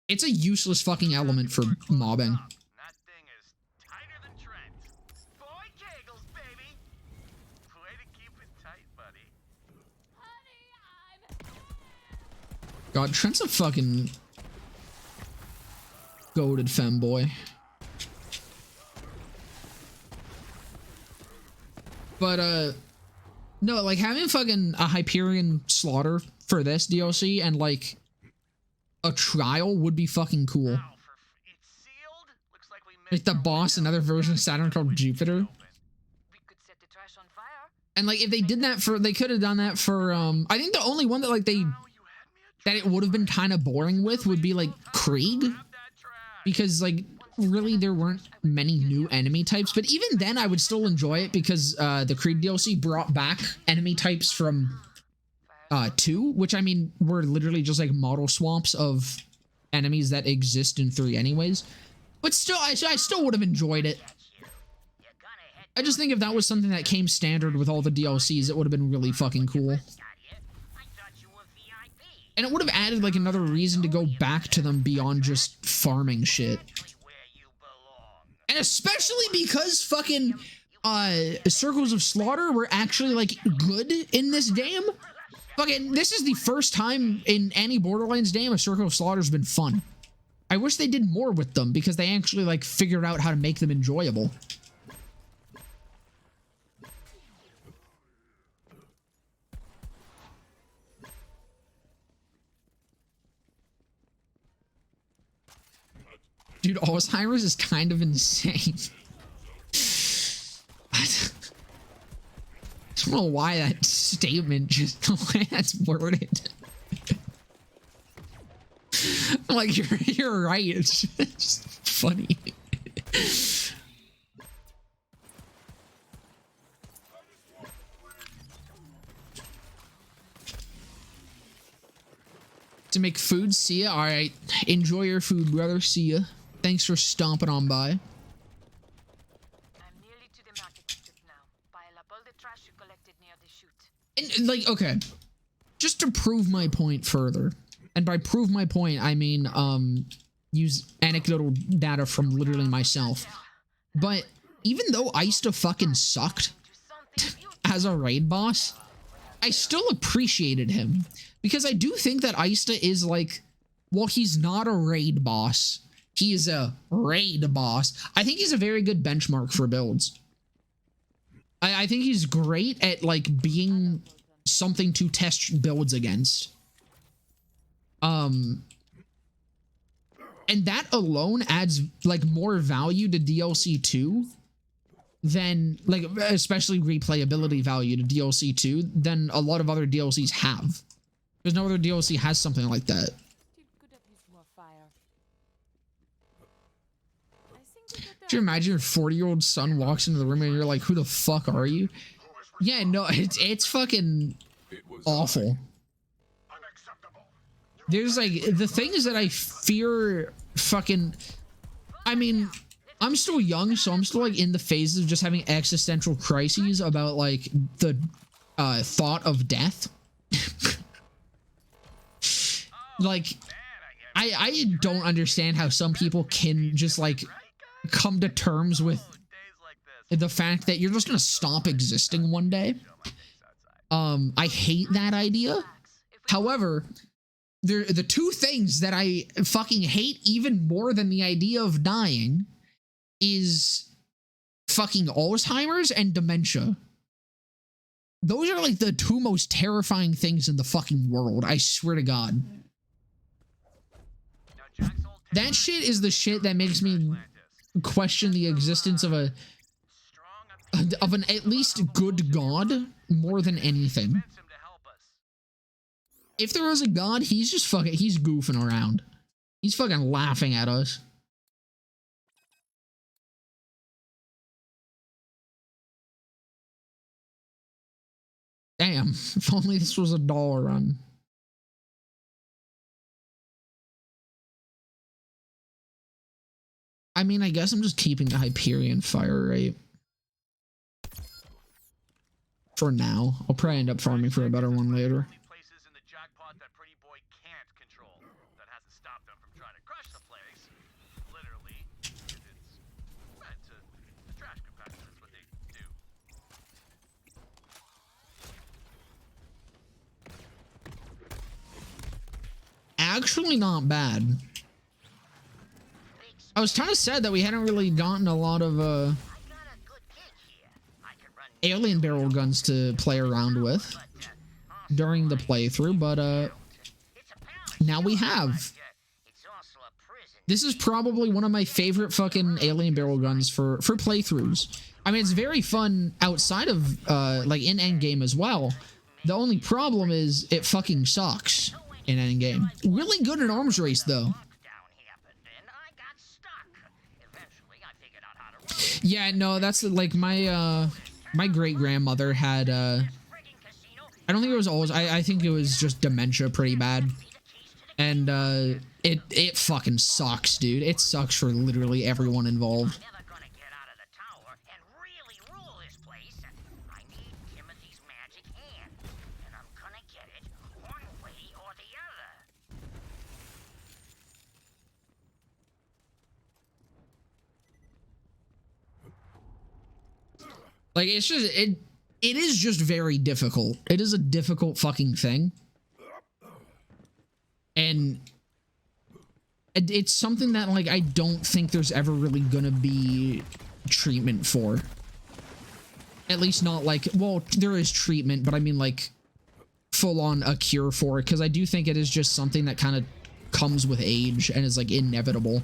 It's a useless fucking element for mobbing. That thing is tighter than Trent. Boy kegels, baby. Way to keep it tight, buddy. God, Trent's a fucking goated femboy. But, no, like, having fucking a Hyperion slaughter for this DLC and, like, a trial would be fucking cool. Like, the boss, another version of Saturn called Jupiter. And, like, if they did that for, they could have done that for, I think the only one that, like, that it would have been kind of boring with would be, like, Krieg. Because, like, really there weren't many new enemy types, but even then I would still enjoy it because the Krieg DLC brought back enemy types from 2, which I mean were literally just like model swamps of enemies that exist in 3 anyways. But still, I still would have enjoyed it. I just think if that was something that came standard with all the DLCs, it would have been really fucking cool. And it would have added like another reason to go back to them beyond just farming shit. And especially because fucking Circles of Slaughter were actually like good in this game. Fucking, this is the first time in any Borderlands game a Circle of Slaughter's been fun. I wish they did more with them because they actually like figured out how to make them enjoyable. Dude, Alzheimer's is kind of insane. I don't know why that statement just the way that's worded. Like, you're right. It's just funny. To make food, see ya. All right, enjoy your food, brother. See ya. Thanks for stomping on by. I'm nearly to the market district now. Pile up all the trash you collected near the chute. And, like, okay, just to prove my point further, and by prove my point, I mean, use anecdotal data from literally myself. But even though Aista fucking sucked as a raid boss, I still appreciated him. Because I do think that Aista is like, well, he's not a raid boss. He is a raid boss. I think he's a very good benchmark for builds. I think he's great at like being something to test builds against. And that alone adds like more value to DLC 2 than like, especially replayability value to DLC 2 than a lot of other DLCs have. Because no other DLC has something like that. Could you imagine your 40-year-old son walks into the room and you're like, who the fuck are you? Yeah, no, it's fucking awful. There's like, the thing is that I fear fucking, I mean, I'm still young, so I'm still like in the phases of just having existential crises about like the thought of death. Like, I don't understand how some people can just like come to terms with the fact that you're just gonna stop existing one day. I hate that idea. However, the two things that I fucking hate even more than the idea of dying is fucking Alzheimer's and dementia. Those are like the two most terrifying things in the fucking world. I swear to God. That shit is the shit that makes me question the existence of an at least good God more than anything. If there was a God, he's just fucking, he's goofing around. He's fucking laughing at us. Damn, if only this was a dollar run. I mean, I guess I'm just keeping the Hyperion fire rate. For now. I'll probably end up farming for a better one later. Places in the jackpot that Pretty Boy can't control. That hasn't stopped them from trying to crush the place. Literally, it's meant to the trash compactor. That's what they do. Actually not bad. I was kind of sad that we hadn't really gotten a lot of alien barrel guns to play around with during the playthrough, but now we have. This is probably one of my favorite fucking alien barrel guns for playthroughs. I mean, it's very fun outside of like in endgame as well. The only problem is it fucking sucks in endgame. Really good in arms race though. Yeah, no, that's like my my great grandmother had I don't think it was always I think it was just dementia pretty bad. And it fucking sucks, dude. It sucks for literally everyone involved. Like, it's just, it is just very difficult. It is a difficult fucking thing. And it's something that, like, I don't think there's ever really gonna be treatment for. At least not like, well, there is treatment, but I mean, like, full on a cure for it. Because I do think it is just something that kind of comes with age and is, like, inevitable.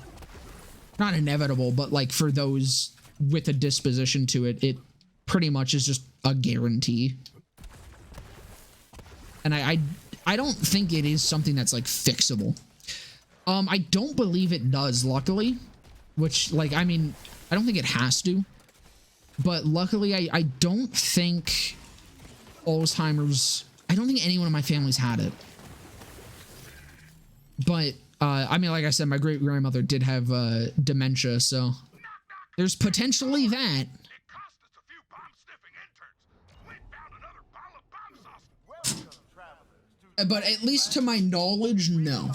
Not inevitable, but, like, for those with a disposition to it, it pretty much is just a guarantee. And I don't think it is something that's like fixable. I don't believe it does, luckily, which, like, I mean, I don't think it has to, but luckily I don't think Alzheimer's, I don't think anyone in my family's had it. But I mean, like I said, my great grandmother did have dementia, so there's potentially that. But at least to my knowledge, no.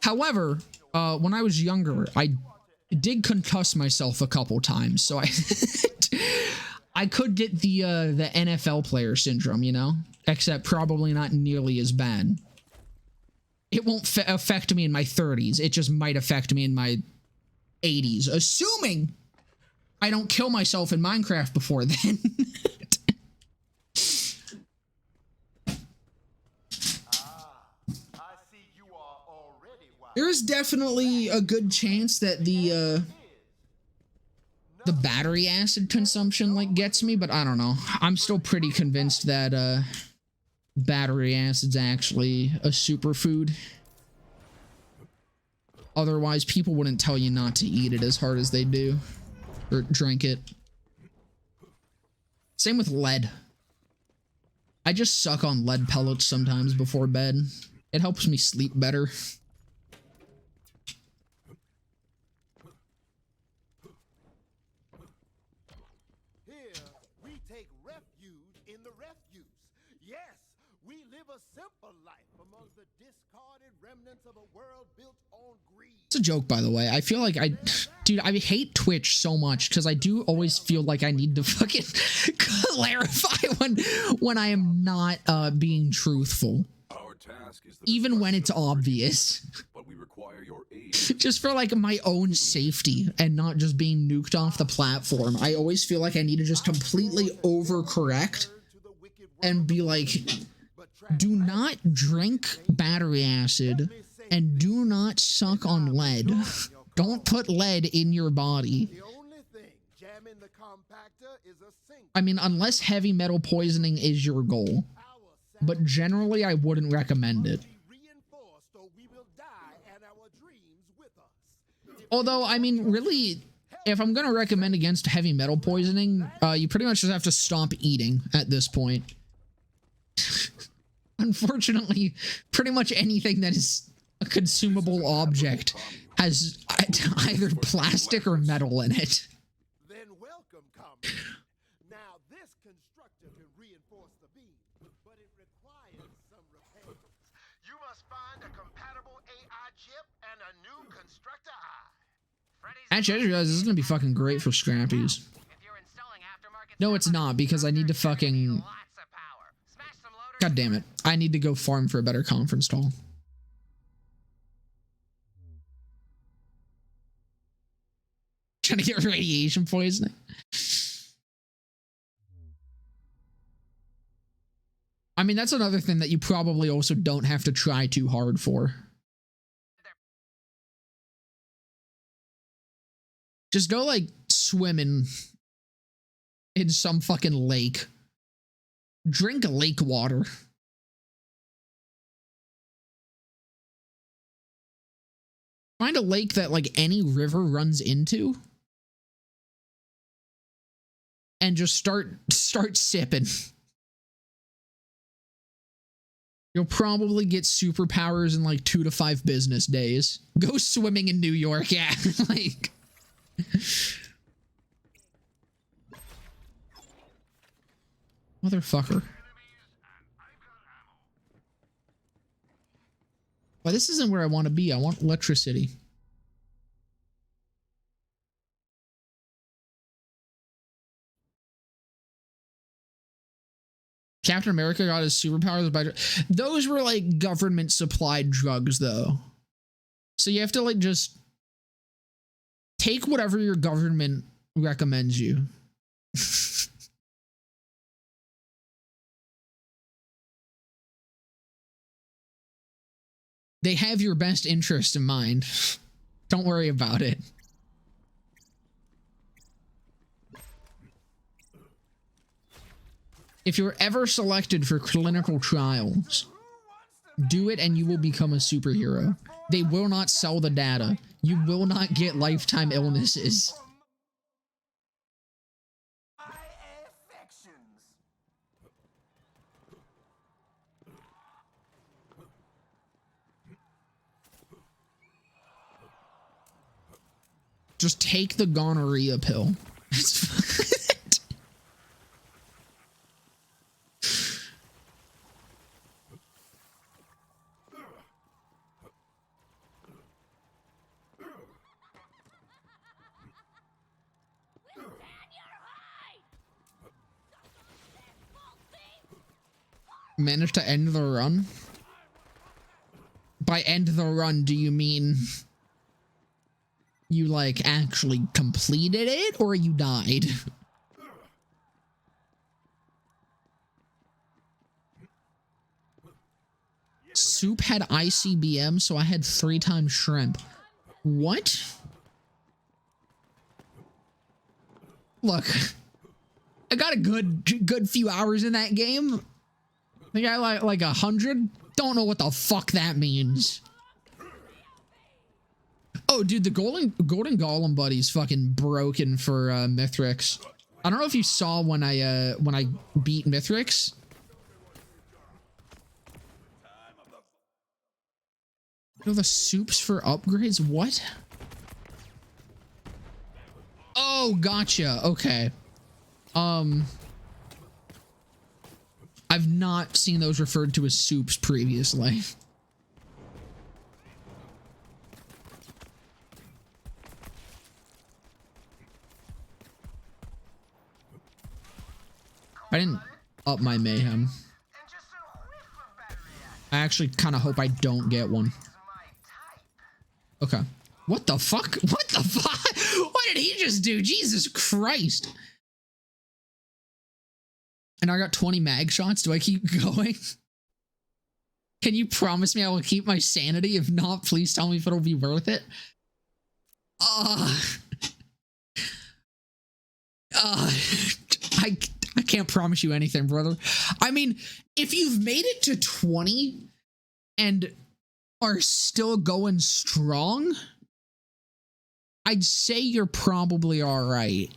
However, when I was younger, I did concuss myself a couple times, so I could get the NFL player syndrome, you know? Except probably not nearly as bad. It won't affect me in my 30s. It just might affect me in my 80s, assuming I don't kill myself in Minecraft before then. There is definitely a good chance that the battery acid consumption, like, gets me, but I don't know. I'm still pretty convinced that battery acid's actually a superfood. Otherwise, people wouldn't tell you not to eat it as hard as they do. Or drink it. Same with lead. I just suck on lead pellets sometimes before bed. It helps me sleep better. Here, we take refuge in the refuse. Yes, we live a simple life among the discarded remnants of a world built on greed. It's a joke, by the way. I feel like dude, I hate Twitch so much because I do always feel like I need to fucking clarify when I am not being truthful. Our task is even when it's obvious. But we require your aid. Just for like my own safety and not just being nuked off the platform. I always feel like I need to just completely overcorrect and be like, do not drink battery acid and do not suck on lead. Don't put lead in your body. I mean, unless heavy metal poisoning is your goal. But generally, I wouldn't recommend it. Although, I mean, really, if I'm gonna recommend against heavy metal poisoning, you pretty much just have to stop eating at this point. Unfortunately, pretty much anything that is a consumable object has either plastic or metal in it. Then welcome, comrade. Now this constructor can reinforce the beam, but it requires some repairs. You must find a compatible AI chip and a new constructor eye. Actually, I just realized this is gonna be fucking great for scrappies. No, it's not, because I need to fucking... God damn it. I need to go farm for a better conference hall. Trying to get radiation poisoning. I mean, that's another thing that you probably also don't have to try too hard for. Just go, like, swimming in some fucking lake. Drink lake water. Find a lake that, like, any river runs into. And just start sipping. You'll probably get superpowers in, like, 2 to 5 business days. Go swimming in New York, yeah. Like... Motherfucker. Well, this isn't where I want to be. I want electricity. Captain America got his superpowers by... Those were, like, government supplied drugs, though. So you have to, like, just... take whatever your government recommends you. They have your best interest in mind. Don't worry about it. If you're ever selected for clinical trials, do it and you will become a superhero. They will not sell the data. You will not get lifetime illnesses. Just take the gonorrhea pill. Managed to end the run? By end the run, do you mean you, like, actually completed it, or you died? Soup had ICBM, so I had 3 times shrimp. What? Look, I got a good few hours in that game. I think I like 100. Don't know what the fuck that means. Oh, dude, the golden golem buddy's fucking broken for Mithrix. I don't know if you saw when I beat Mithrix. You know, the soups for upgrades? What? Oh, gotcha. Okay. I've not seen those referred to as soups previously. I didn't up my mayhem. I actually kind of hope I don't get one. Okay. What the fuck? What the fuck? What did he just do? Jesus Christ. And I got 20 mag shots. Do I keep going? Can you promise me I will keep my sanity? If not, please tell me if it'll be worth it. I can't promise you anything, brother. I mean, if you've made it to 20 and are still going strong, I'd say you're probably all right.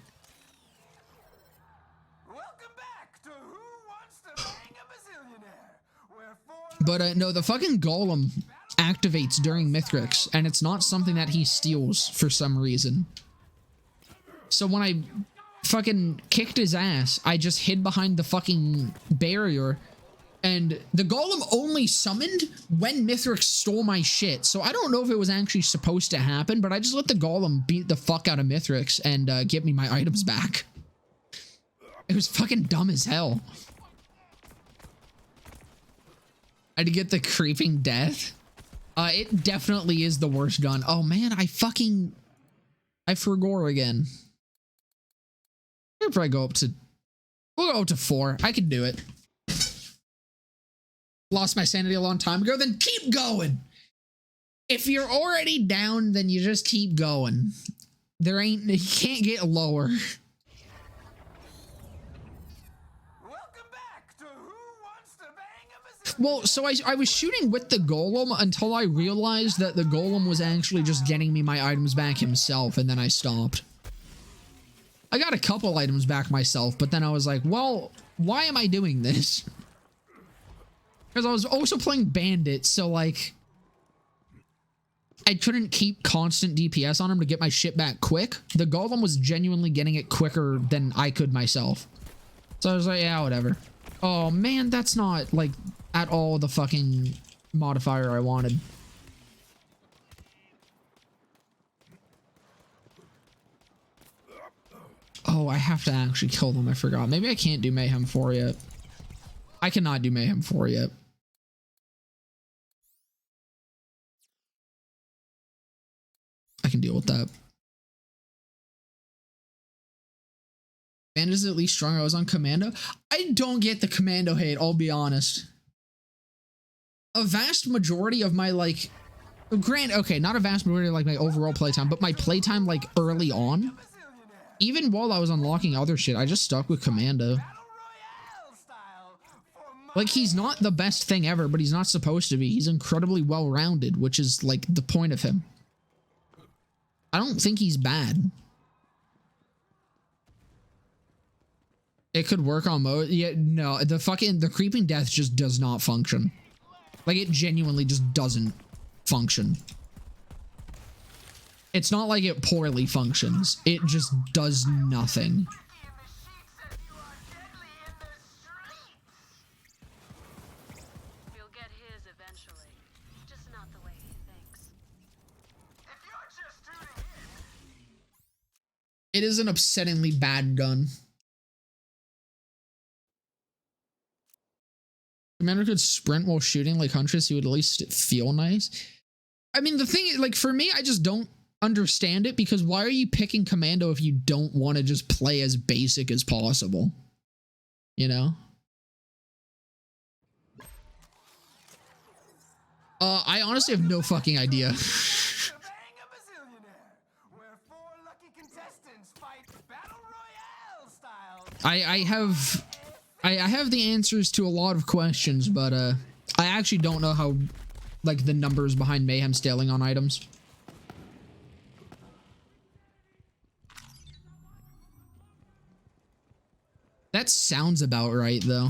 Welcome back to Who Wants to Bang a Bazillionaire, where But no, the fucking golem activates during Mithrix, and it's not something that he steals for some reason. So when I fucking kicked his ass, I just hid behind the fucking barrier, and the golem only summoned when Mithrix stole my shit. So I don't know if it was actually supposed to happen, but I just let the golem beat the fuck out of Mithrix and get me my items back. It was fucking dumb as hell. I had to get the creeping death. It definitely is the worst gun. Oh man, I forgot again. I'll probably go up to, we'll go up to 4. I can do it. Lost my sanity a long time ago, then keep going. If you're already down, then you just keep going. You can't get lower. Well, so I was shooting with the golem until I realized that the golem was actually just getting me my items back himself, and then I stopped. I got a couple items back myself, but then I was like, well, why am I doing this? Because I was also playing Bandit, so like, I couldn't keep constant DPS on him to get my shit back quick. The golem was genuinely getting it quicker than I could myself. So I was like, yeah, whatever. Oh man, that's not like at all the fucking modifier I wanted. Oh, I have to actually kill them. I forgot. Maybe I can't do Mayhem 4 yet. I cannot do Mayhem 4 yet. I can deal with that. Bandit is at least stronger. I was on Commando. I don't get the Commando hate, I'll be honest. A vast majority of my, like... okay, not a vast majority of, like, my overall playtime, but my playtime, like, early on. Even while I was unlocking other shit, I just stuck with Commando. Like, he's not the best thing ever, but he's not supposed to be. He's incredibly well-rounded, which is, like, the point of him. I don't think he's bad. It could work on mode. Yeah, no, the creeping death just does not function. Like, it genuinely just doesn't function. It's not like it poorly functions. It just does nothing. You'll get his eventually. Just not the way he thinks. It is an upsettingly bad gun. Commander could sprint while shooting like Huntress, he would at least feel nice. I mean, the thing is, like, for me, I just don't understand it, because why are you picking Commando if you don't want to just play as basic as possible? You know? I honestly have no fucking idea. I have the answers to a lot of questions, but I actually don't know how, like, the numbers behind Mayhem scaling on items. That sounds about right, though.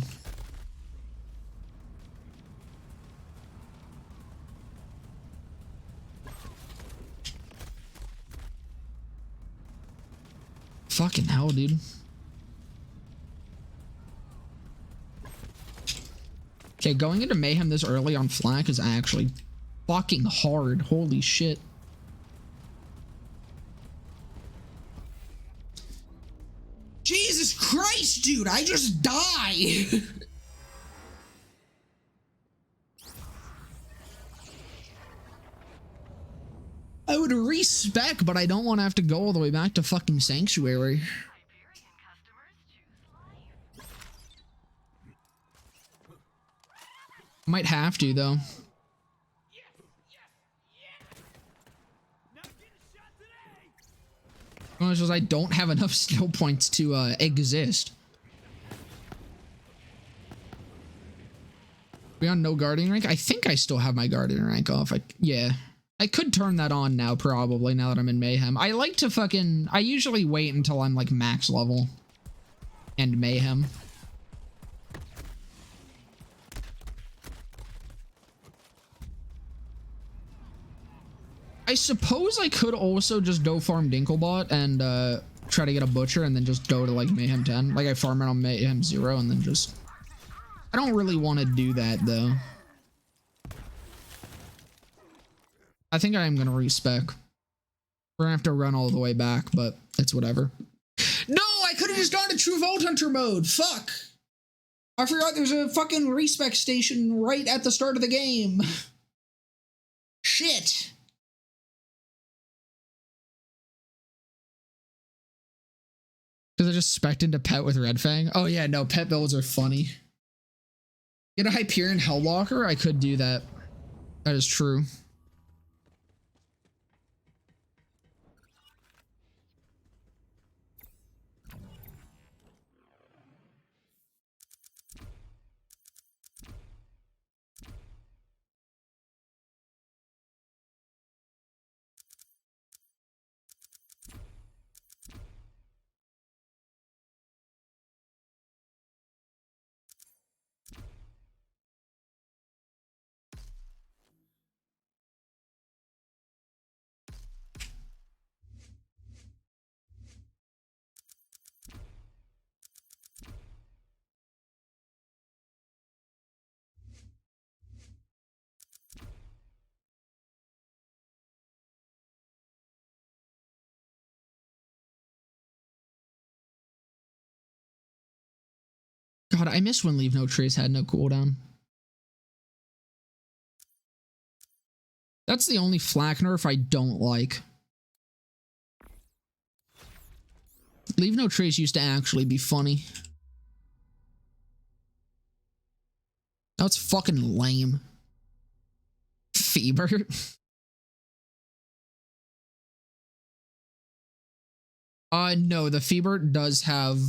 Fucking hell, dude. Okay, going into Mayhem this early on Flak is actually fucking hard. Holy shit. Jesus Christ, dude, I just die. I would respec, but I don't want to have to go all the way back to fucking Sanctuary. Might have to, though. It's just I don't have enough skill points to exist. We on no guardian rank? I think I still have my guardian rank off. Yeah, I could turn that on now, probably, now that I'm in Mayhem. I like to fucking... I usually wait until I'm, like, max level. And Mayhem. I suppose I could also just go farm Dinklebot and, try to get a Butcher and then just go to, like, Mayhem 10. Like, I farm it on Mayhem 0 and then just... I don't really want to do that, though. I think I am going to respec. We're going to have to run all the way back, but it's whatever. No, I could have just gone to True Vault Hunter mode. Fuck. I forgot there's a fucking respec station right at the start of the game. Shit. Because I just spec'd into Pet with Red Fang. Oh yeah, no, pet builds are funny. Get a Hyperion Hellwalker? I could do that. That is true. God, I miss when Leave No Trace had no cooldown. That's the only flak nerf I don't like. Leave No Trace used to actually be funny. Now it's fucking lame. Fever. No, the Fever does have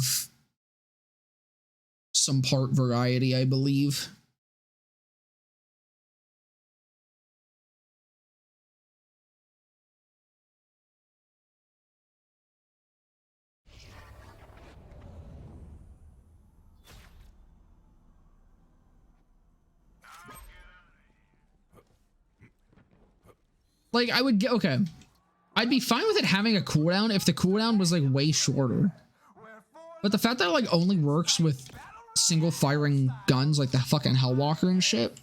some part variety, I believe. Like, I would get, okay. I'd be fine with it having a cooldown if the cooldown was, like, way shorter. But the fact that it, like, only works with single firing guns, like the fucking Hellwalker and shit,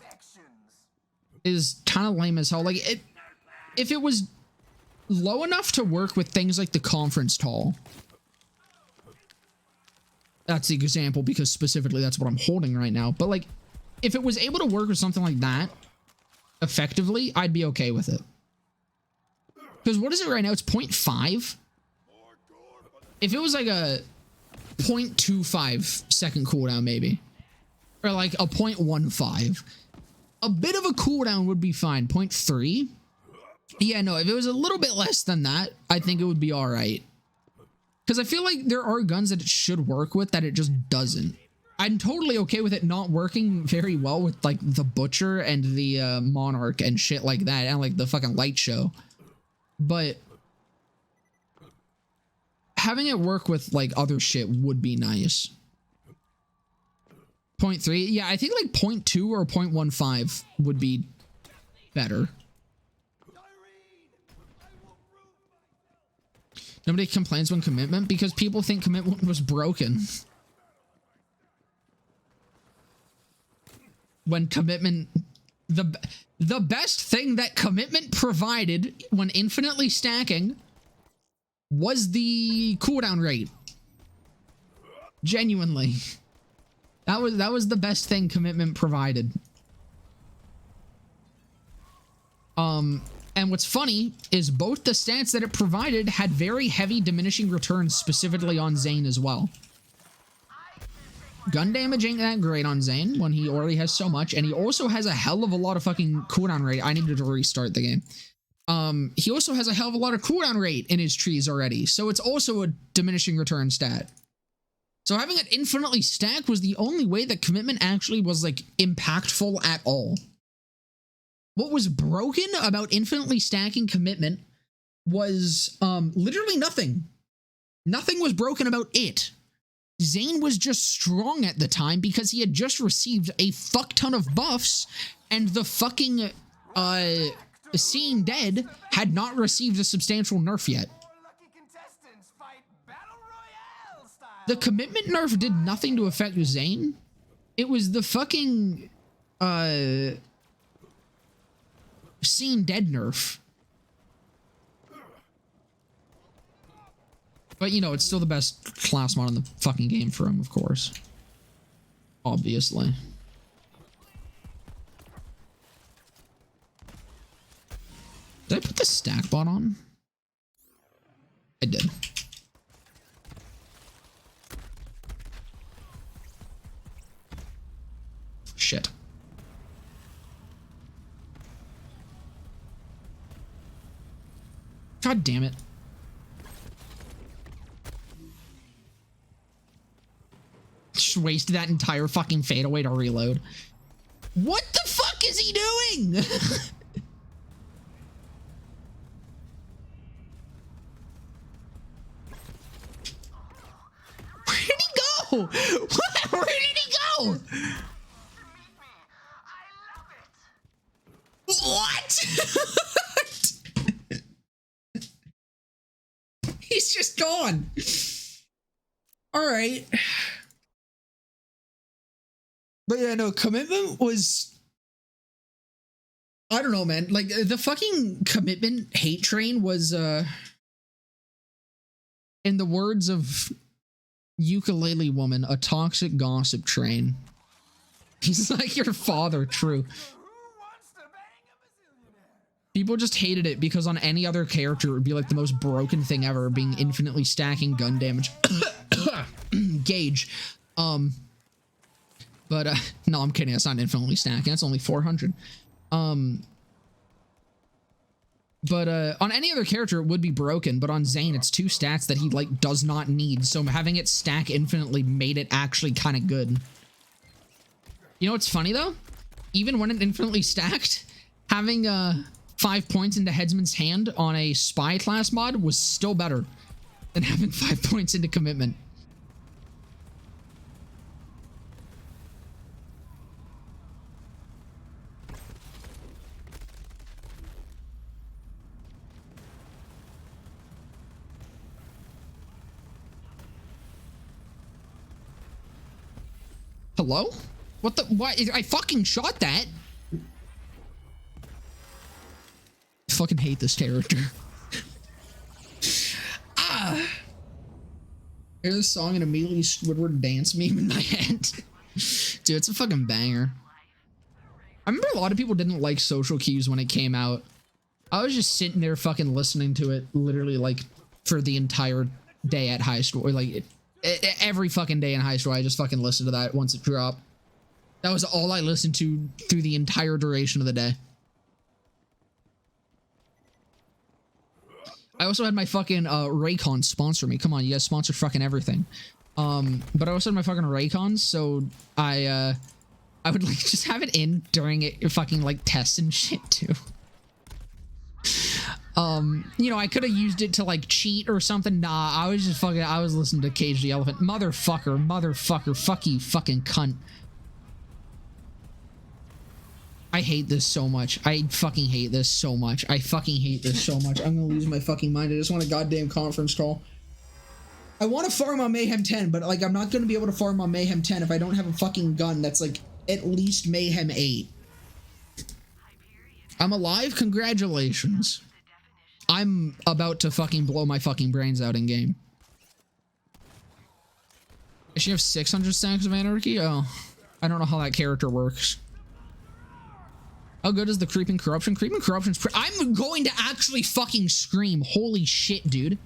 is kind of lame as hell. Like, if it was low enough to work with things like the Conference Tall. That's the example because specifically that's what I'm holding right now. But, like, if it was able to work with something like that effectively, I'd be okay with it. Because what is it right now? It's 0.5. If it was like a 0.25 second cooldown, maybe. Or like a 0.15. A bit of a cooldown would be fine. 0.3? Yeah, no, if it was a little bit less than that, I think it would be alright. Because I feel like there are guns that it should work with that it just doesn't. I'm totally okay with it not working very well with like the Butcher and the Monarch and shit like that. And like the fucking Light Show. But having it work with like other shit would be nice. 0.3, yeah, I think like 0.2 or 0.15 would be better. Nobody complains when commitment because people think commitment was broken. When commitment, the best thing that commitment provided when infinitely stacking was the cooldown rate. Genuinely. That was the best thing commitment provided. And what's funny is both the stats that it provided had very heavy diminishing returns specifically on Zane as well. Gun damage ain't that great on Zane when he already has so much, and he also has a hell of a lot of fucking cooldown rate. I needed to restart the game. He also has a hell of a lot of cooldown rate in his trees already, so it's also a diminishing return stat. So having it infinitely stacked was the only way that commitment actually was like impactful at all. What was broken about infinitely stacking commitment was literally nothing. Nothing was broken about it. Zane was just strong at the time because he had just received a fuck ton of buffs, and the fucking Seeing Dead had not received a substantial nerf yet. The commitment nerf did nothing to affect Zane. It was the fucking Seeing Dead nerf. But, you know, it's still the best class mod in the fucking game for him, of course. Obviously. Did I put the stack bot on? I did. Shit. God damn it. Just wasted that entire fucking fadeaway to reload. What the fuck is he doing? Where did he go? What? Where did he go? What? He's just gone. All right. But yeah, no, commitment was, I don't know, man. Like, the fucking commitment hate train was, in the words of Ukulele Woman, a toxic gossip train. He's like your father, true. People just hated it because on any other character, it would be like the most broken thing ever, being infinitely stacking gun damage. Gauge. But, no, I'm kidding. It's not infinitely stacking. It's only 400. But, on any other character, it would be broken. But on Zane, it's 2 stats that he, like, does not need. So having it stack infinitely made it actually kind of good. You know what's funny, though? Even when it infinitely stacked, having, 5 points into Headsman's Hand on a spy class mod was still better than having 5 points into commitment. Hello? What the? What? I fucking shot that. I fucking hate this character. Ah. I hear this song and immediately Squidward dance meme in my head. Dude, it's a fucking banger. I remember a lot of people didn't like Social Cues when it came out. I was just sitting there fucking listening to it literally like for the entire day at high school. Or like every fucking day in high school, I just fucking listened to that once it dropped. That was all I listened to through the entire duration of the day. I also had my fucking Raycon sponsor me. Come on, you guys sponsor fucking everything. But I also had my fucking Raycons, so I would like just have it in during it fucking like tests and shit too. You know, I could have used it to like cheat or something. Nah, I was just fucking, I was listening to Cage the Elephant. Motherfucker, fuck you, fucking cunt. I hate this so much. I fucking hate this so much. I fucking hate this so much. I'm gonna lose my fucking mind. I just want a goddamn conference call. I want to farm on Mayhem 10, but like I'm not gonna be able to farm on Mayhem 10 if I don't have a fucking gun that's like at least Mayhem 8. I'm alive? Congratulations. I'm about to fucking blow my fucking brains out in game. Does she have 600 stacks of anarchy? Oh, I don't know how that character works. How good is the creeping corruption? Creeping corruption's I'm going to actually fucking scream. Holy shit, dude.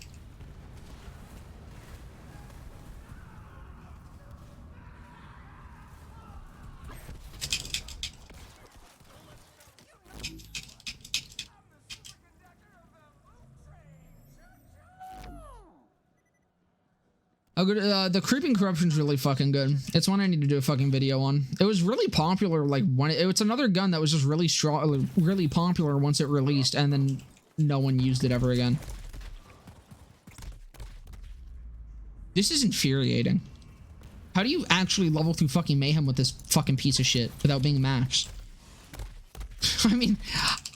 The Creeping Corruption's really fucking good. It's one I need to do a fucking video on. It was really popular, like, when it's another gun that was just really strong, really popular once it released, and then no one used it ever again. This is infuriating. How do you actually level through fucking Mayhem with this fucking piece of shit without being maxed? I mean,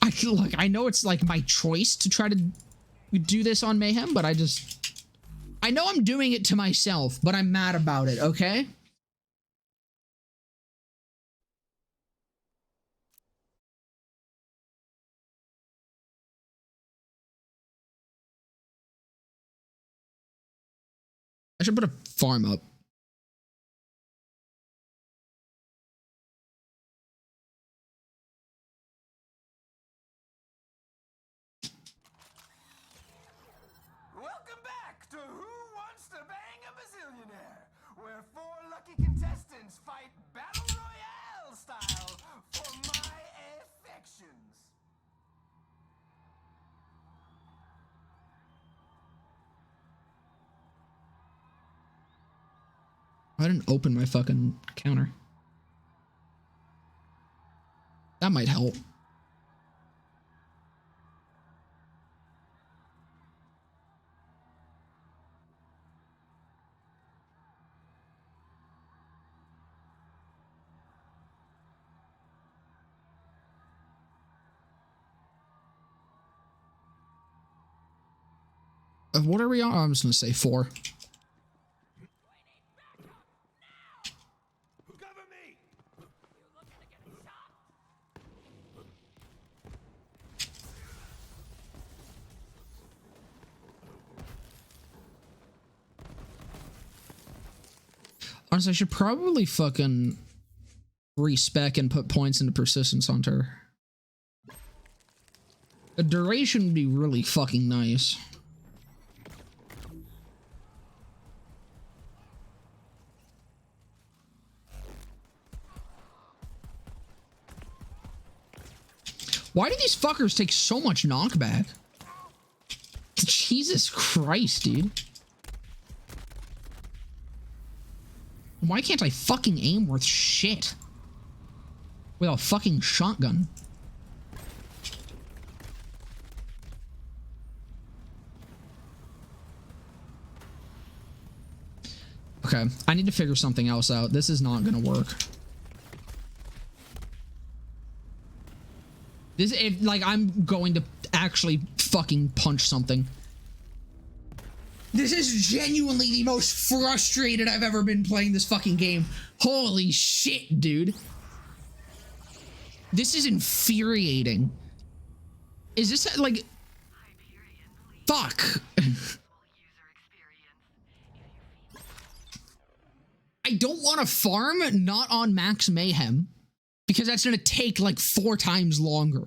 I know it's like my choice to try to do this on Mayhem, but I know I'm doing it to myself, but I'm mad about it, okay? I should put a farm up. Welcome back to Who Wants to Bang a Bazillionaire, where 4 lucky contestants fight Battle Royale style for my affections. I didn't open my fucking counter. That might help. What are we on? I'm just gonna say 4. Honestly, I should probably fucking respec and put points into Persistence Hunter. The duration would be really fucking nice. Why do these fuckers take so much knockback? Jesus Christ, dude. Why can't I fucking aim worth shit with a fucking shotgun? Okay, I need to figure something else out. This is not gonna work. Like, I'm going to actually fucking punch something. This is genuinely the most frustrated I've ever been playing this fucking game. Holy shit, dude. This is infuriating. Is this like... Fuck. I don't want to farm, not on Max Mayhem. Because that's going to take like 4 times longer.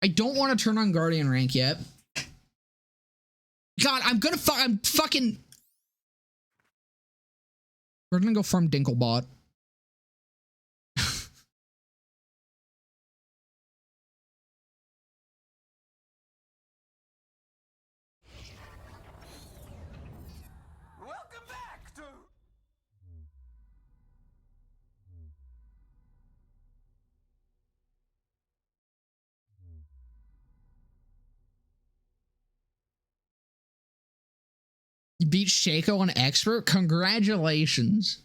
I don't want to turn on Guardian rank yet. God, I'm fucking... We're gonna go farm Dinklebot. Welcome back to... You beat Shaco on Expert? Congratulations.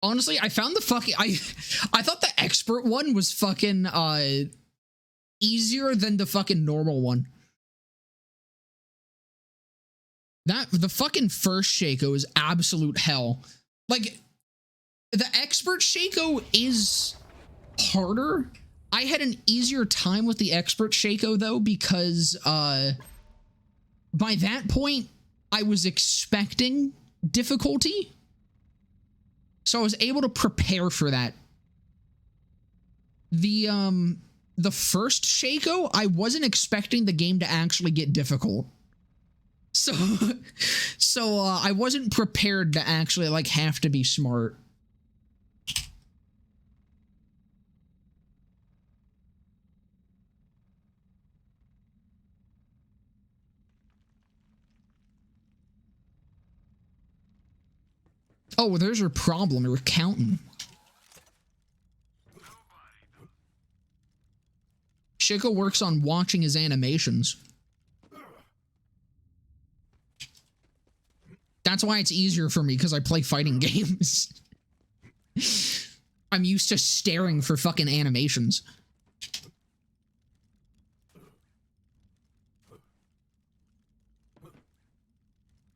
Honestly, I found the fucking... I thought the Expert one was fucking easier than the fucking normal one. The fucking first Shaco is absolute hell. Like, the Expert Shaco is harder. I had an easier time with the Expert Shaco, though, because by that point, I was expecting difficulty. So I was able to prepare for that. The first Shaco, I wasn't expecting the game to actually get difficult. So I wasn't prepared to actually, like, have to be smart. Oh, well, there's your problem. You're counting. Shiko works on watching his animations. That's why it's easier for me, because I play fighting games. I'm used to staring for fucking animations.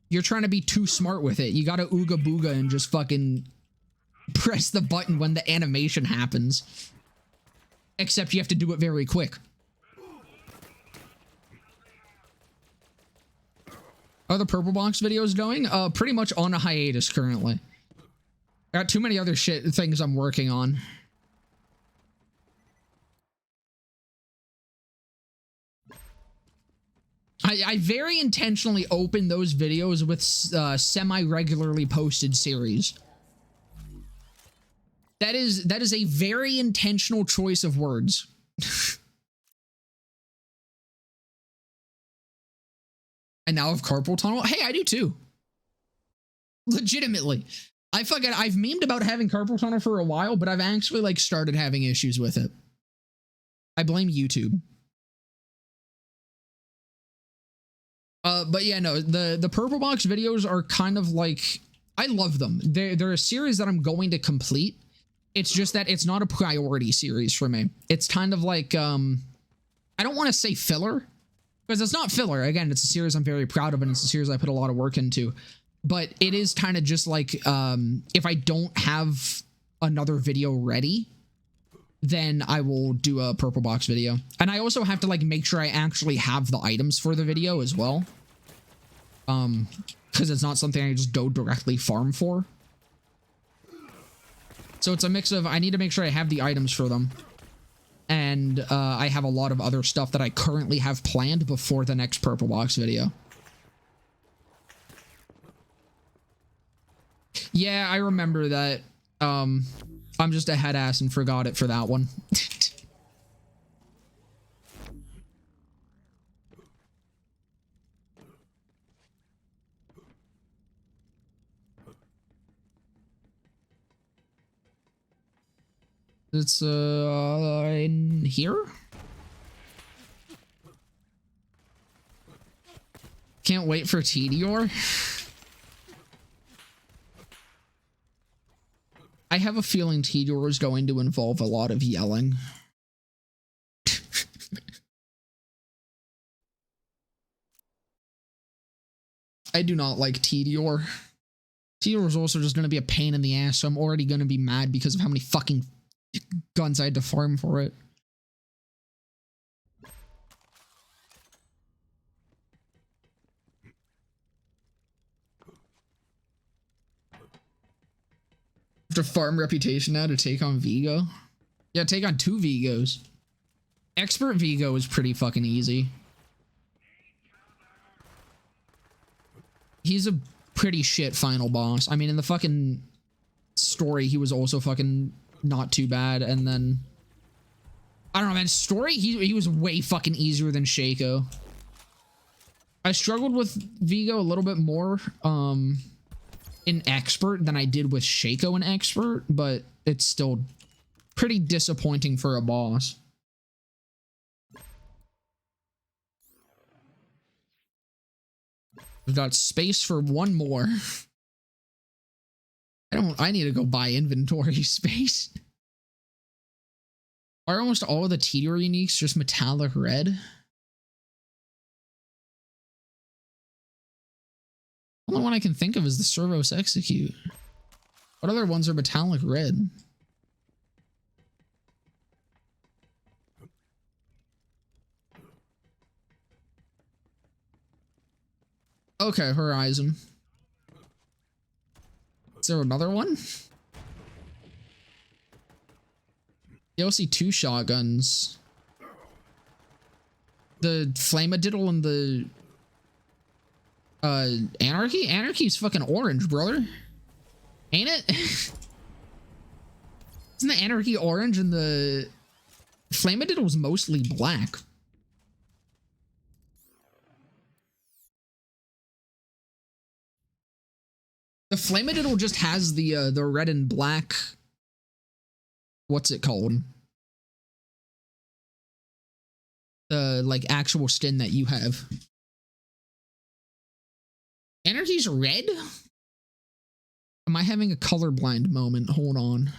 You're trying to be too smart with it. You gotta ooga booga and just fucking press the button when the animation happens. Except you have to do it very quick. Are the Purple Box videos going? Pretty much on a hiatus currently. I got too many other things I'm working on. I very intentionally open those videos with semi-regularly posted series. That is a very intentional choice of words. And now of carpal tunnel? Hey, I do too. Legitimately. I've memed about having carpal tunnel for a while, but I've actually like started having issues with it. I blame YouTube. But yeah, no, the Purple Box videos are kind of like, I love them. They're a series that I'm going to complete. It's just that it's not a priority series for me. It's kind of like, I don't want to say filler, because it's not filler. Again, it's a series I'm very proud of, and it's a series I put a lot of work into. But it is kind of just like, if I don't have another video ready, then I will do a Purple Box video. And I also have to like make sure I actually have the items for the video as well. Because it's not something I just go directly farm for. So it's a mix of, I need to make sure I have the items for them. And I have a lot of other stuff that I currently have planned before the next Purple Box video. Yeah, I remember that. I'm just a head ass and forgot it for that one. It's in here. Can't wait for Tedior. I have a feeling Tedior is going to involve a lot of yelling. I do not like Tedior. Tedior is also just going to be a pain in the ass, so I'm already going to be mad because of how many fucking guns I had to farm for it. To farm reputation now to take on Vigo. Yeah, take on 2 Vigos. Expert Vigo is pretty fucking easy. He's a pretty shit final boss. I mean, in the fucking story, he was also fucking not too bad. And then, I don't know, man. Story, he was way fucking easier than Shaco. I struggled with Vigo a little bit more. In Expert than I did with Shaco in Expert, but it's still pretty disappointing for a boss. We've got space for one more. I need to go buy inventory space. Are almost all of the Tedior uniques just metallic red? The only one I can think of is the Servos Execute. What other ones are metallic red? Okay, Horizon. Is there another one? You also see 2 shotguns. The Flamadiddle and the Anarchy? Anarchy's fucking orange, brother. Ain't it? Isn't the Anarchy orange and the Flamadiddle's mostly black? The Flaminidal just has the red and black. What's it called? The like actual skin that you have. Energy's red? Am I having a colorblind moment? Hold on.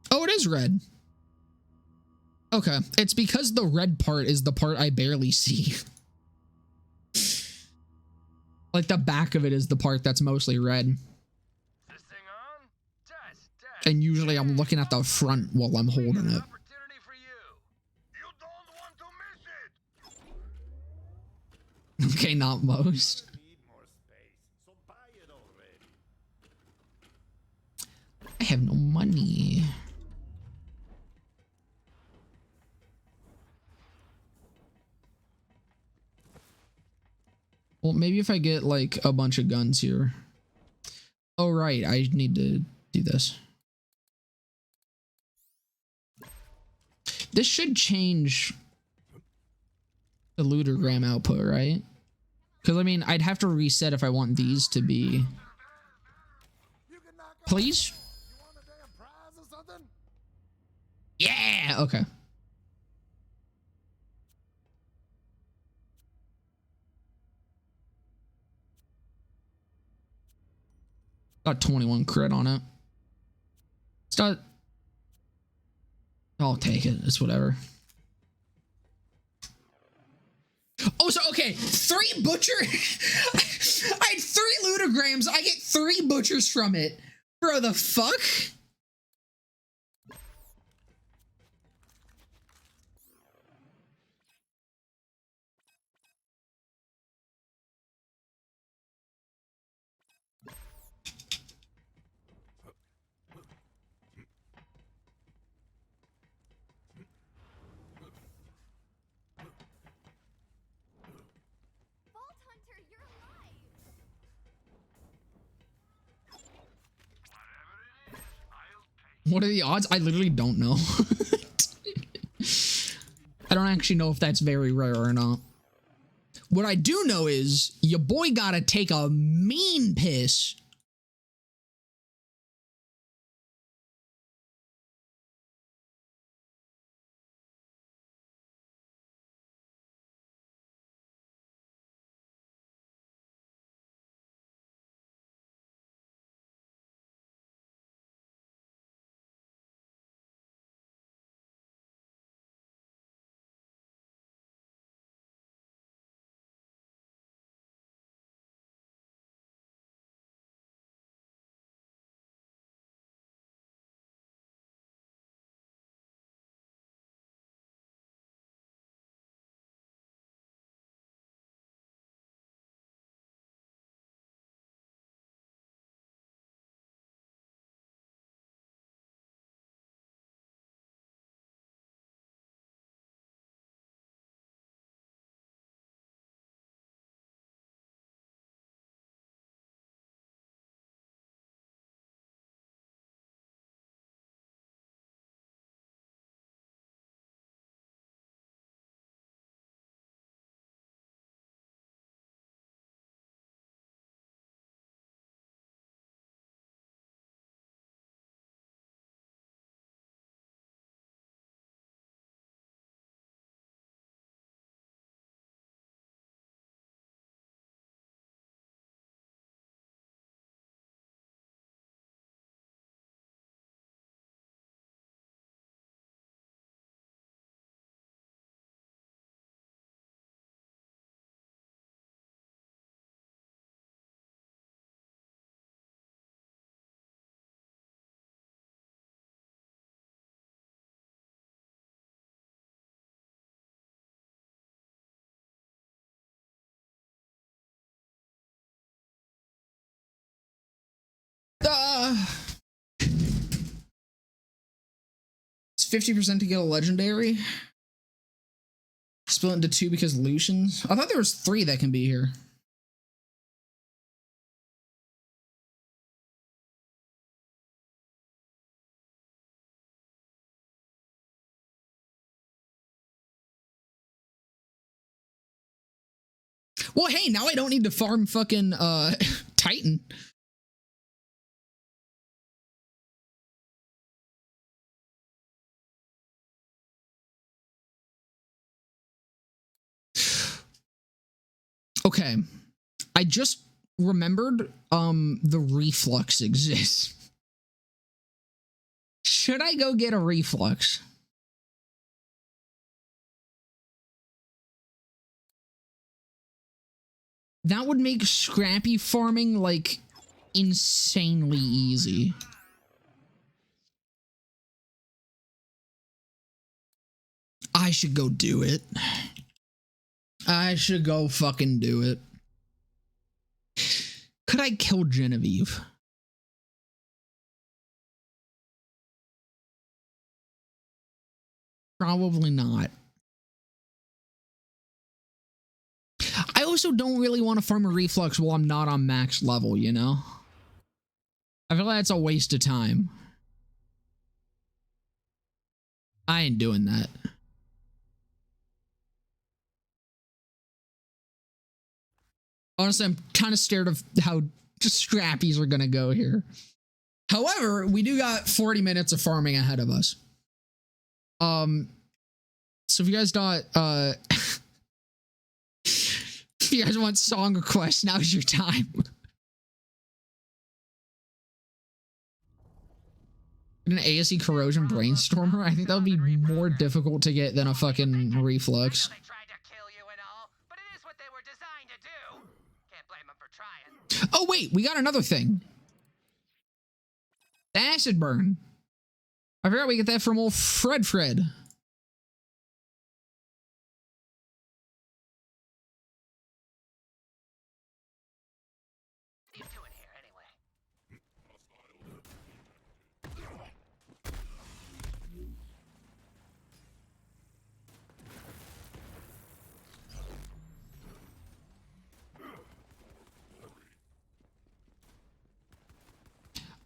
Oh, it is red. Okay. It's because the red part is the part I barely see. Like the back of it is the part that's mostly red. And usually I'm looking at the front while I'm holding it. Okay, not most. I have no money. Well, maybe if I get like a bunch of guns here. Oh, right. I need to do this. This should change the lootergram output, right? Because, I mean, I'd have to reset if I want these to be... Please? Yeah! Okay. Got 21 crit on it. It's not... I'll take it. It's whatever. Oh, so, okay. 3 butcher... I had 3 lootergrams. I get 3 butchers from it. Bro, the fuck? What are the odds? I literally don't know. I don't actually know if that's very rare or not. What I do know is your boy gotta take a mean piss It's 50% to get a legendary. Split into 2 because Lucian's. I thought there was 3 that can be here. Well, hey, now I don't need to farm fucking Titan. Okay. I just remembered the reflux exists. Should I go get a reflux? That would make scrappy farming like insanely easy. I should go do it. I should go fucking do it. Could I kill Genevieve? Probably not. I also don't really want to farm a reflux while I'm not on max level, you know? I feel like that's a waste of time. I ain't doing that. Honestly, I'm kind of scared of how scrappies are going to go here. However, we do got 40 minutes of farming ahead of us. So if you guys got, if you guys want song requests, now's your time. An ASE corrosion brainstormer? I think that would be more difficult to get than a fucking reflux. Oh wait, we got another thing. The acid burn. I forgot we get that from old Fred.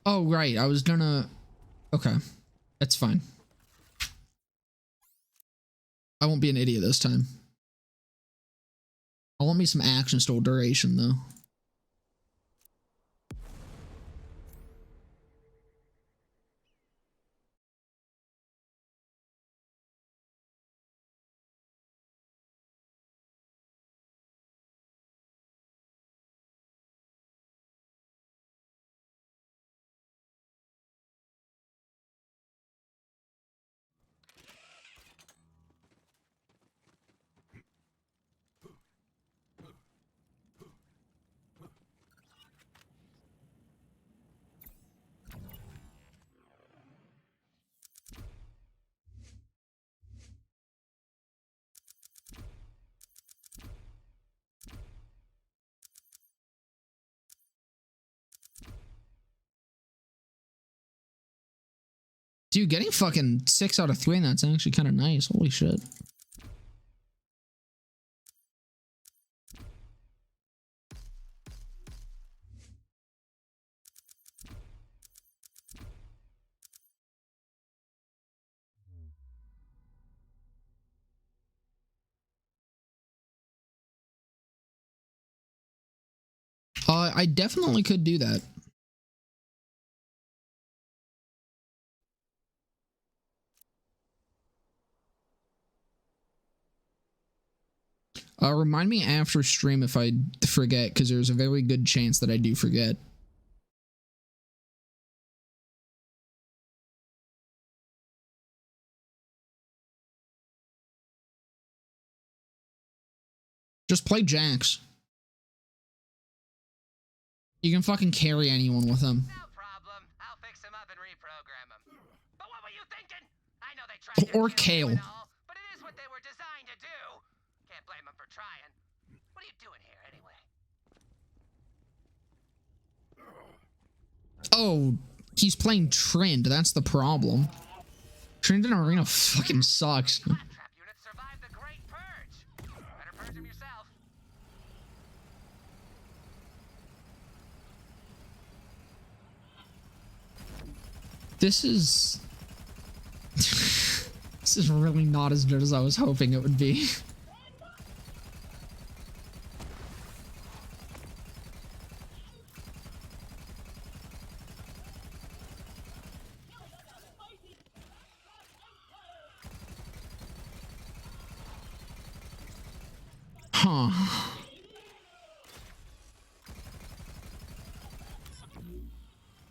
Oh, right. I was gonna... Okay. That's fine. I won't be an idiot this time. I want me some action stole duration, though. Dude, getting fucking 6 out of 3 in that's actually kind of nice. Holy shit. I definitely could do that. Remind me after stream if I forget, because there's a very good chance that I do forget. Just play Jax. You can fucking carry anyone with him. No problem. I'll fix him up and reprogram him. But what were you thinking? I know they tried to Or kill you Kale. and all, but it is what they were designed to do. Can't blame them for trying. What are you doing here anyway? Oh, he's playing Trend. That's the problem. Trinidad Arena fucking sucks. Trap units survived the Great Purge. Better purge them yourself. This is... this is really not as good as I was hoping it would be. Huh.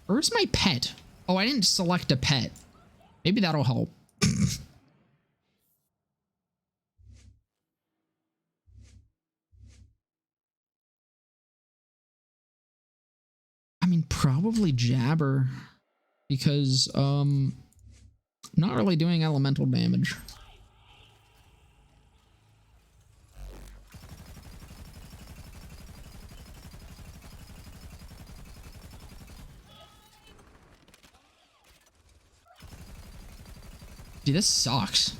Where's my pet? Oh, I didn't select a pet. Maybe that'll help. I mean, probably Jabber. Because, not really doing elemental damage. Dude, this sucks.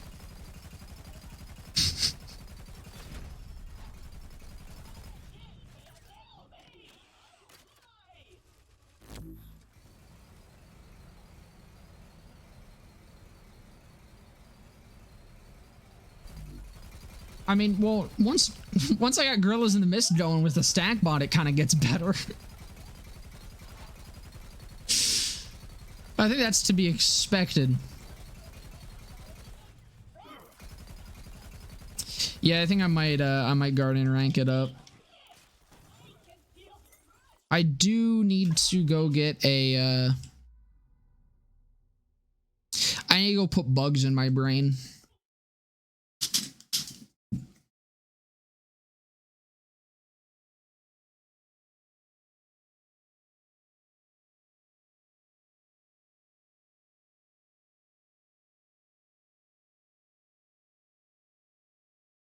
I mean, well, once I got Gorillas in the Mist going with the stack bot, it kind of gets better. I think that's to be expected. Yeah, I think I might Guardian rank it up. I do need to go get a, I need to go put bugs in my brain.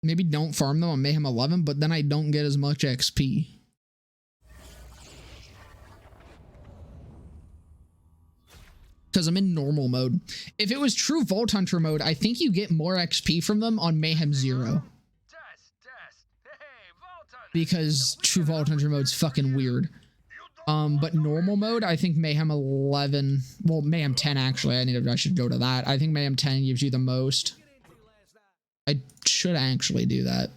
Maybe don't farm them on Mayhem 11, but then I don't get as much XP. Because I'm in normal mode. If it was true Vault Hunter mode, I think you get more XP from them on Mayhem 0. Because true Vault Hunter mode's fucking weird. But normal mode, I think Mayhem 11... Well, Mayhem 10, actually. I should go to that. I think Mayhem 10 gives you the most. I should actually do that.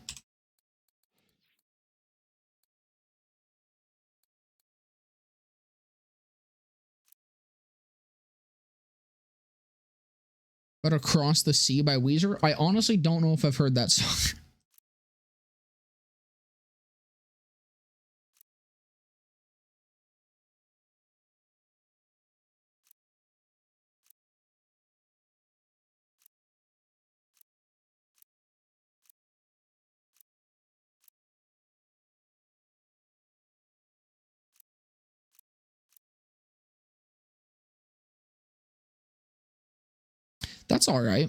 But Across the Sea by Weezer? I honestly don't know if I've heard that song. That's all right.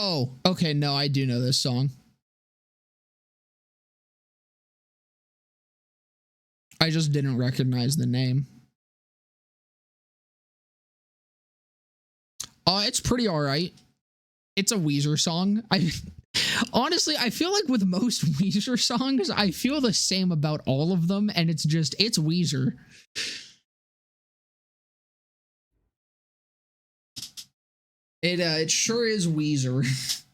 Oh, okay. No, I do know this song. I just didn't recognize the name. It's pretty all right. It's a Weezer song. Honestly, I feel like with most Weezer songs, I feel the same about all of them, and it's Weezer. It sure is Weezer.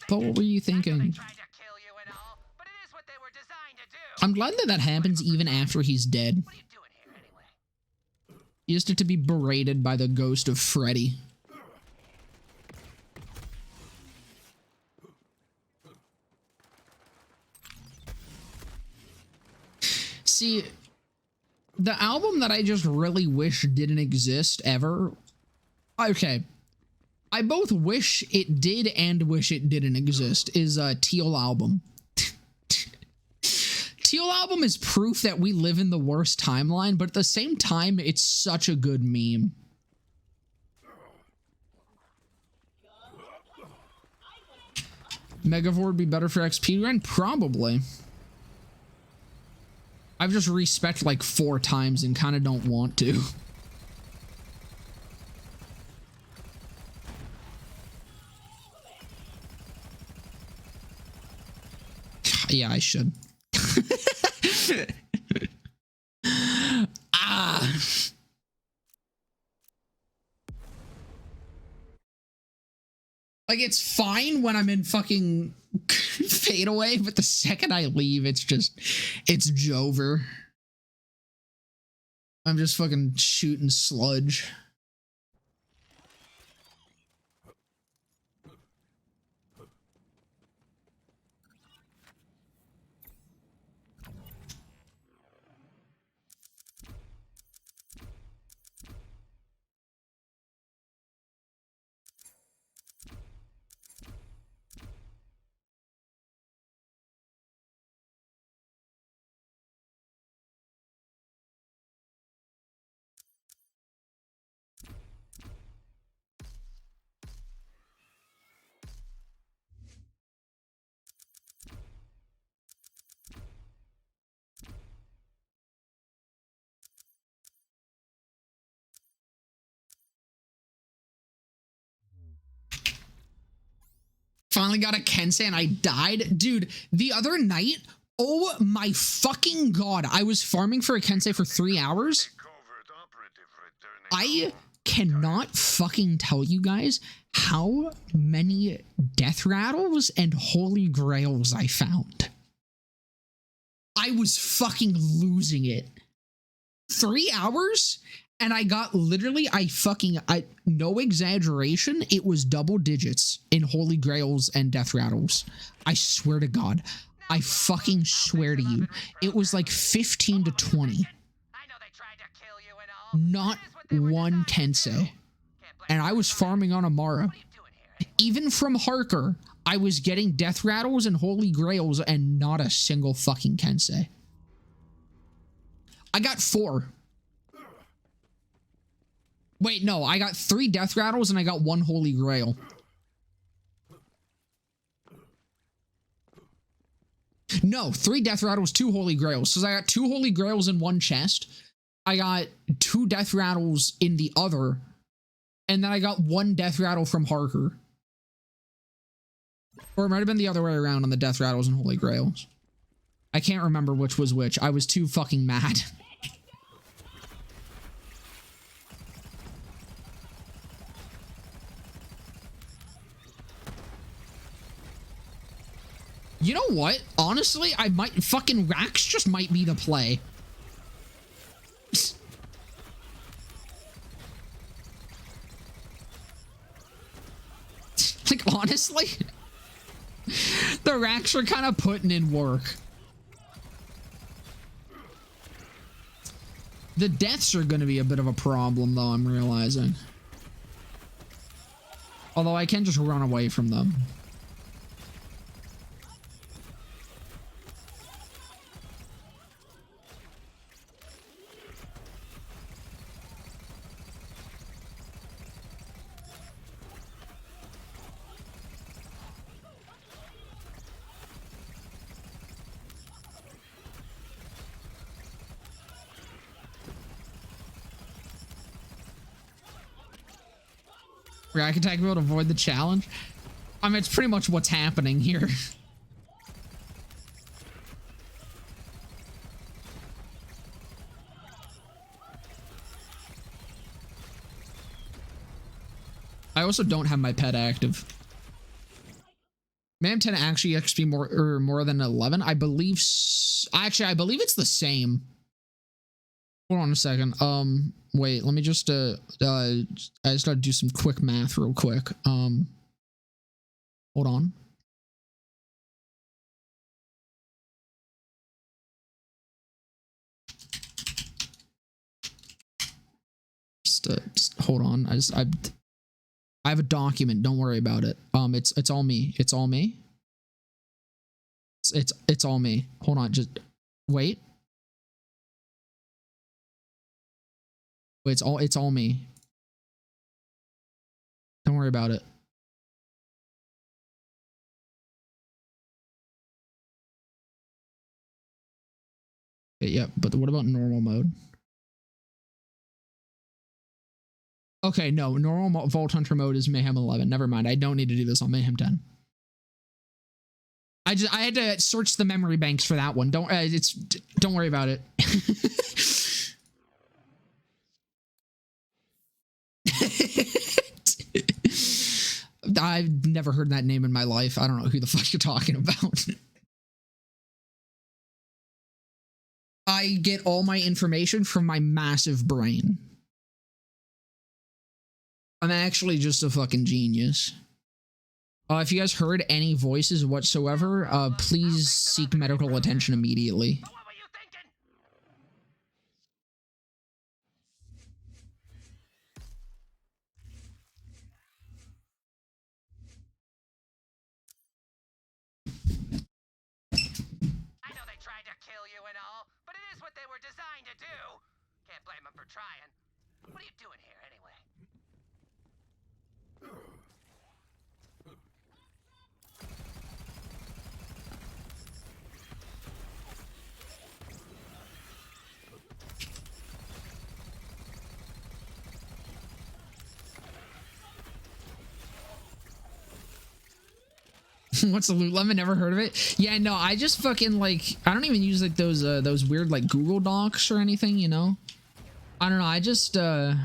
But what were you thinking? I'm glad that happens even after he's dead. He used it to be berated by the ghost of Freddy. See, the album that I just really wish didn't exist ever. Okay. I both wish it did and wish it didn't exist is Teal Album. Teal Album is proof that we live in the worst timeline, but at the same time, it's such a good meme. Megavore would be better for XP run? Probably. I've just respect like 4 times and kind of don't want to. Yeah, I should. Ah. Like, it's fine when I'm in fucking fadeaway, but the second I leave, it's Jover. I'm just fucking shooting sludge. Finally got a Kensei and I died. Dude, the other night, oh my fucking god, I was farming for a Kensei for 3 hours. I cannot fucking tell you guys how many death rattles and holy grails I found. I was fucking losing it. 3 hours? And I got literally, no exaggeration, it was double digits in holy grails and death rattles. I swear to God. I fucking swear to you. It was like 15 to 20. Not one Kensei. And I was farming on Amara. Even from Harker, I was getting death rattles and holy grails and not a single fucking Kensei. I got 4. Wait, no, I got 3 death rattles and I got 1 holy grail. No, 3 death rattles, 2 holy grails. So I got 2 holy grails in one chest. I got 2 death rattles in the other. And then I got 1 death rattle from Harker. Or it might have been the other way around on the death rattles and holy grails. I can't remember which was which. I was too fucking mad. You know what? Honestly, I might fucking Rax just might be the play. Like, honestly, the Rax are kind of putting in work. The deaths are going to be a bit of a problem, though, I'm realizing. Although I can just run away from them. Rack attack mode, avoid the challenge. I mean, it's pretty much what's happening here. I also don't have my pet active. Mam 10 actually XP more than 11. I believe. Actually, I believe it's the same. Hold on a second. Wait, let me just I just gotta do some quick math real quick. Hold on. Just hold on. I have a document. Don't worry about it. It's all me. It's all me. It's all me. Hold on. Just wait. Wait, it's all me. Don't worry about it. Yeah, but what about normal mode? Okay, no, normal Vault Hunter mode is Mayhem 11. Never mind. I don't need to do this on Mayhem 10. I had to search the memory banks for that one. Don't worry about it. I've never heard that name in my life. I don't know who the fuck you're talking about. I get all my information from my massive brain. I'm actually just a fucking genius. If you guys heard any voices whatsoever, please seek medical attention immediately. I know they tried to kill you and all, but it is what they were designed to do. Can't blame them for trying. What are you doing here anyway? What's the loot lemon? Never heard of it. Yeah, no, I just fucking like I don't even use like those weird like Google Docs or anything, you know. I don't know. I just have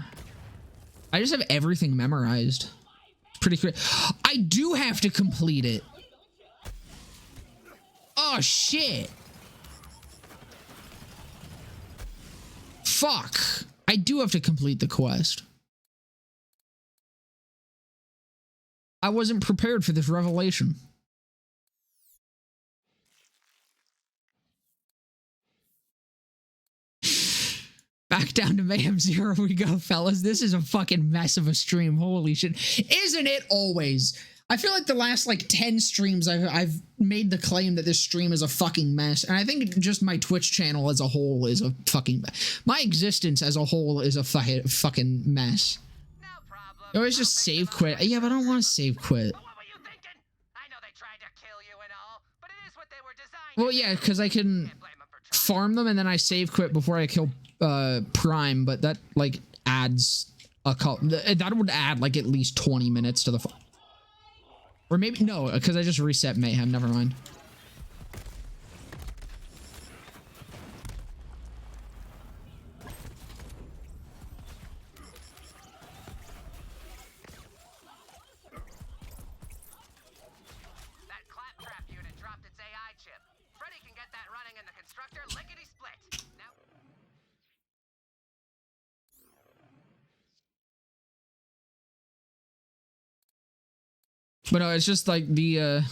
everything memorized. Pretty great. I do have to complete it. Oh shit. Fuck. I do have to complete the quest. I wasn't prepared for this revelation. Back down to Mayhem 0 we go, fellas. This is a fucking mess of a stream. Holy shit. Isn't it always? I feel like the last like 10 streams I've made the claim that this stream is a fucking mess. And I think just my Twitch channel as a whole is a fucking mess. My existence as a whole is a fucking mess. No problem. You always just save quit. Yeah, but I don't want to save quit. What were you thinking? I know they tried to kill you and all, but it is what they were designed Well, yeah, because I can farm them and then I save quit before I kill Prime, but that like adds a couple. That would add like at least 20 minutes to the. Or maybe no, because I just reset Mayhem. Never mind. That claptrap unit dropped its AI chip. Freddy can get that running in the constructor lickety split. Now. But no, it's just like the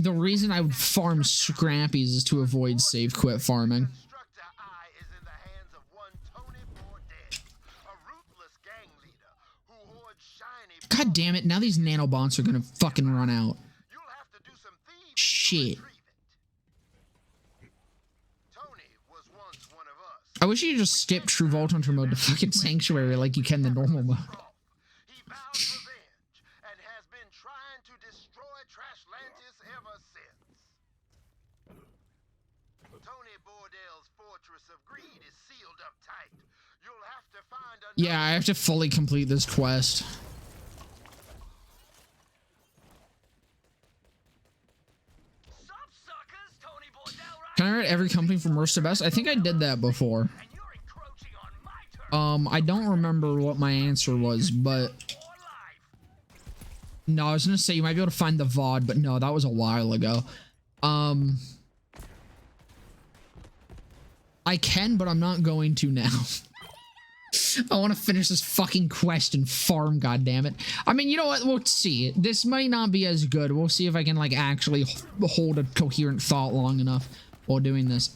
reason I would farm scrappies is to avoid save quit farming. God damn it, now these nanobots are gonna fucking run out. Shit. I wish you could just skip True Vault Hunter mode to fucking Sanctuary like you can the normal mode. Yeah, I have to fully complete this quest. Can I rate every company from worst to best? I think I did that before. I don't remember what my answer was, but no, I was gonna say you might be able to find the VOD, but no, that was a while ago. I can, but I'm not going to now. I want to finish this fucking quest and farm, goddammit. I mean, you know what? We'll see. This might not be as good. We'll see if I can, like, actually hold a coherent thought long enough while doing this.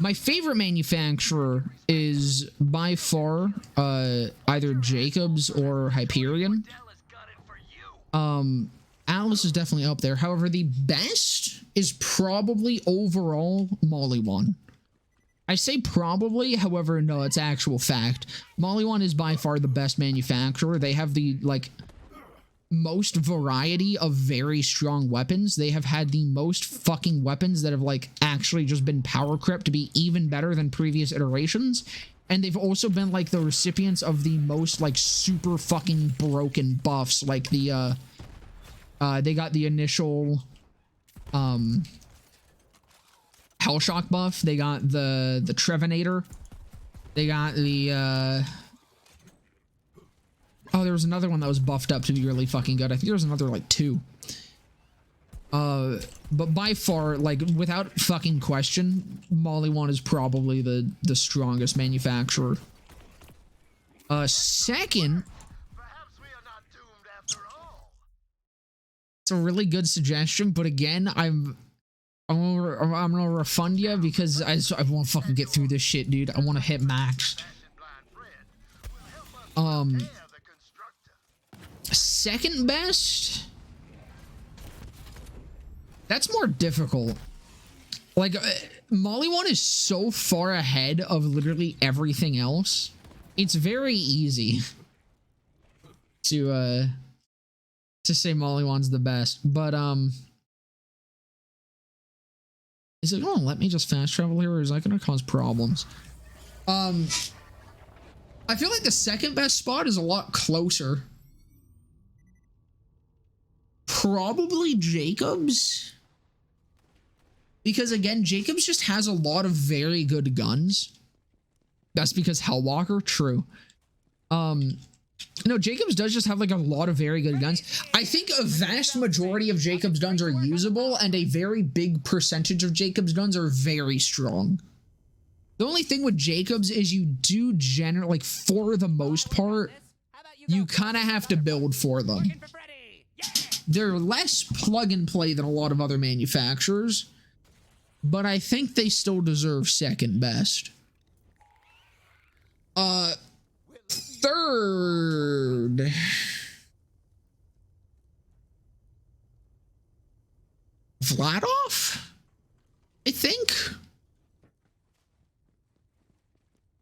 My favorite manufacturer is by far either Jacobs or Hyperion. Atlas is definitely up there. However, the best is probably overall Molly1. I say probably, however, no, it's actual fact. Molly1 is by far the best manufacturer. They have the, like, most variety of very strong weapons. They have had the most fucking weapons that have, like, actually just been power crept to be even better than previous iterations. And they've also been, like, the recipients of the most, like, super fucking broken buffs. Like, the, they got the initial, Hellshock buff. They got the Trevinator. They got the, oh, there was another one that was buffed up to be really fucking good. I think there was another, like, 2. But by far, like, without fucking question, Molly1 is probably the strongest manufacturer. Second, it's a really good suggestion, but again, I'm gonna refund you because I want to fucking get through this shit, dude. I want to hit max. Second best? That's more difficult. Like, Molly1 is so far ahead of literally everything else. It's very easy to say Molly1's the best, but, is it gonna let me just fast travel here, or is that gonna cause problems? I feel like the second best spot is a lot closer. Probably Jacobs. Because again, Jacobs just has a lot of very good guns. That's because Hellwalker, true. No, Jacobs does just have like a lot of very good guns. I think a vast majority of Jacobs guns are usable, and a very big percentage of Jacobs guns are very strong. The only thing with Jacobs is you do generally, like, for the most part, you kind of have to build for them. They're less plug and play than a lot of other manufacturers, but I think they still deserve second best. Third. Vladov? I think.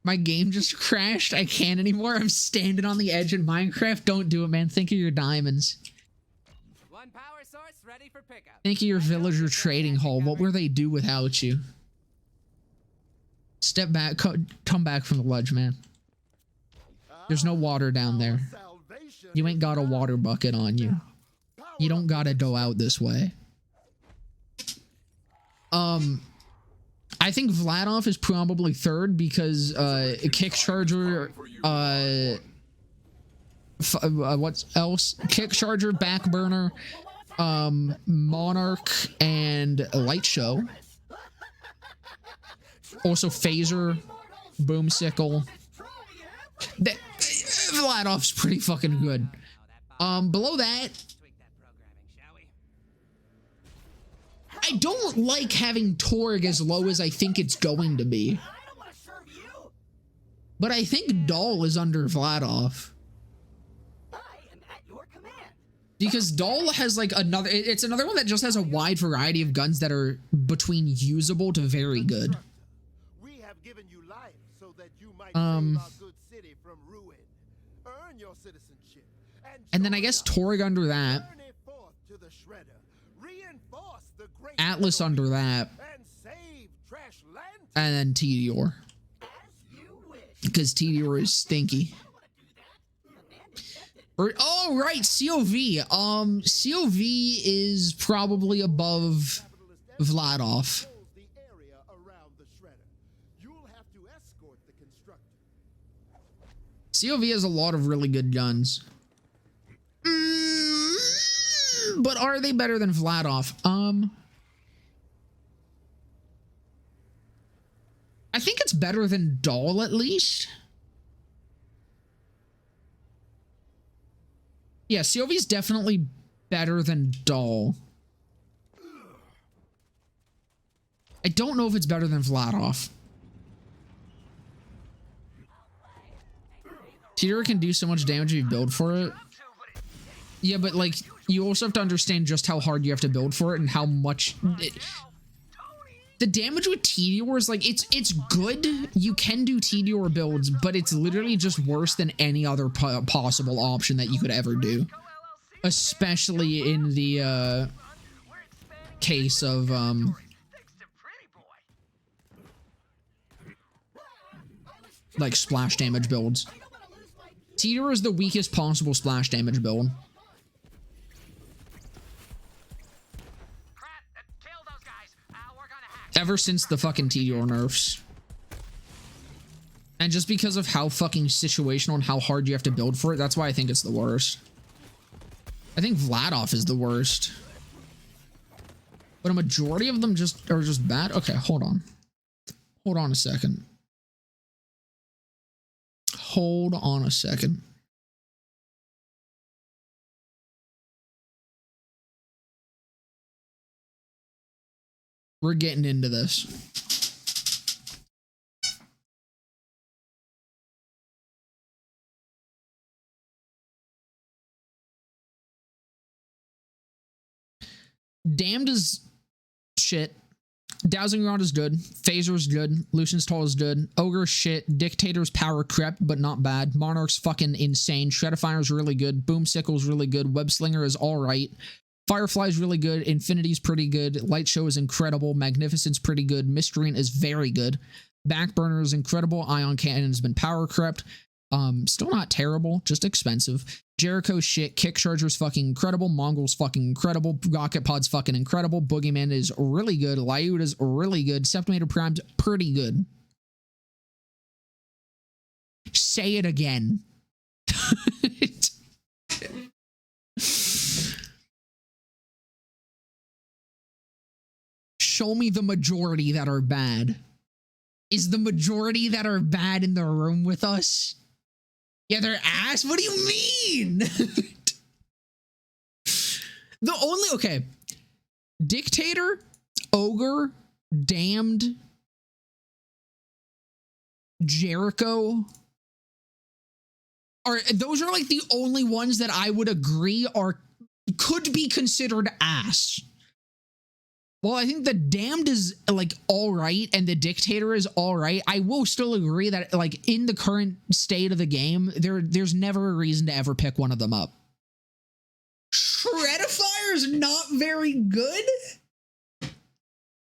My game just crashed. I can't anymore. I'm standing on the edge in Minecraft. Don't do it, man. Think of your diamonds. One power source ready for pickup. Think of your villager trading hall. What will they do without you? Step back. Come back from the ledge, man. There's no water down there. You ain't got a water bucket on you. You don't gotta go out this way. I think Vladov is probably third because Kick Charger, what else? Kick Charger, Backburner, Monarch, and Light Show. Also Phaser, Boomsicle. Vladov's pretty fucking good. Below that, I don't like having Torg as low as I think it's going to be. But I think Dahl is under Vladov. Because Dahl has like another, it's another one that just has a wide variety of guns that are between usable to very good. We have given you life so that you might save our good city from ruin. Earn your citizenship. And then I guess Torg under that. Atlas under that. And then Tedior. Because Tedior is stinky. Oh, right, COV. COV is probably above Vladov. COV has a lot of really good guns. But are they better than Vladov? I think it's better than Dahl at least. Yeah, COV is definitely better than Dahl. I don't know if it's better than Vladov. Teeter can do so much damage if you build for it. Yeah, but like you also have to understand just how hard you have to build for it and how much the damage with Teeter is like it's good. You can do Teeter builds, but it's literally just worse than any other possible option that you could ever do, especially in the case of like splash damage builds. Teeter is the weakest possible splash damage build. Ever since the fucking Teeter nerfs. And just because of how fucking situational and how hard you have to build for it, that's why I think it's the worst. I think Vladoff is the worst. But a majority of them are just bad. Okay, hold on. Hold on a second. Hold on a second. We're getting into this. Damned is shit. Dowsing Rod is good. Phaser is good. Lucian's Toll is good. Ogre shit. Dictator's power crept, but not bad. Monarch's fucking insane. Shreddifire's really good. Boomsickle's really good. Webslinger is alright. Firefly's really good. Infinity's pretty good. Light Show is incredible. Magnificent's pretty good. Misdreant is very good. Backburner is incredible. Ion Cannon has been power crept. Still not terrible, just expensive. Jericho's shit. Kick Charger's fucking incredible. Mongol's fucking incredible. Rocket Pod's fucking incredible. Boogeyman is really good. Lyud is really good. Septimator Prime's pretty good. Say it again. Show me the majority that are bad. Is the majority that are bad in the room with us? Yeah, they're ass? What do you mean? The only... Okay. Dictator, Ogre, Damned, Jericho... Those are like the only ones that I would agree could be considered ass. Well, I think the Damned is like all right and the Dictator is all right. I will still agree that like in the current state of the game, there's never a reason to ever pick one of them up. Shreddifier is not very good?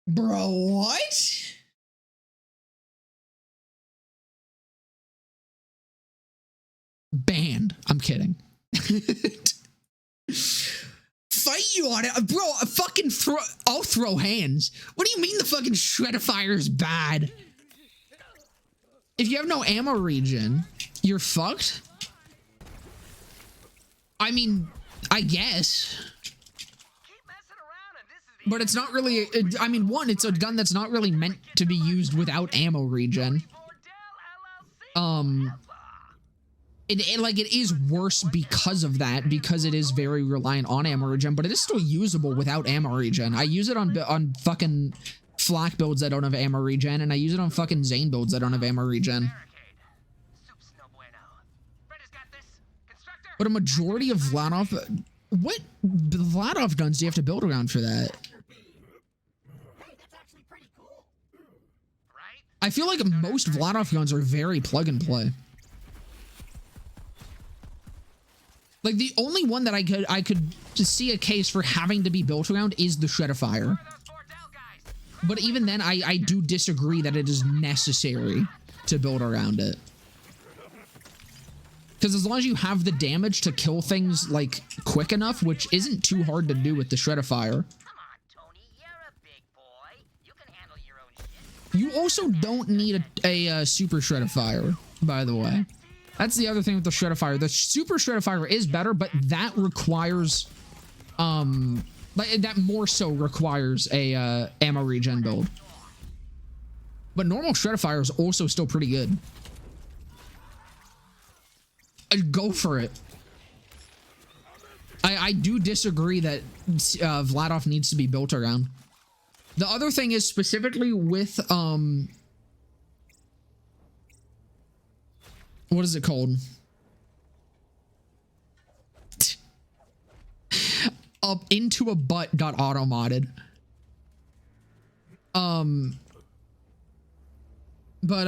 Bro, what? Banned. I'm kidding. Fight you on it, bro. I'll throw hands. What do you mean the fucking Shreddifier is bad? If you have no ammo regen, you're fucked. I mean, I guess. But it's not really, I mean, one, it's a gun that's not really meant to be used without ammo regen. It is worse because of that, because it is very reliant on ammo regen, but it is still usable without ammo regen. I use it on fucking Flak builds that don't have ammo regen, and I use it on fucking Zane builds that don't have ammo regen. But a majority of Vladoff... What Vladoff guns do you have to build around for that? I feel like most Vladoff guns are very plug and play. Like the only one that I could just see a case for having to be built around is the Shreddifier. But even then, I do disagree that it is necessary to build around it. Because as long as you have the damage to kill things like quick enough, which isn't too hard to do with the Shreddifier. You also don't need a super Shreddifier, by the way. That's the other thing with the Shreddifier. The super Shreddifier is better, but that requires, that more so requires a ammo regen build. But normal Shreddifier is also still pretty good. Go for it. I do disagree that Vladoff needs to be built around. The other thing is specifically with, what is it called? up into a butt got auto modded. But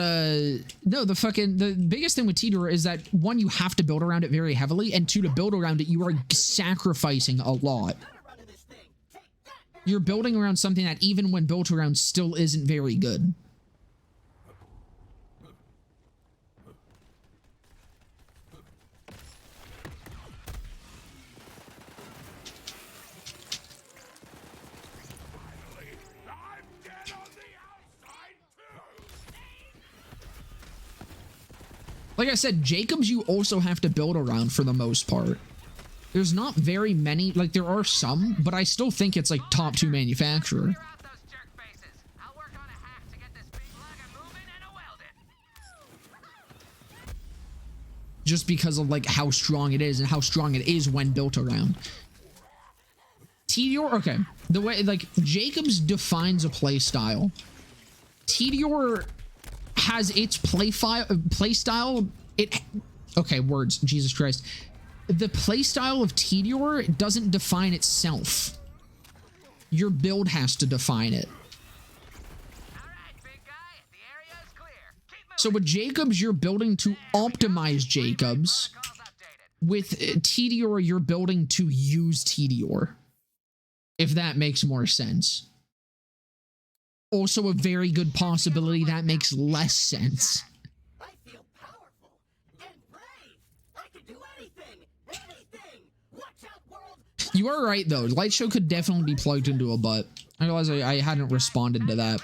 no, the biggest thing with Tidor is that one, you have to build around it very heavily, and two, to build around it, you are sacrificing a lot. You're building around something that even when built around still isn't very good. Like I said, Jacobs you also have to build around for the most part. There's not very many, like there are some, but I still think it's like top 2 manufacturer. Just because of like how strong it is and how strong it is when built around. Tedior, okay. The way, like, Jacobs defines a play style. Tedior has its play style. Okay, words, Jesus Christ. The play style of Tedior doesn't define itself. Your build has to define it. So with Jacobs, you're building to optimize Jacobs. With Tedior, you're building to use Tedior. If that makes more sense. Also a very good possibility that makes less sense. I feel powerful and brave. I can do anything. Watch out, world. You are right though. Light Show could definitely be plugged into a butt. I realize I hadn't responded to that.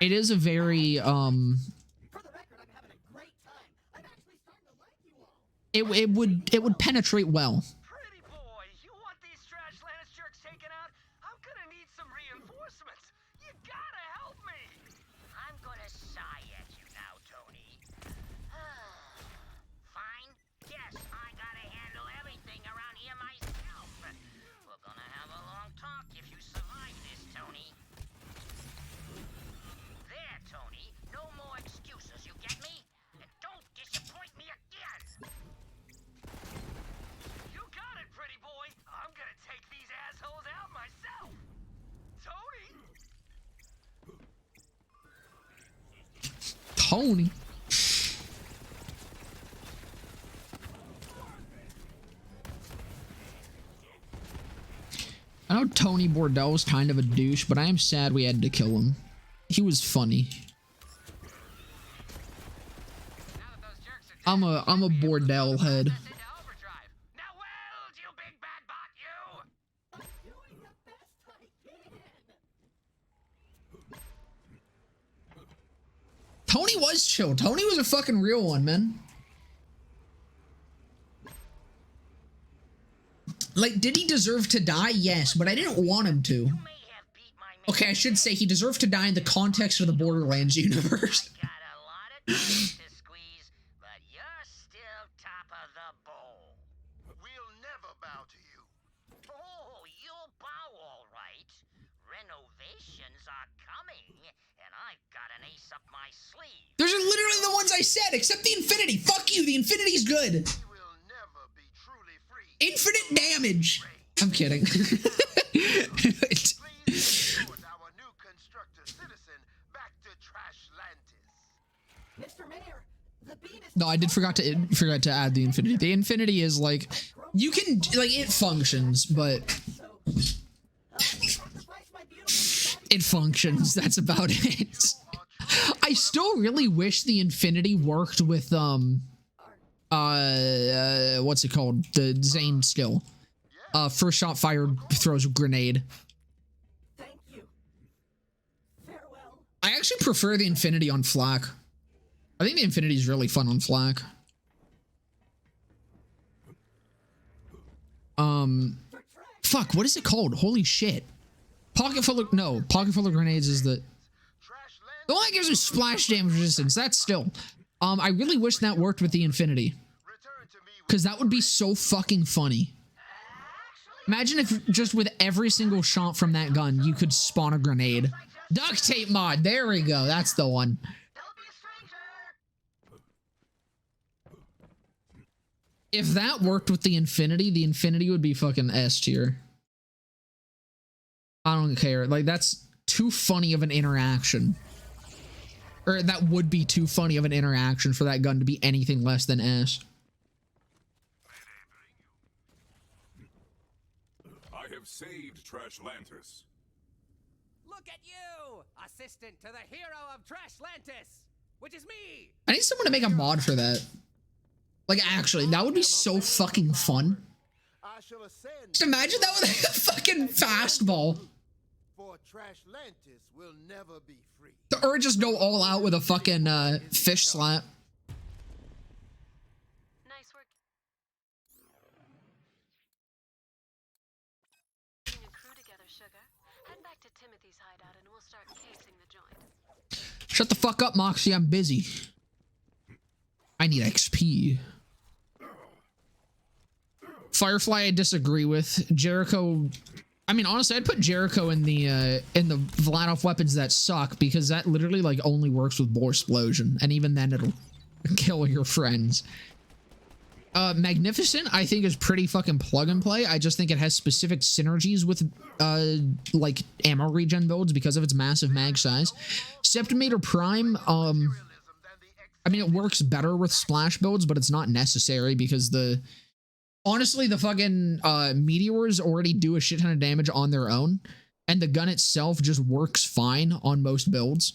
It is a very For the record, I'm having a great time. I'm actually starting to like you all. it would penetrate well. Pretty boy, you want these trash Lannis jerks taken out? I'm gonna need some reinforcements. You gotta help me. I'm gonna sigh at you now, Tony. Fine. Guess I gotta handle everything around here myself. We're gonna have a long talk if you survive this, Tony. There, Tony. No more excuses, you get me? And don't disappoint me again. You got it, pretty boy. I'm gonna take these assholes out myself. Tony. Tony. I know Tony Bordel's kind of a douche, but I am sad we had to kill him. He was funny. I'm a Bordel head. Now weld, you big bad bot, you! I'm doing the best I can. Tony was chill. Tony was a fucking real one, man. Like, did he deserve to die? Yes, but I didn't want him to. Okay, I should say he deserved to die in the context of the Borderlands universe. Got a lot of teeth to squeeze, but you're still top of the bowl. We'll never bow to you. Oh, you'll bow all right. Renovations are coming, and I've got an ace up my sleeve. Those are literally the ones I said, except the Infinity. Fuck you, the Infinity's good. We will never be truly free. Infinite damage. I'm kidding. Please escort our new constructor citizen back to Trashlantis. Mr. Mayor, the beam is No, I did forgot to add the Infinity. The Infinity is like, you can, like, it functions, but it functions. That's about it. I still really wish the Infinity worked with what's it called? The Zane skill. First shot fired throws a grenade. Thank you. Farewell. I actually prefer the Infinity on Flak. I think the Infinity is really fun on Flak. Fuck, what is it called? Holy shit. Pocket full of grenades is the one that gives you splash damage resistance. That's still. I really wish that worked with the Infinity. Because that would be so fucking funny. Imagine if just with every single shot from that gun, you could spawn a grenade. Duct tape mod. There we go. That's the one. If that worked with the Infinity would be fucking S tier. I don't care. Like, that's too funny of an interaction. Or that would be too funny of an interaction for that gun to be anything less than S. I have saved Trashlantis. Look at you! Assistant to the hero of Trashlantis! Which is me! I need someone to make a mod for that. Like, actually, that would be so fucking fun. Just imagine that with a fucking fastball. For Trashlantis will never be free. Or just go all out with a fucking fish slap. Nice work. Getting a crew together, sugar. Head back to Timothy's hideout and we'll start casing the joint. Shut the fuck up, Moxie. I'm busy. I need XP. Firefly, I disagree with. Jericho. I mean, honestly, I'd put Jericho in the Vladoff weapons that suck, because that literally like only works with Bore Explosion, and even then it'll kill your friends. Magnificent, I think, is pretty fucking plug and play. I just think it has specific synergies with like ammo regen builds because of its massive mag size. Septimator Prime, I mean, it works better with splash builds, but it's not necessary because honestly, the fucking meteors already do a shit ton of damage on their own, and the gun itself just works fine on most builds.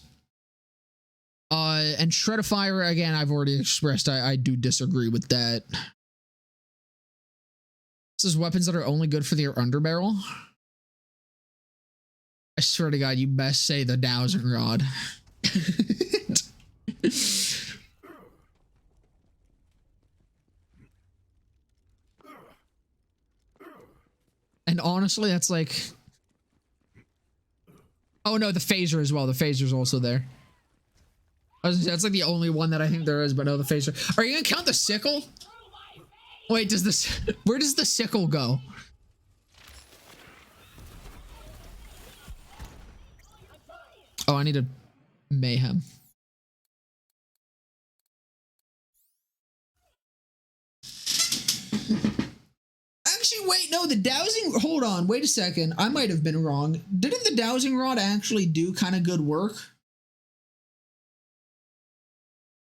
And Shredifire, again, I've already expressed I do disagree with that. This is weapons that are only good for their underbarrel. I swear to God, you best say the dowsing rod. And honestly, that's like... Oh no, the phaser as well. The phaser's also there. That's like the only one that I think there is, but no, the phaser. Are you gonna count the sickle? Wait, does this... Where does the sickle go? Oh, I need a mayhem. Actually, wait, no, the dowsing... Hold on, wait a second. I might have been wrong. Didn't the dowsing rod actually do kind of good work?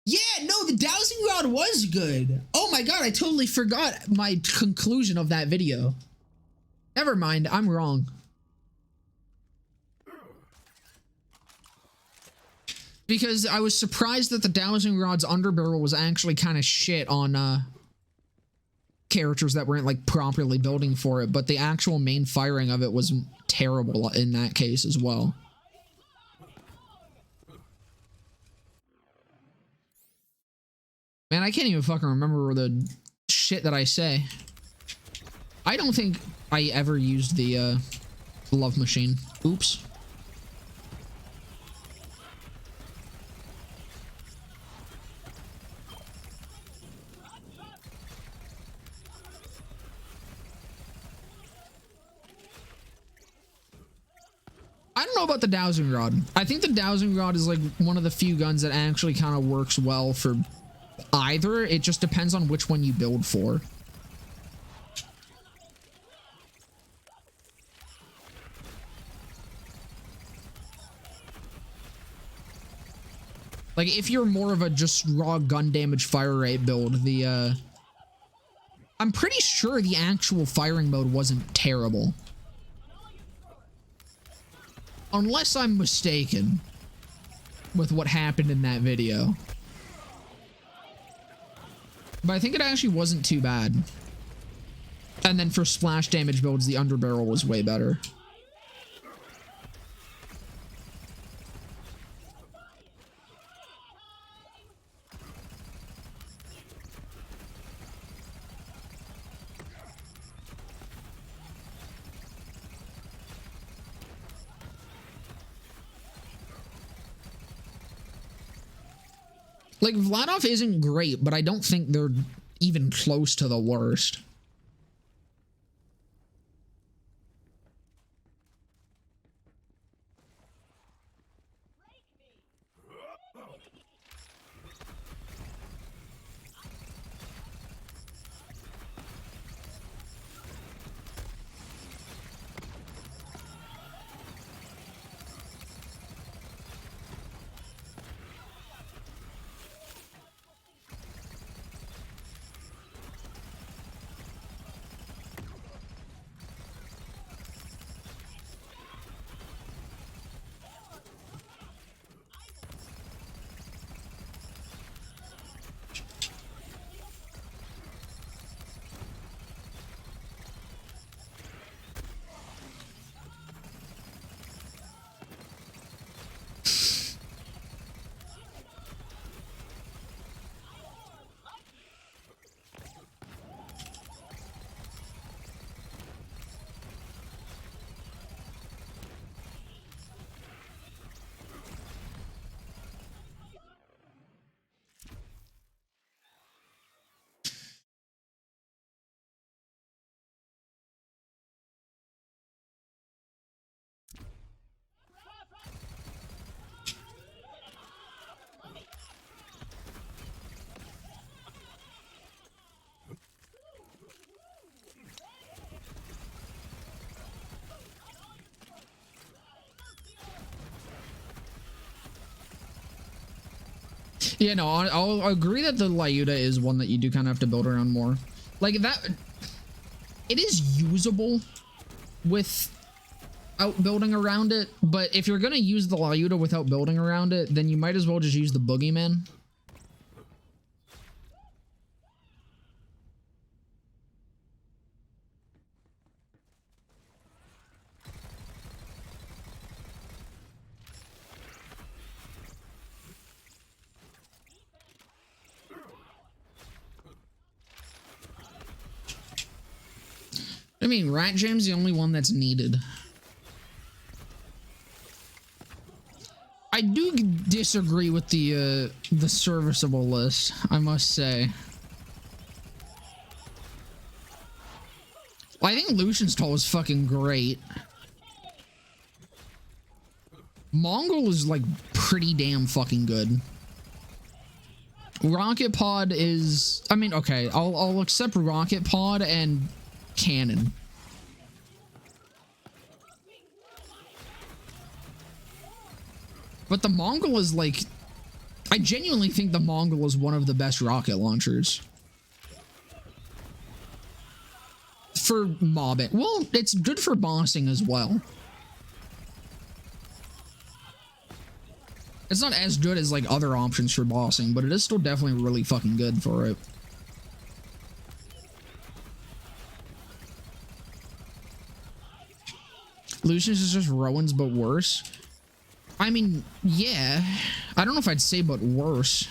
Yeah, no, the dowsing rod was good. Oh my God, I totally forgot my conclusion of that video. Never mind, I'm wrong. Because I was surprised that the dowsing rod's underbarrel was actually kind of shit on characters that weren't like properly building for it, but the actual main firing of it was terrible in that case as well. Man, I can't even fucking remember the shit that I say. I don't think I ever used the love machine. Oops. I don't know about the dowsing rod. I think the dowsing rod is like one of the few guns that actually kind of works well for either. It just depends on which one you build for. Like, if you're more of a just raw gun damage fire rate build, I'm pretty sure the actual firing mode wasn't terrible. Unless I'm mistaken with what happened in that video. But I think it actually wasn't too bad. And then for splash damage builds, the underbarrel was way better. Like, Vladoff isn't great, but I don't think they're even close to the worst. Yeah, no, I'll agree that the Lyuda is one that you do kind of have to build around more. Like that, it is usable without building around it, but if you're gonna use the Lyuda without building around it, then you might as well just use the Boogeyman. I mean, Rat Jam's the only one that's needed. I do disagree with the serviceable list, I must say. Well, I think Lucian's Toll is fucking great. Mongol is like pretty damn fucking good. Rocket Pod is, I mean, okay, I'll accept Rocket Pod and Cannon. But the Mongol is like, I genuinely think the Mongol is one of the best rocket launchers. For mobbing. Well, it's good for bossing as well. It's not as good as like other options for bossing, but it is still definitely really fucking good for it. Lucian's is just Rowan's, but worse. I mean, yeah. I don't know if I'd say but worse.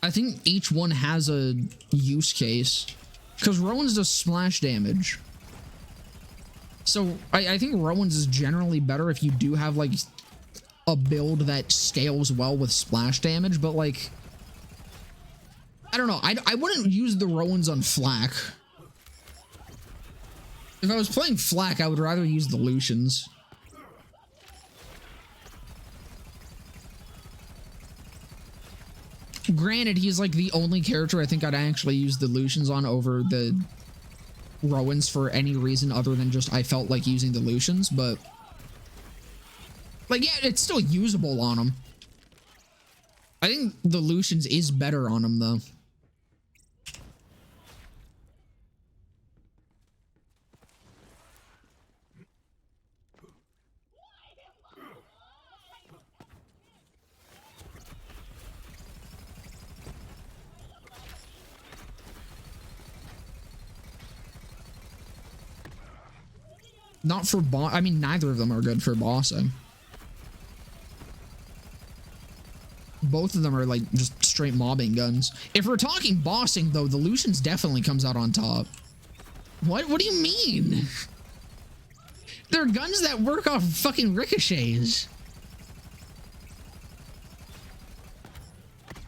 I think each one has a use case. Because Rowan's does splash damage. So, I think Rowan's is generally better if you do have, like, a build that scales well with splash damage. But, like, I don't know. I wouldn't use the Rowan's on Flak. If I was playing Flak, I would rather use the Lucians. Granted, he's like the only character I think I'd actually use the Lucians on over the Rowans for any reason other than just I felt like using the Lucians, but like, yeah, it's still usable on him. I think the Lucians is better on him though. Not for boss. I mean, neither of them are good for bossing. Both of them are like just straight mobbing guns. If we're talking bossing, though, the Lucian's definitely comes out on top. What? What do you mean? They're guns that work off fucking ricochets.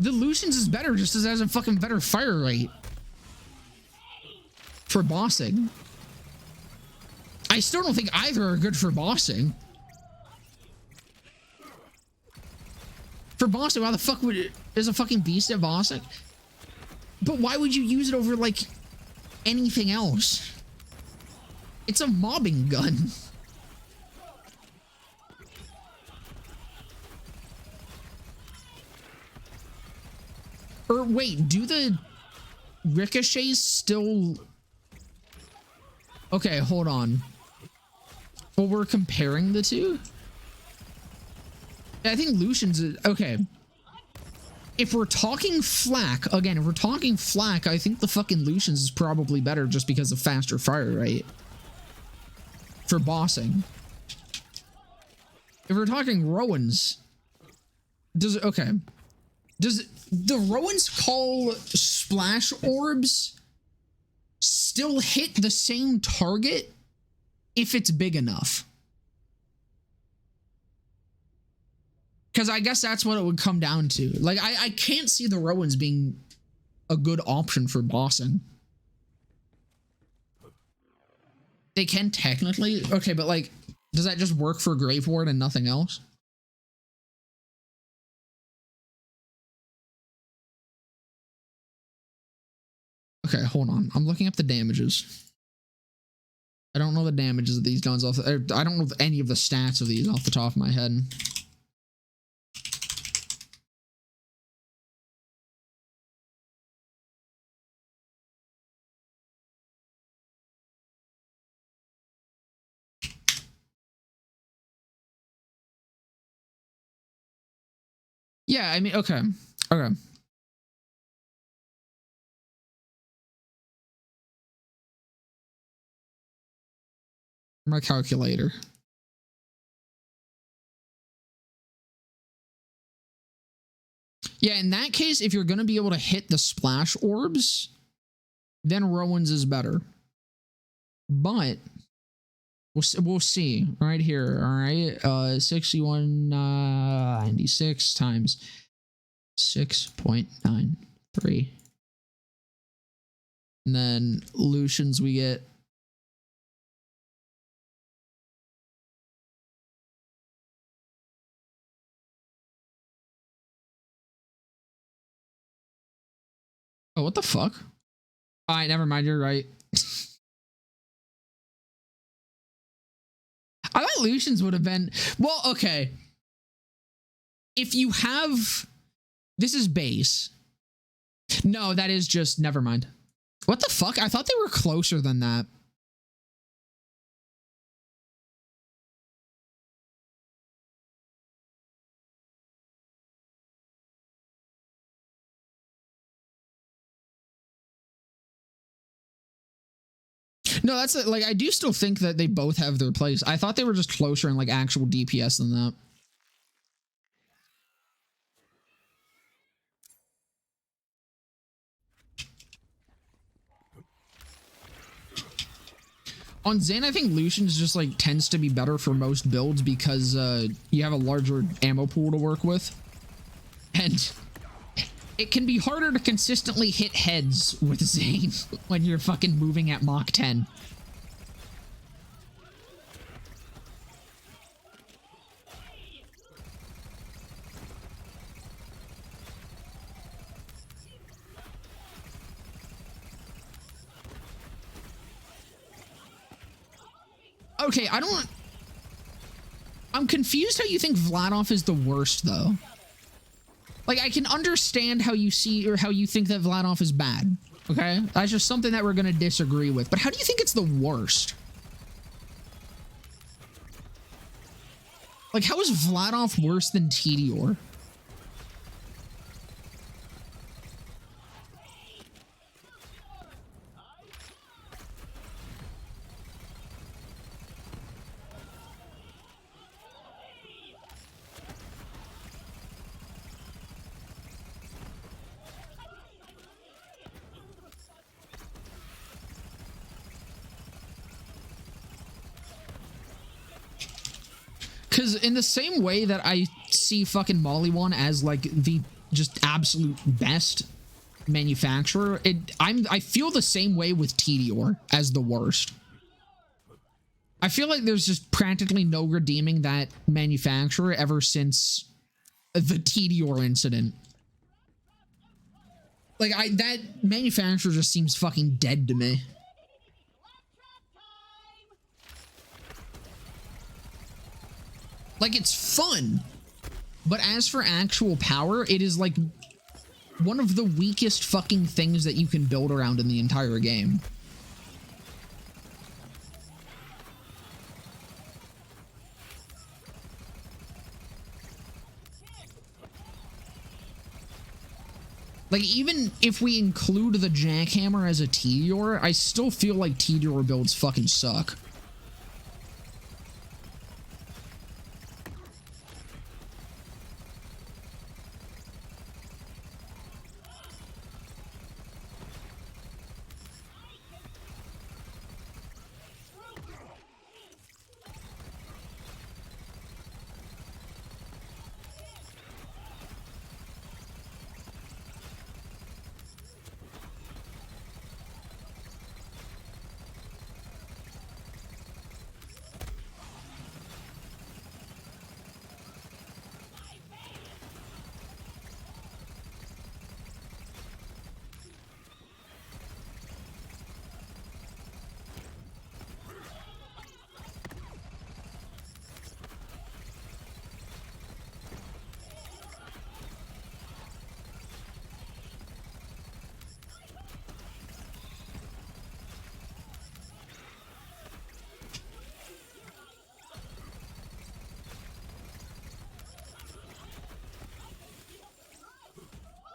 The Lucian's is better just as it has a fucking better fire rate. For bossing. I still don't think either are good for bossing. For bossing, why the fuck would it... Is a fucking beast at bossing? But why would you use it over, like, anything else? It's a mobbing gun. Or wait, do the ricochets still... Okay, hold on. Well, we're comparing the two? I think Lucian's... Okay. If we're talking Flak, again, if we're talking Flak, I think the fucking Lucian's is probably better just because of faster fire rate. For bossing. If we're talking Rowan's... Does... Okay. Does the Rowan's call splash orbs still hit the same target if it's big enough? Because I guess that's what it would come down to. Like, I can't see the Rowans being a good option for bossing. They can technically. Okay, but like, does that just work for Grave Ward and nothing else? Okay, hold on. I'm looking up the damages. I don't know the damages of these guns off. I don't know any of the stats of these off the top of my head. Yeah, I mean, okay. Okay. My calculator. Yeah, in that case, if you're going to be able to hit the splash orbs, then Rowan's is better. But we'll see right here. All right, 6196 times 6.93, and then Lucian's we get. Oh, what the fuck? All right, never mind. You're right. I thought Lucian's would have been... Well, okay. If you have... This is base. No, that is just... Never mind. What the fuck? I thought they were closer than that. No, that's like, I do still think that they both have their place. I thought they were just closer in like actual DPS than that. On Zane, I think Lucian's just like tends to be better for most builds because you have a larger ammo pool to work with. And it can be harder to consistently hit heads with Zane when you're fucking moving at Mach 10. Okay, I'm confused how you think Vladoff is the worst, though. Like, I can understand how you see or how you think that Vladoff is bad, okay? That's just something that we're going to disagree with. But how do you think it's the worst? Like, how is Vladoff worse than Tediore? Because in the same way that I see fucking Mollywan as like the just absolute best manufacturer, I feel the same way with Tediore as the worst. I feel like there's just practically no redeeming that manufacturer ever since the Tediore incident. Like that manufacturer just seems fucking dead to me. Like, it's fun, but as for actual power, it is like one of the weakest fucking things that you can build around in the entire game. Like, even if we include the jackhammer as a Tediore, I still feel like Tediore builds fucking suck.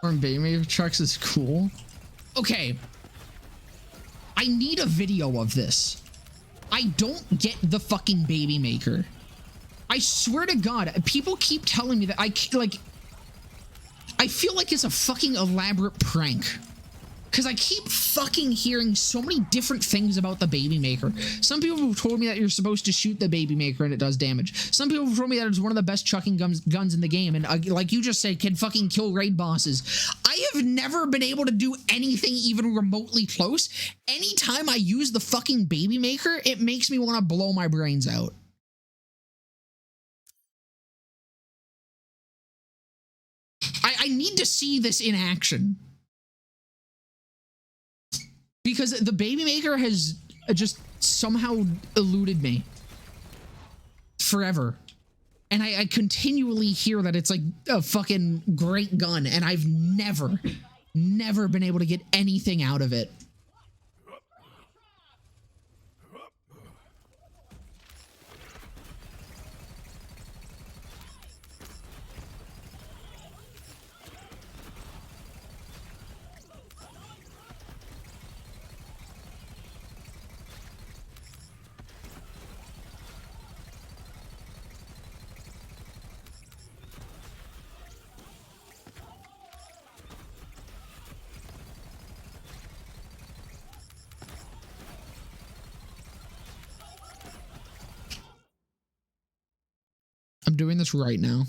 Or baby trucks is cool. Okay. I need a video of this. I don't get the fucking baby maker. I swear to God, people keep telling me that I feel like it's a fucking elaborate prank. Because I keep fucking hearing so many different things about the baby maker. Some people have told me that you're supposed to shoot the baby maker and it does damage. Some people have told me that it's one of the best chucking guns in the game. And like you just said, can fucking kill raid bosses. I have never been able to do anything even remotely close. Anytime I use the fucking baby maker, it makes me want to blow my brains out. I need to see this in action. Because the baby maker has just somehow eluded me forever. And I continually hear that it's like a fucking great gun. And I've never been able to get anything out of it. I'm doing this right now.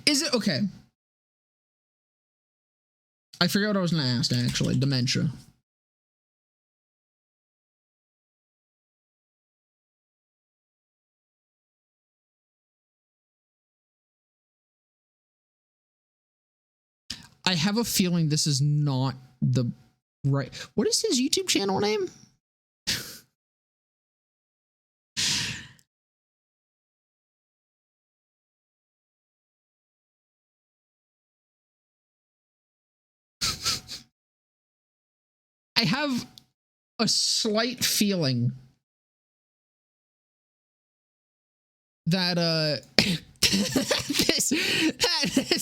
Is it okay? I forgot what I was gonna ask actually. Dementia. I have a feeling this is not the right. What is his YouTube channel name? I have a slight feeling that this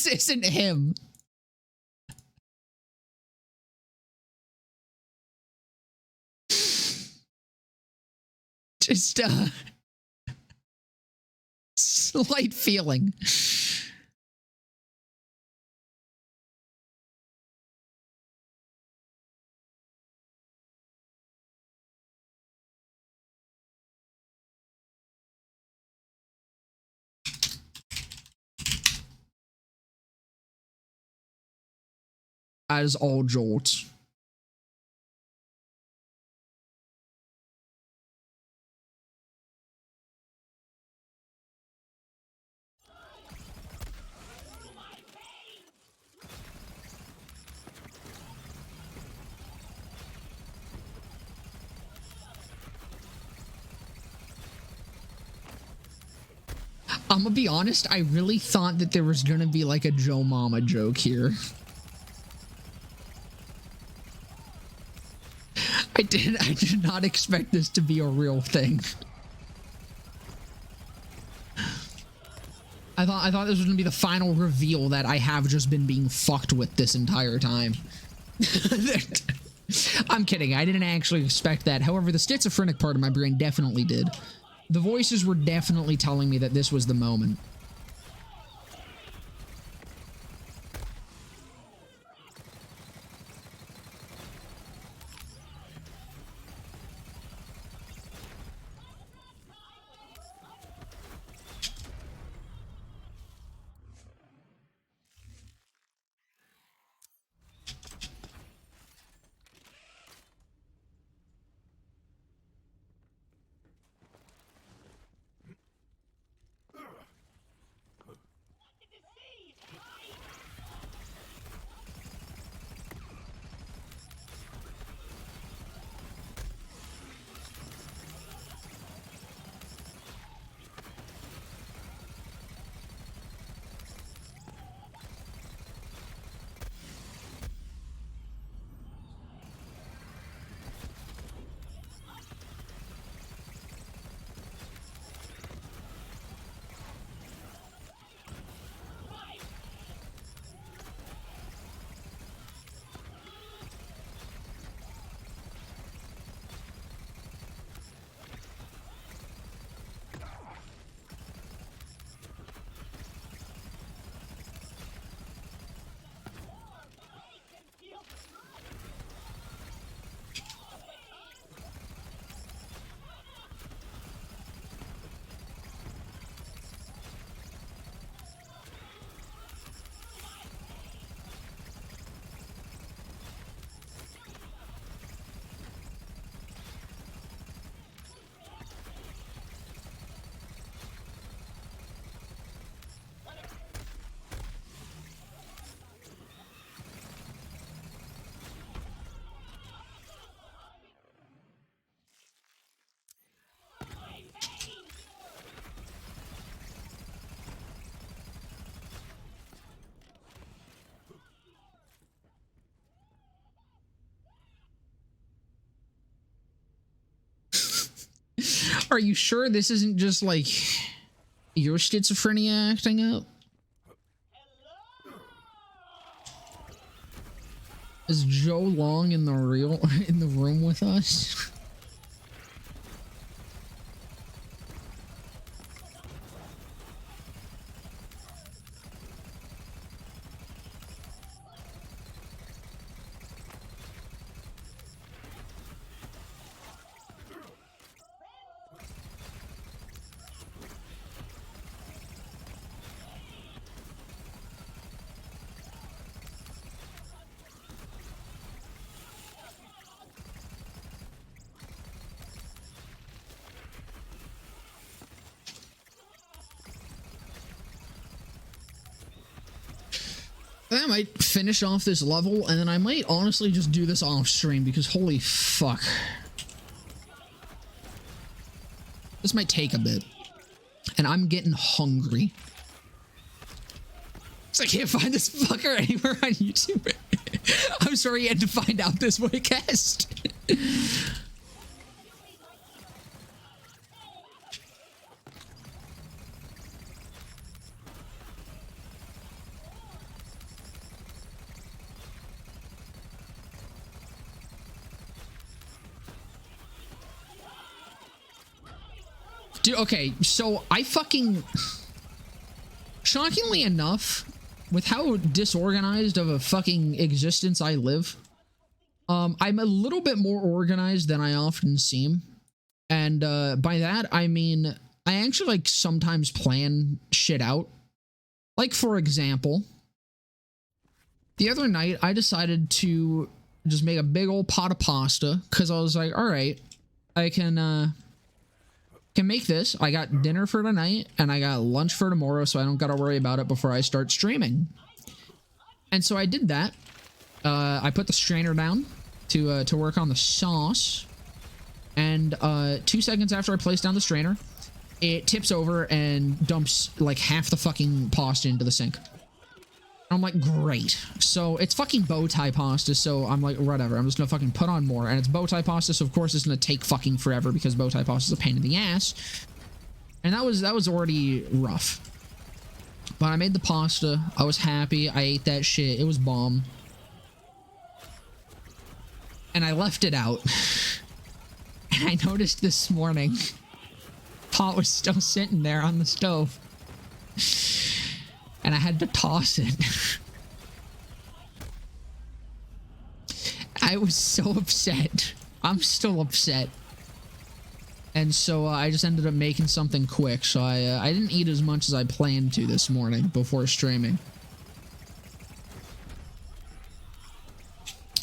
isn't him. Just slight feeling. As all jolts. I'm gonna be honest, I really thought that there was gonna be like a Joe Mama joke here. I did not expect this to be a real thing. I thought this was gonna be the final reveal that I have just been being fucked with this entire time. I'm kidding, I didn't actually expect that. However, the schizophrenic part of my brain definitely did. The voices were definitely telling me that this was the moment. Are you sure this isn't just like your schizophrenia acting up? Is Joe Long in the room with us? I might finish off this level, and then I might honestly just do this off stream, because holy fuck. This might take a bit. And I'm getting hungry. So I can't find this fucker anywhere on YouTube. I'm sorry you had to find out this way, cast. Dude, okay, so I fucking... Shockingly enough, with how disorganized of a fucking existence I live, I'm a little bit more organized than I often seem. And by that, I mean, I actually, like, sometimes plan shit out. Like, for example, the other night, I decided to just make a big old pot of pasta, because I was like, alright, I can make this. I got dinner for tonight and I got lunch for tomorrow, so I don't gotta worry about it before I start streaming. And so I did that. I put the strainer down to work on the sauce, and 2 seconds after I placed down the strainer, it tips over and dumps like half the fucking pasta into the sink. I'm like, great. So it's fucking bow tie pasta, so I'm like, whatever, I'm just gonna fucking put on more. And it's bow tie pasta, so of course it's gonna take fucking forever because bow tie pasta is a pain in the ass. And that was already rough. But I made the pasta, I was happy, I ate that shit, it was bomb. And I left it out. And I noticed this morning, pot was still sitting there on the stove. And I had to toss it. I was so upset. I'm still upset. And so I just ended up making something quick. So I didn't eat as much as I planned to this morning before streaming.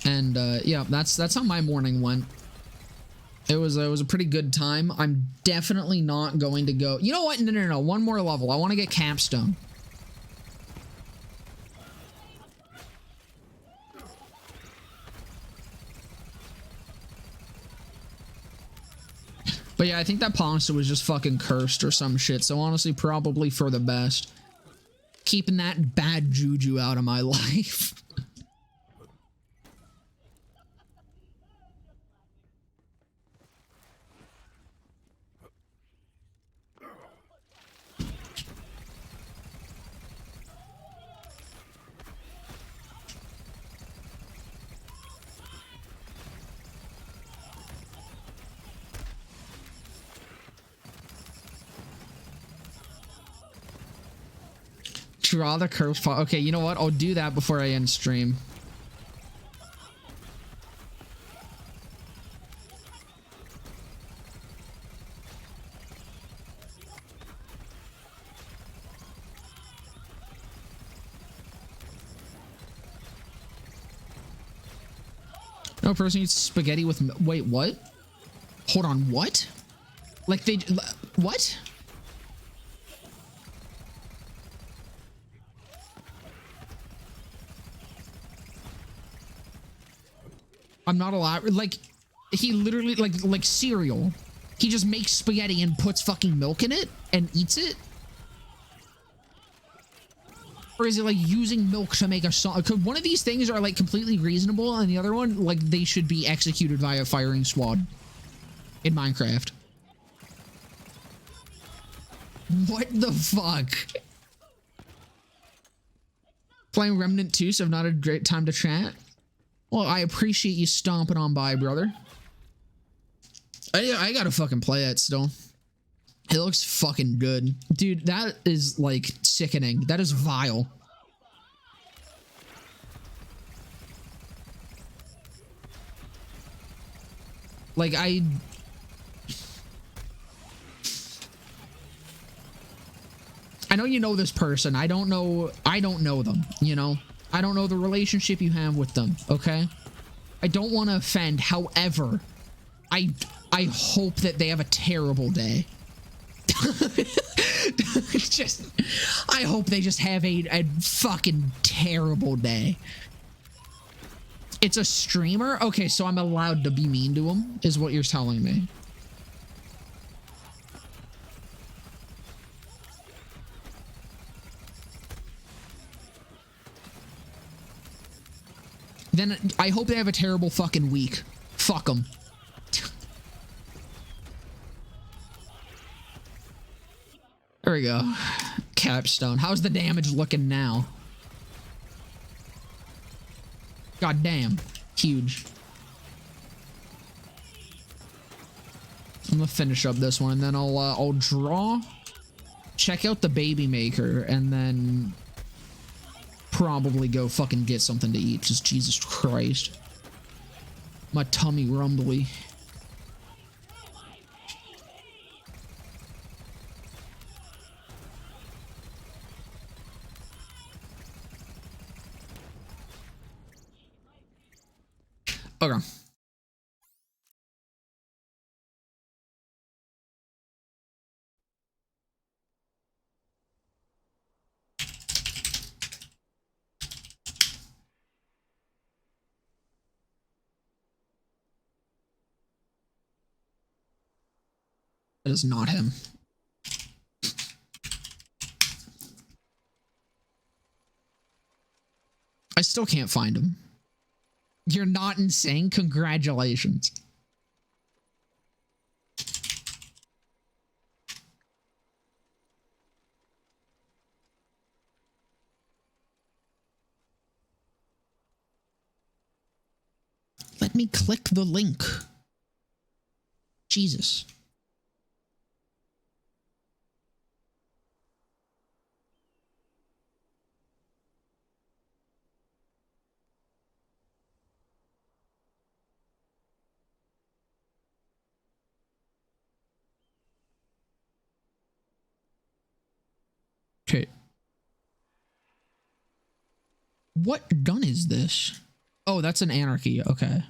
And yeah, that's how my morning went. It was a pretty good time. I'm definitely not going to go. You know what? No. One more level. I want to get capstone. But yeah, I think that pasta was just fucking cursed or some shit. So honestly, probably for the best. Keeping that bad juju out of my life. Draw the curve. Okay, you know what? I'll do that before I end stream. No person eats spaghetti with... Wait, what? Hold on, what? Like they... What? I'm not allowed, like, he literally, like cereal. He just makes spaghetti and puts fucking milk in it and eats it? Or is it like using milk to make a song? Because one of these things are like completely reasonable, and the other one, like, they should be executed via firing squad in Minecraft. What the fuck? Playing Remnant 2, so not a great time to chat. Well, I appreciate you stomping on by, brother. I gotta fucking play that still. It looks fucking good. Dude, that is like sickening. That is vile. Like I know you know this person. I don't know them, you know? I don't know the relationship you have with them, okay? I don't want to offend. However, I hope that they have a terrible day. I hope they just have a fucking terrible day. It's a streamer? Okay, so I'm allowed to be mean to him, is what you're telling me. Then I hope they have a terrible fucking week. Fuck them. There we go. Capstone. How's the damage looking now? God damn. Huge. I'm gonna finish up this one and then I'll draw. Check out the baby maker and then probably go fucking get something to eat. Just Jesus Christ. My tummy rumbly. Okay. That is not him. I still can't find him. You're not insane? Congratulations. Let me click the link. Jesus. Okay. What gun is this? Oh, that's an anarchy. Okay.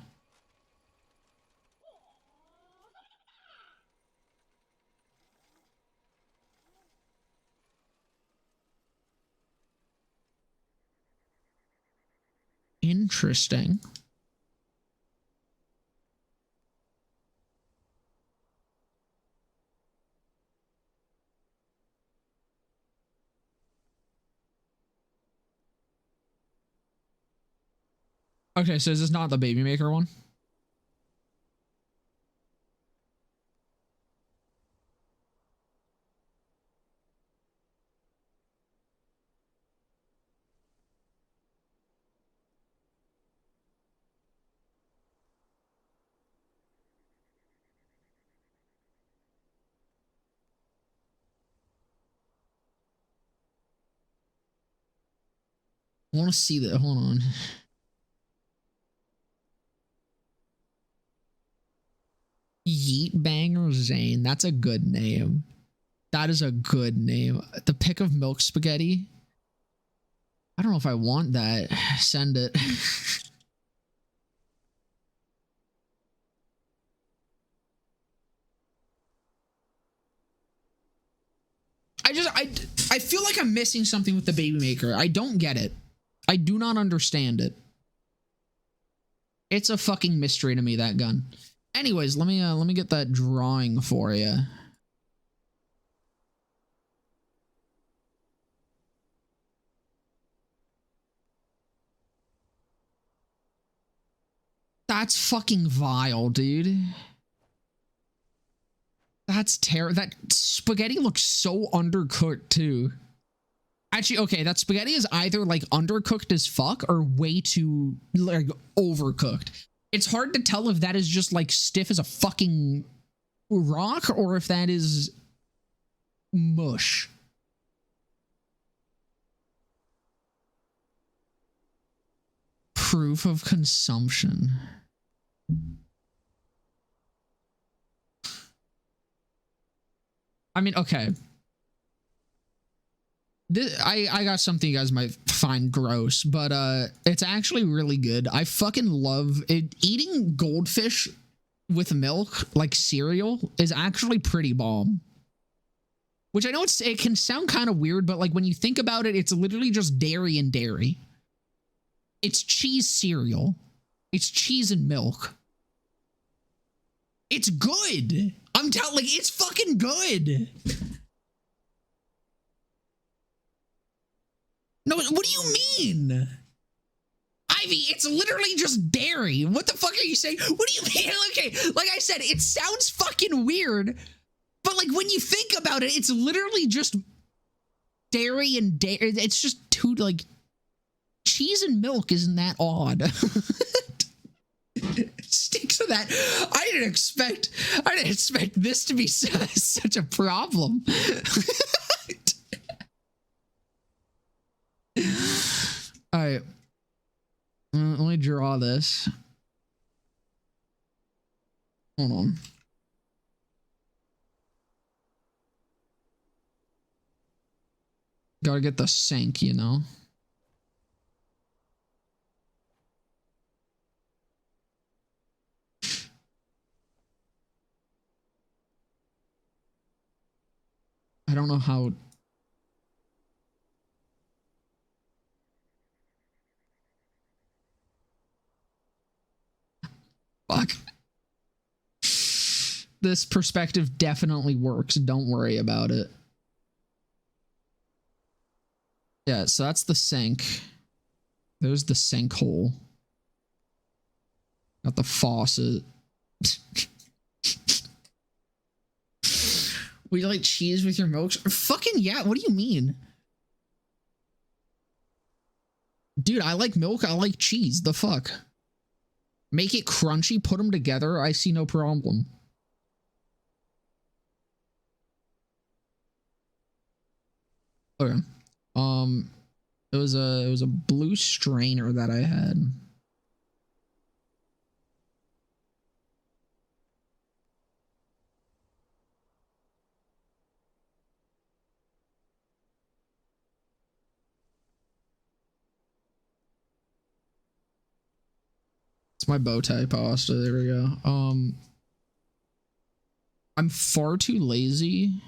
Interesting. Okay, so is this not the baby maker one? I want to see that. Hold on. Yeet Banger Zane. That's a good name. That is a good name. The pick of milk spaghetti. I don't know if I want that. Send it. I feel like I'm missing something with the baby maker. I don't get it. I do not understand it. It's a fucking mystery to me, that gun. Anyways, let me get that drawing for you. That's fucking vile, dude. That's terrible. That spaghetti looks so undercooked too. Actually, okay, that spaghetti is either like undercooked as fuck or way too like overcooked. It's hard to tell if that is just like stiff as a fucking rock or if that is mush. Proof of consumption. I mean, okay. I got something you guys might find gross, but it's actually really good. I fucking love it. Eating goldfish with milk like cereal is actually pretty bomb. Which I know it can sound kind of weird, but like when you think about it, it's literally just dairy and dairy. It's cheese cereal. It's cheese and milk. It's good. I'm telling, like, it's fucking good. No, what do you mean? Ivy, it's literally just dairy. What the fuck are you saying? What do you mean? Okay, like I said, it sounds fucking weird, but like when you think about it, it's literally just dairy and dairy. It's just two, like, cheese and milk isn't that odd. Stick to that. I didn't expect this to be such a problem. All right. Let me draw this. Hold on. Gotta get the sink, you know? I don't know how... Fuck. This perspective definitely works. Don't worry about it. Yeah, so that's the sink. There's the sinkhole. Got the faucet. Would you like cheese with your milk? Fucking yeah, what do you mean? Dude, I like milk, I like cheese. The fuck? Make it crunchy, put them together. I see no problem. Okay. It was a blue strainer that I had. It's my bow tie pasta. There we go. I'm far too lazy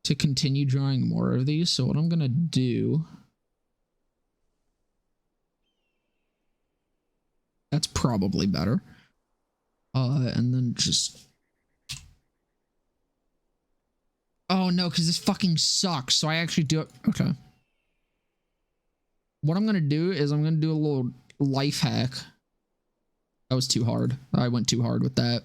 to continue drawing more of these, so what I'm gonna do... That's probably better. And then just... Oh no, because this fucking sucks, so I actually do it... Okay. What I'm gonna do is I'm gonna do a little life hack. That was too hard. I went too hard with that.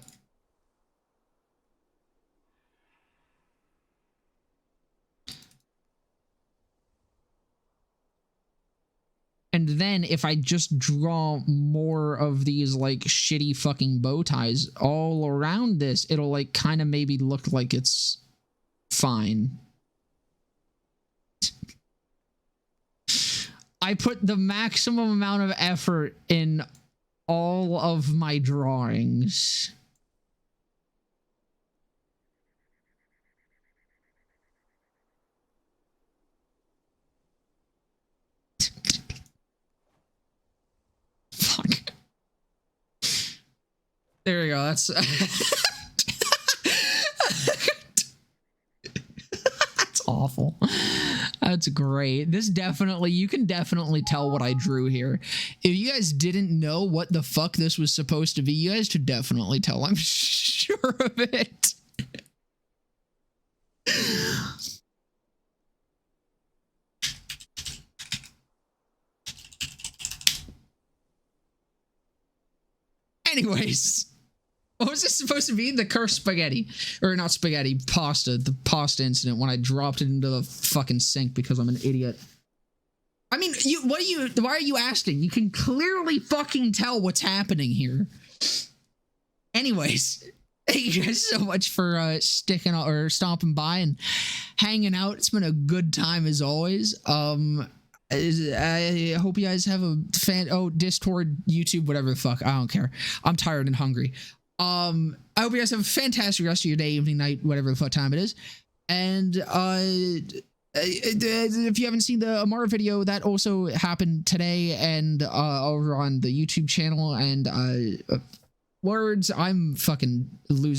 And then if I just draw more of these like shitty fucking bow ties all around this, it'll like kind of maybe look like it's fine. I put the maximum amount of effort in all of my drawings. Fuck. There we go. That's that's awful. That's great. This definitely, you can definitely tell what I drew here. If you guys didn't know what the fuck this was supposed to be, you guys should definitely tell. I'm sure of it. Anyways, What was this supposed to be? The cursed spaghetti. Or not spaghetti, pasta. The pasta incident when I dropped it into the fucking sink because I'm an idiot. I mean, why are you asking? You can clearly fucking tell what's happening here. Anyways, thank you guys so much for sticking or stopping by and hanging out. It's been a good time as always. I hope you guys have a Discord, YouTube, whatever the fuck. I don't care. I'm tired and hungry. I hope you guys have a fantastic rest of your day, evening, night, whatever the fuck time it is. And if you haven't seen the Amara video, that also happened today and over on the YouTube channel. And words, I'm fucking losing.